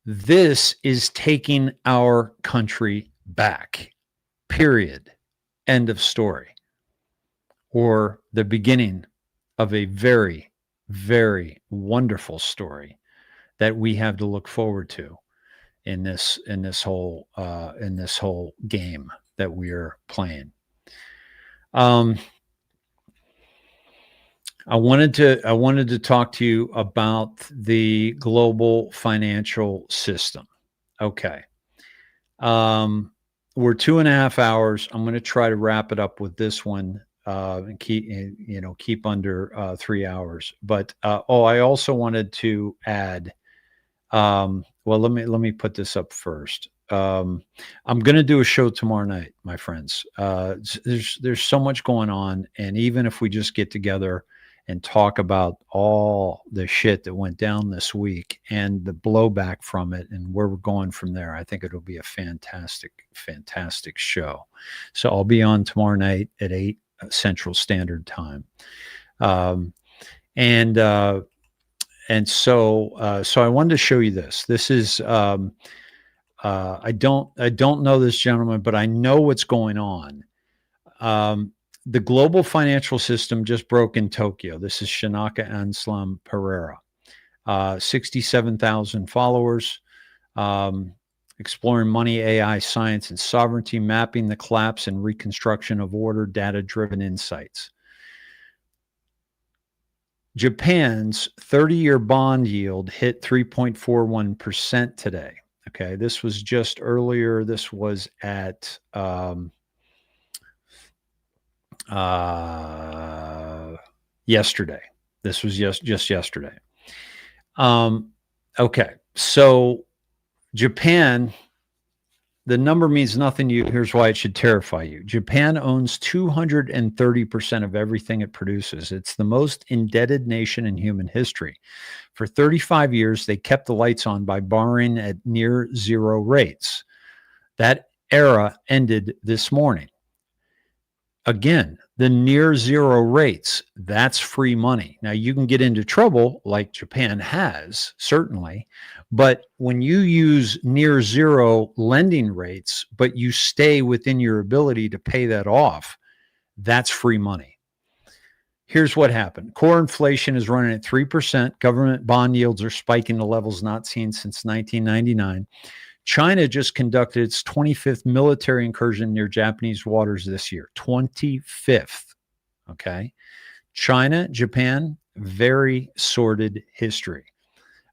This is taking our country back, period. End of story. Or the beginning of a very, very wonderful story that we have to look forward to in this whole game that we are playing. I wanted to talk to you about the global financial system. Okay. We're 2.5 hours. I'm going to try to wrap it up with this one and keep under 3 hours. But I also wanted to add. Well, let me put this up first. I'm going to do a show tomorrow night, my friends. There's so much going on, and even if we just get together and talk about all the shit that went down this week and the blowback from it and where we're going from there, I think it'll be a fantastic, fantastic show. So I'll be on tomorrow night at 8 Central Standard Time. And so I wanted to show you this. This is, I don't know this gentleman, but I know what's going on. The global financial system just broke in Tokyo. This is Shinaka Anslam Pereira. 67,000 followers, exploring money, AI, science, and sovereignty, mapping the collapse and reconstruction of order, data-driven insights. Japan's 30-year bond yield hit 3.41% today. Okay, this was just earlier. This was at yesterday. This was just yesterday. Okay, so Japan, the number means nothing to you. Here's why it should terrify you. Japan owns 230% of everything it produces. It's the most indebted nation in human history. For 35 years, they kept the lights on by borrowing at near zero rates. That era ended this morning. Again, the near zero rates, that's free money. Now, you can get into trouble like Japan has, certainly, but when you use near zero lending rates, but you stay within your ability to pay that off, that's free money. Here's what happened. Core inflation is running at 3%. Government bond yields are spiking to levels not seen since 1999. China just conducted its 25th military incursion near Japanese waters this year. 25th. Okay. China, Japan, very sordid history.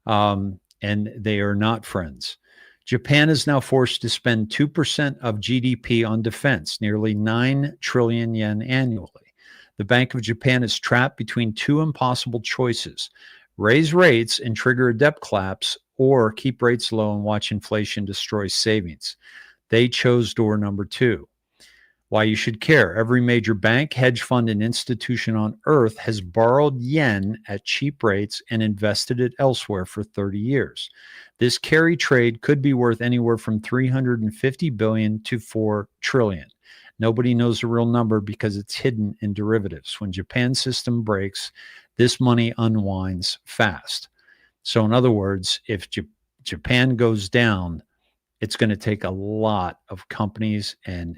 And they are not friends. Japan is now forced to spend 2% of GDP on defense, nearly 9 trillion yen annually. The Bank of Japan is trapped between two impossible choices: raise rates and trigger a debt collapse, or keep rates low and watch inflation destroy savings. They chose door number 2. Why you should care: every major bank, hedge fund, and institution on earth has borrowed yen at cheap rates and invested it elsewhere for 30 years. This carry trade could be worth anywhere from $350 billion to $4 trillion. Nobody knows the real number because it's hidden in derivatives. When Japan's system breaks, this money unwinds fast. So in other words, if Japan goes down, it's going to take a lot of companies and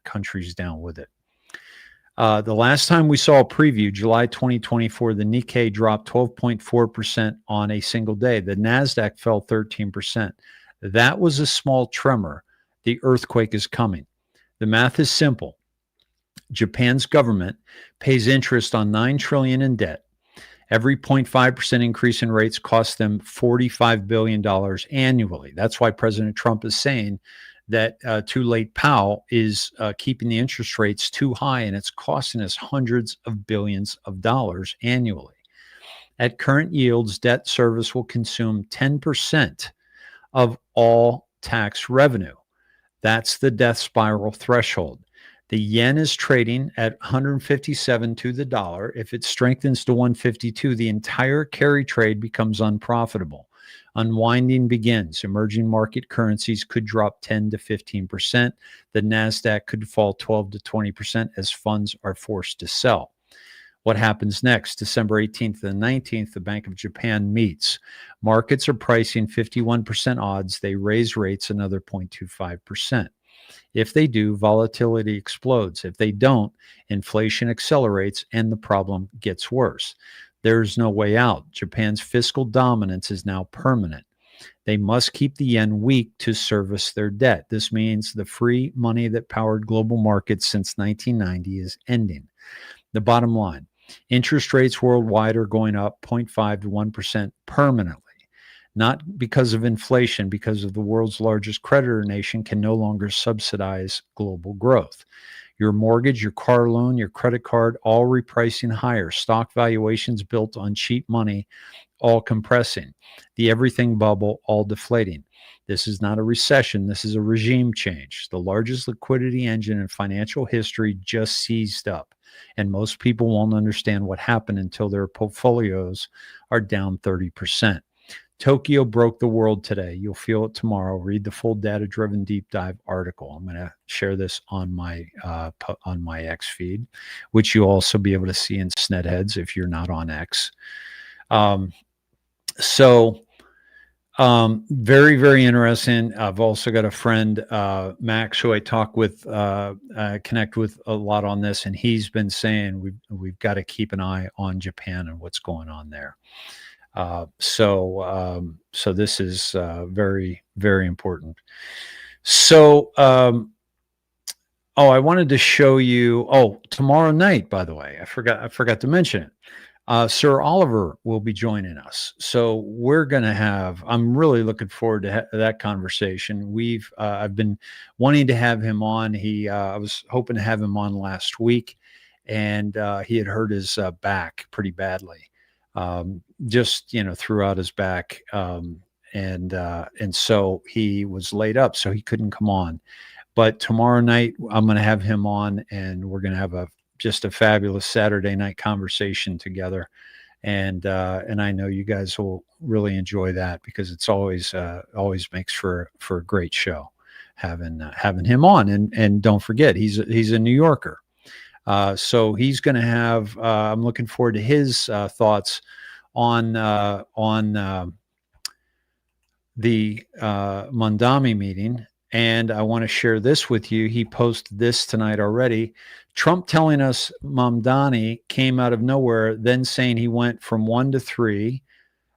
countries down with it. The last time we saw a preview, July 2024, the Nikkei dropped 12.4% on a single day. The NASDAQ fell 13%. That was a small tremor. The earthquake is coming. The math is simple. Japan's government pays interest on $9 trillion in debt. Every 0.5% increase in rates costs them $45 billion annually. That's why President Trump is saying that too late Powell is keeping the interest rates too high, and it's costing us hundreds of billions of dollars annually. At current yields, debt service will consume 10% of all tax revenue. That's the death spiral threshold. The yen is trading at 157 to the dollar. If it strengthens to 152, the entire carry trade becomes unprofitable. Unwinding begins. Emerging market currencies could drop 10 to 15%. The NASDAQ could fall 12 to 20% as funds are forced to sell. What happens next? December 18th and 19th, the Bank of Japan meets. Markets are pricing 51% odds they raise rates another 0.25%. If they do, volatility explodes. If they don't, inflation accelerates and the problem gets worse. There's no way out. Japan's fiscal dominance is now permanent. They must keep the yen weak to service their debt. This means the free money that powered global markets since 1990 is ending. The bottom line: interest rates worldwide are going up 0.5 to 1% permanently. Not because of inflation, because of the world's largest creditor nation can no longer subsidize global growth. Your mortgage, your car loan, your credit card, all repricing higher. Stock valuations built on cheap money, all compressing. The everything bubble, all deflating. This is not a recession. This is a regime change. The largest liquidity engine in financial history just seized up. And most people won't understand what happened until their portfolios are down 30%. Tokyo broke the world today. You'll feel it tomorrow. Read the full data-driven deep dive article. I'm going to share this on my X feed, which you'll also be able to see in Snedheads if you're not on X. Very, very interesting. I've also got a friend, Max, who I talk with, connect with a lot on this, and he's been saying we've got to keep an eye on Japan and what's going on there. So this is very, very important. So, I wanted to show you. Tomorrow night, by the way, I forgot to mention it. Sir Oliver will be joining us. So we're going to have. I'm really looking forward to that conversation. I've been wanting to have him on. I was hoping to have him on last week, and he had hurt his back pretty badly. Just throughout his back, and so he was laid up, so he couldn't come on. But tomorrow night I'm going to have him on, and we're going to have just a fabulous Saturday night conversation together, and I know you guys will really enjoy that because it's always makes for a great show having him on. And don't forget, he's a New Yorker. So he's going to have. I'm looking forward to his thoughts on the Mandami meeting, and I want to share this with you. He posted this tonight already. Trump telling us Mandami came out of nowhere, then saying he went from 1 to 3,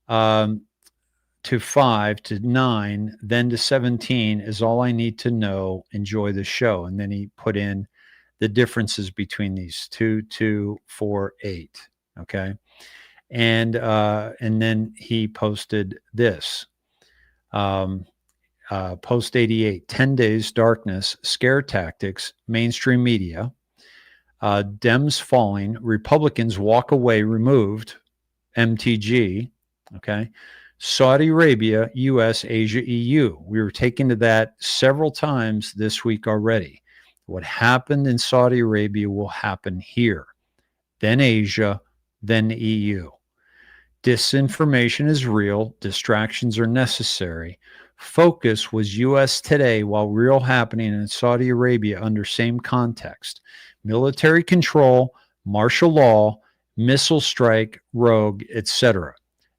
to 5 to 9, then to 17 is all I need to know. Enjoy the show, and then he put in the differences between these 2, 2, 4, 8. Okay. And then he posted this, post 88, 10 days, darkness, scare tactics, mainstream media, Dems falling, Republicans walk away, removed, MTG, okay, Saudi Arabia, US, Asia, EU. We were taken to that several times this week already. What happened in Saudi Arabia will happen here, then Asia, then EU. Disinformation is real. Distractions are necessary. Focus was US today, while real happening in Saudi Arabia under same context. Military control, martial law, missile strike, rogue, etc.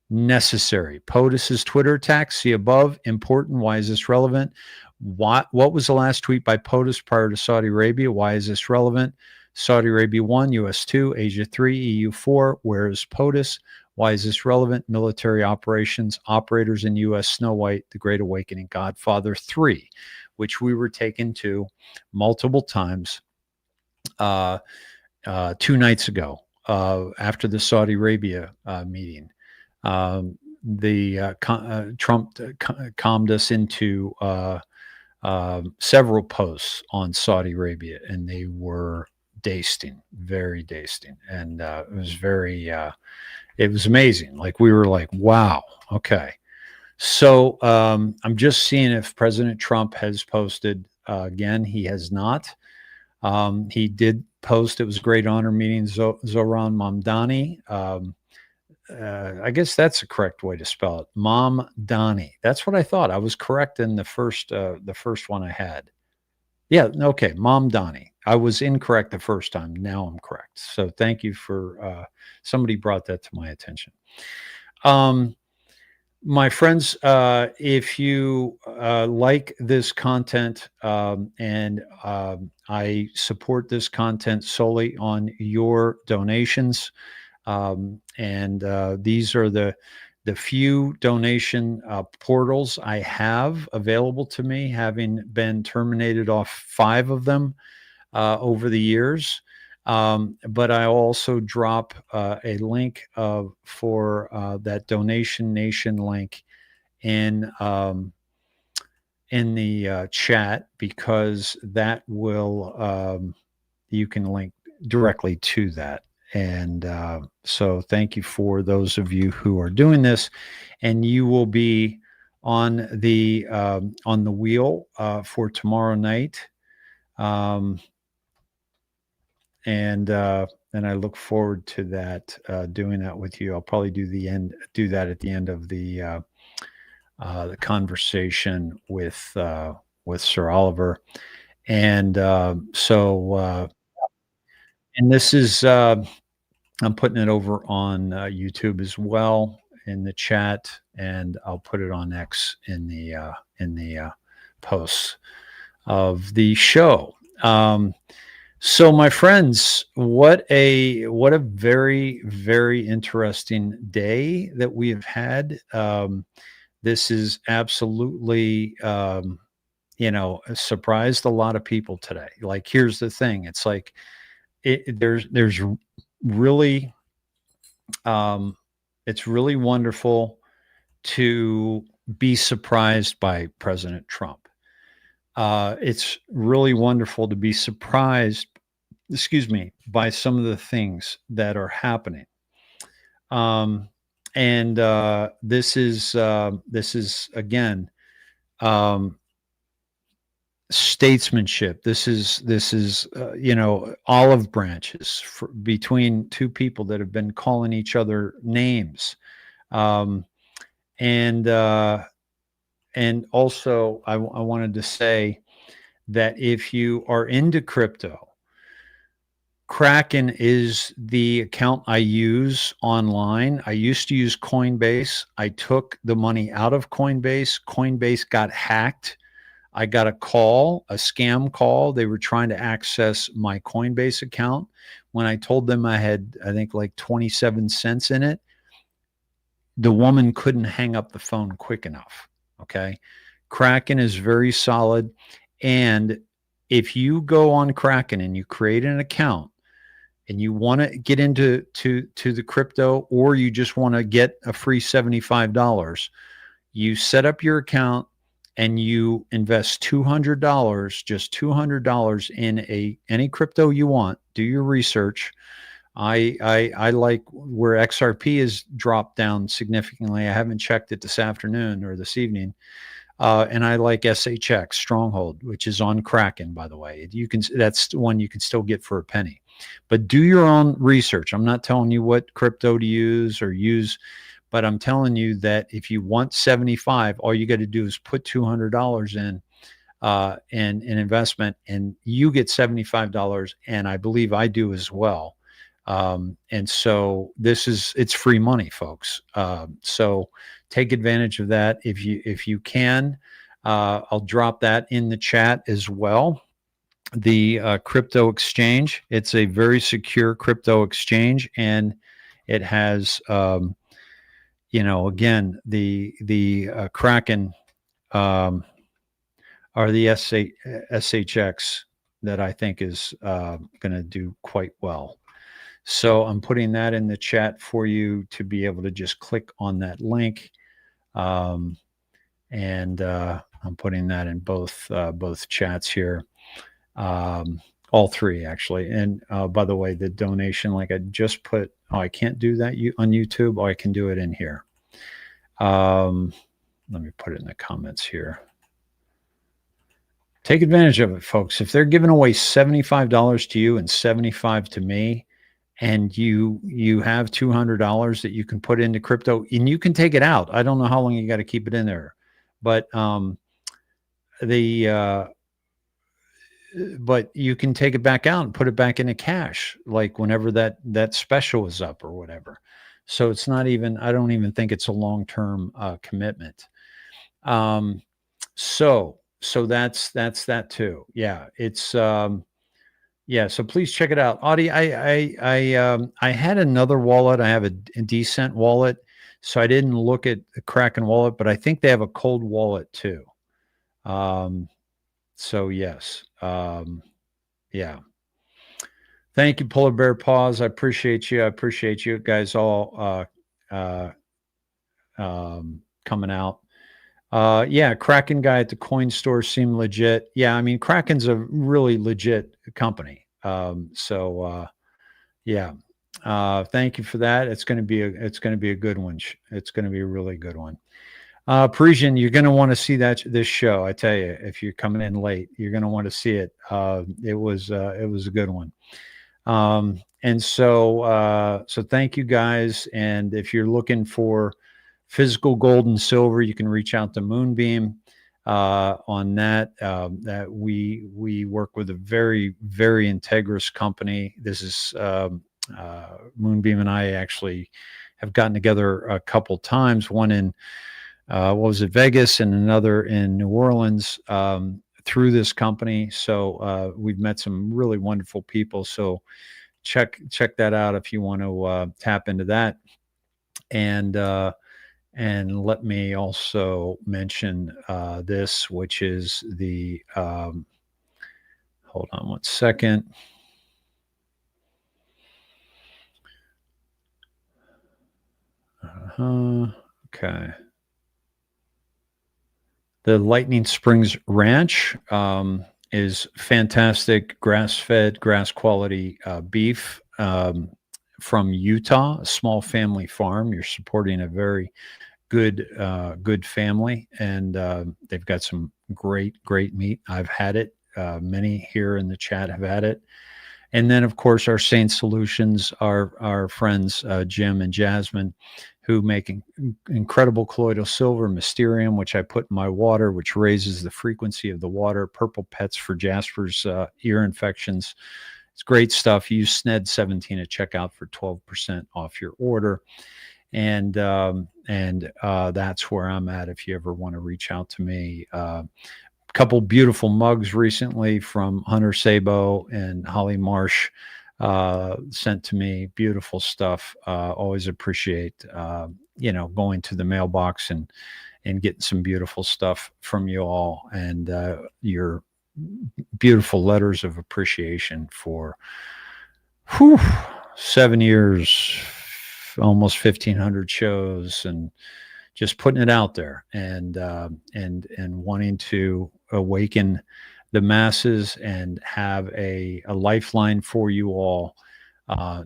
Necessary. POTUS's Twitter attack, see above. Important. Why is this relevant? What was the last tweet by POTUS prior to Saudi Arabia? Why is this relevant? Saudi Arabia 1, US 2, Asia 3, EU 4. Where is POTUS? Why is this relevant? Military operations, operators in U.S. Snow White, The Great Awakening, Godfather 3, which we were taken to multiple times 2 nights ago after the Saudi Arabia meeting. Trump calmed us into several posts on Saudi Arabia, and they were dasting, very dasting. And it was very... it was amazing. Like, we were like, wow, okay. So I'm just seeing if President Trump has posted again. He has not. He did post, it was a great honor meeting Zoran Mamdani. I guess that's the correct way to spell it. Mamdani. That's what I thought. I was correct in the first one I had. Yeah, okay, Mamdani. I was incorrect the first time. Now I'm correct. So thank you for somebody brought that to my attention. My friends, if you like this content, and I support this content solely on your donations, and these are the few donation portals I have available to me, having been terminated off 5 of them over the years. But I also drop a link for that Donation Nation link in the chat, because that will you can link directly to that. And so thank you for those of you who are doing this, and you will be on the wheel for tomorrow night. And I look forward to that, doing that with you. I'll probably do that at the end of the conversation with Sir Oliver. And and this is I'm putting it over on YouTube as well in the chat, and I'll put it on X in the posts of the show. So my friends, what a very, very interesting day that we have had. This is absolutely, surprised a lot of people today. Like, here's the thing. It's like, there's really, it's really wonderful to be surprised by President Trump. It's really wonderful to be surprised, by some of the things that are happening. This is again, statesmanship. This is olive branches between two people that have been calling each other names. And also, I wanted to say that if you are into crypto, Kraken is the account I use online. I used to use Coinbase. I took the money out of Coinbase. Coinbase got hacked. I got a scam call. They were trying to access my Coinbase account. When I told them I had, I think, like 27 cents in it, the woman couldn't hang up the phone quick enough. Okay. Kraken is very solid. And if you go on Kraken and you create an account and you want to get into the crypto, or you just want to get a free $75, you set up your account and you invest $200, just $200 in any crypto you want, Do your research. I like where XRP has dropped down significantly. I haven't checked it this afternoon or this evening. And I like SHX Stronghold, which is on Kraken, by the way. That's one you can still get for a penny. But do your own research. I'm not telling you what crypto to use, but I'm telling you that if you want 75, all you got to do is put $200 in an investment, and you get $75. And I believe I do as well. And so it's free money, folks. So take advantage of that if you can. I'll drop that in the chat as well. The crypto exchange, it's a very secure crypto exchange, and it has, again, the Kraken, or the SHX that I think is going to do quite well. So I'm putting that in the chat for you to be able to just click on that link. And I'm putting that in both chats here. All three, actually. And by the way, the donation, like I just put, I can't do that on YouTube, or I can do it in here. Let me put it in the comments here. Take advantage of it, folks. If they're giving away $75 to you and $75 to me, and you have $200 that you can put into crypto, and you can take it out. I don't know how long you got to keep it in there, but but you can take it back out and put it back into cash, like whenever that special is up or whatever. So it's not even, I don't even think it's a long-term commitment. So that's that too. Yeah, it's yeah, so please check it out. Audie, I had another wallet. I have a DaveSned wallet, so I didn't look at the Kraken wallet, but I think they have a cold wallet too. So yes, yeah. Thank you, Polar Bear Paws. I appreciate you. I appreciate you guys all coming out. Yeah, Kraken guy at the coin store seemed legit. Yeah, I mean, Kraken's a really legit company. Yeah. Thank you for that. It's going to be a good one. It's going to be a really good one. Parisian, you're going to want to see this show. I tell you, if you're coming in late, you're going to want to see it. It was a good one. And so thank you guys. And if you're looking for physical gold and silver, you can reach out to Moonbeam on that. That we work with a very, very integrous company. This is Moonbeam and I actually have gotten together a couple times. One in Vegas, and another in New Orleans through this company. So we've met some really wonderful people. So check that out if you want to tap into that. And let me also mention this, which is the, hold on one second. Okay. The Lightning Springs Ranch is fantastic, grass-fed, grass-quality beef from Utah, a small family farm. You're supporting a very good family, and they've got some great meat. I've had it. Many here in the chat have had it. And then, of course, our Saint Solutions, our friends Jim and Jasmine, who make incredible colloidal silver, Mysterium, which I put in my water, which raises the frequency of the water, Purple Pets for Jasper's ear infections. It's great stuff. Use SNED 17 at checkout for 12% off your order. And that's where I'm at if you ever want to reach out to me. Couple beautiful mugs recently from Hunter Sabo and Holly Marsh sent to me. Beautiful stuff. Always appreciate going to the mailbox and getting some beautiful stuff from you all, and your beautiful letters of appreciation for 7 years, almost 1,500 shows, and just putting it out there and wanting to awaken the masses and have a lifeline for you all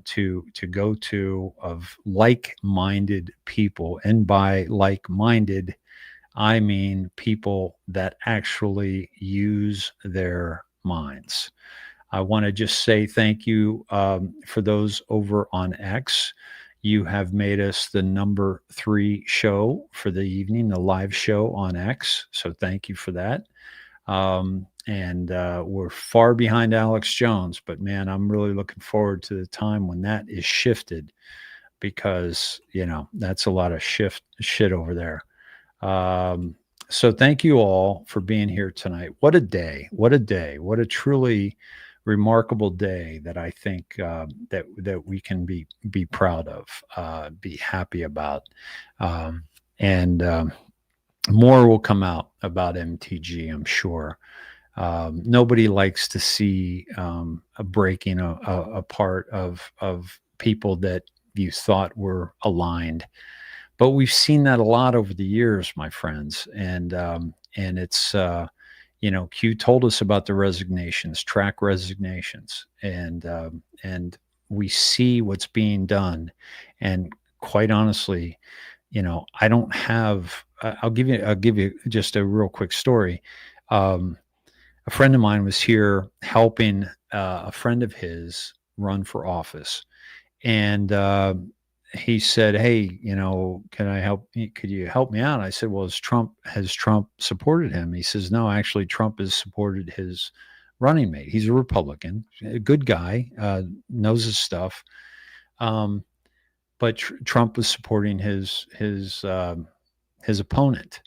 to go to of like-minded people. And by like-minded, I mean people that actually use their minds. I want to just say thank you for those over on X. You have made us the number 3 show for the evening, the live show on X. So thank you for that. And we're far behind Alex Jones, but man, I'm really looking forward to the time when that is shifted, because, you know, that's a lot of shit over there. So thank you all for being here tonight. What a day, what a day, what a truly remarkable day that I think that we can be proud of, be happy about. And more will come out about MTG, I'm sure. Nobody likes to see a breaking apart of people that you thought were aligned. But we've seen that a lot over the years, my friends. And it's, you know, Q told us about the resignations, track resignations, and we see what's being done. And quite honestly, you know, I don't have, I'll give you just a real quick story. A friend of mine was here helping a friend of his run for office. And he said, "Hey, you know, can I help? Could you help me out?" I said, "Well, has Trump supported him?" He says, "No, actually, Trump has supported his running mate. He's a Republican, a good guy, knows his stuff. But Trump was supporting his opponent."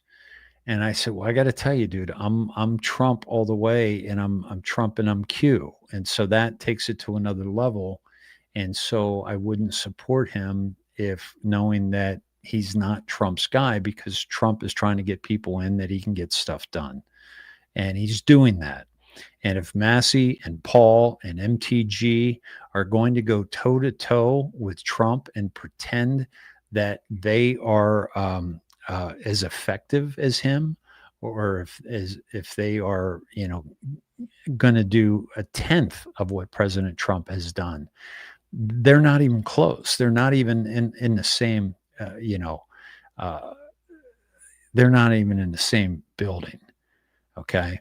And I said, "Well, I got to tell you, dude, I'm Trump all the way, and I'm Trump and I'm Q, and so that takes it to another level." And so I wouldn't support him if knowing that he's not Trump's guy, because Trump is trying to get people in that he can get stuff done. And he's doing that. And if Massey and Paul and MTG are going to go toe to toe with Trump and pretend that they are as effective as him, or if they are, you know, going to do a 10th of what President Trump has done, they're not even close. They're not even in the same, you know, they're not even in the same building. Okay.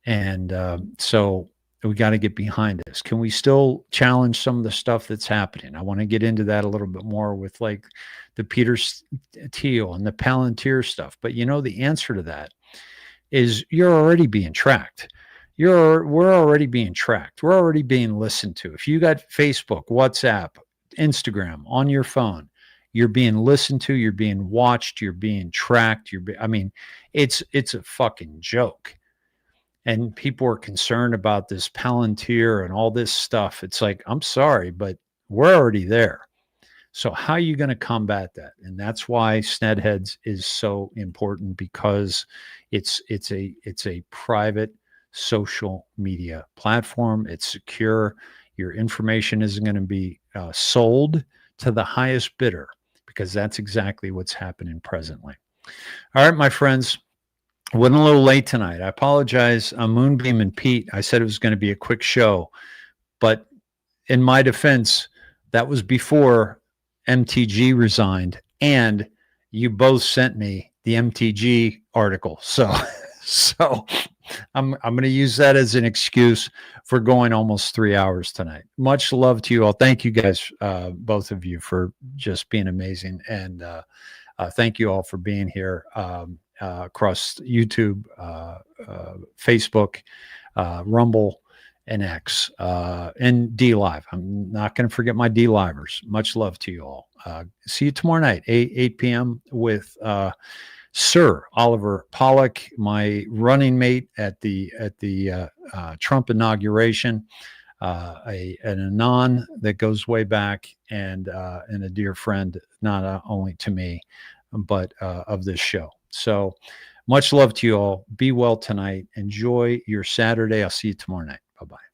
And so we got to get behind this. Can we still challenge some of the stuff that's happening? I want to get into that a little bit more with like the Peter Thiel and the Palantir stuff. But you know, the answer to that is you're already being tracked. We're already being tracked. We're already being listened to. If you got Facebook, WhatsApp, Instagram on your phone, you're being listened to, you're being watched, you're being tracked. I mean, it's a fucking joke. And people are concerned about this Palantir and all this stuff. It's like, I'm sorry, but we're already there. So how are you going to combat that? And that's why Snedheads is so important, because it's a private social media platform. It's secure. Your information isn't going to be sold to the highest bidder, because that's exactly what's happening presently. All right, my friends, went a little late tonight. I apologize. Moonbeam and Pete, I said it was going to be a quick show, but in my defense, that was before MTG resigned, and you both sent me the MTG article. So I'm going to use that as an excuse for going almost 3 hours tonight. Much love to you all. Thank you guys, both of you, for just being amazing. And thank you all for being here across YouTube, Facebook, Rumble, and X, and D Live. I'm not going to forget my D Livers. Much love to you all. See you tomorrow night, 8 p.m. with Sir Oliver Pollock, my running mate at the Trump inauguration, an anon that goes way back, and a dear friend, not only to me, but of this show. So much love to you all. Be well tonight. Enjoy your Saturday. I'll see you tomorrow night. Bye-bye.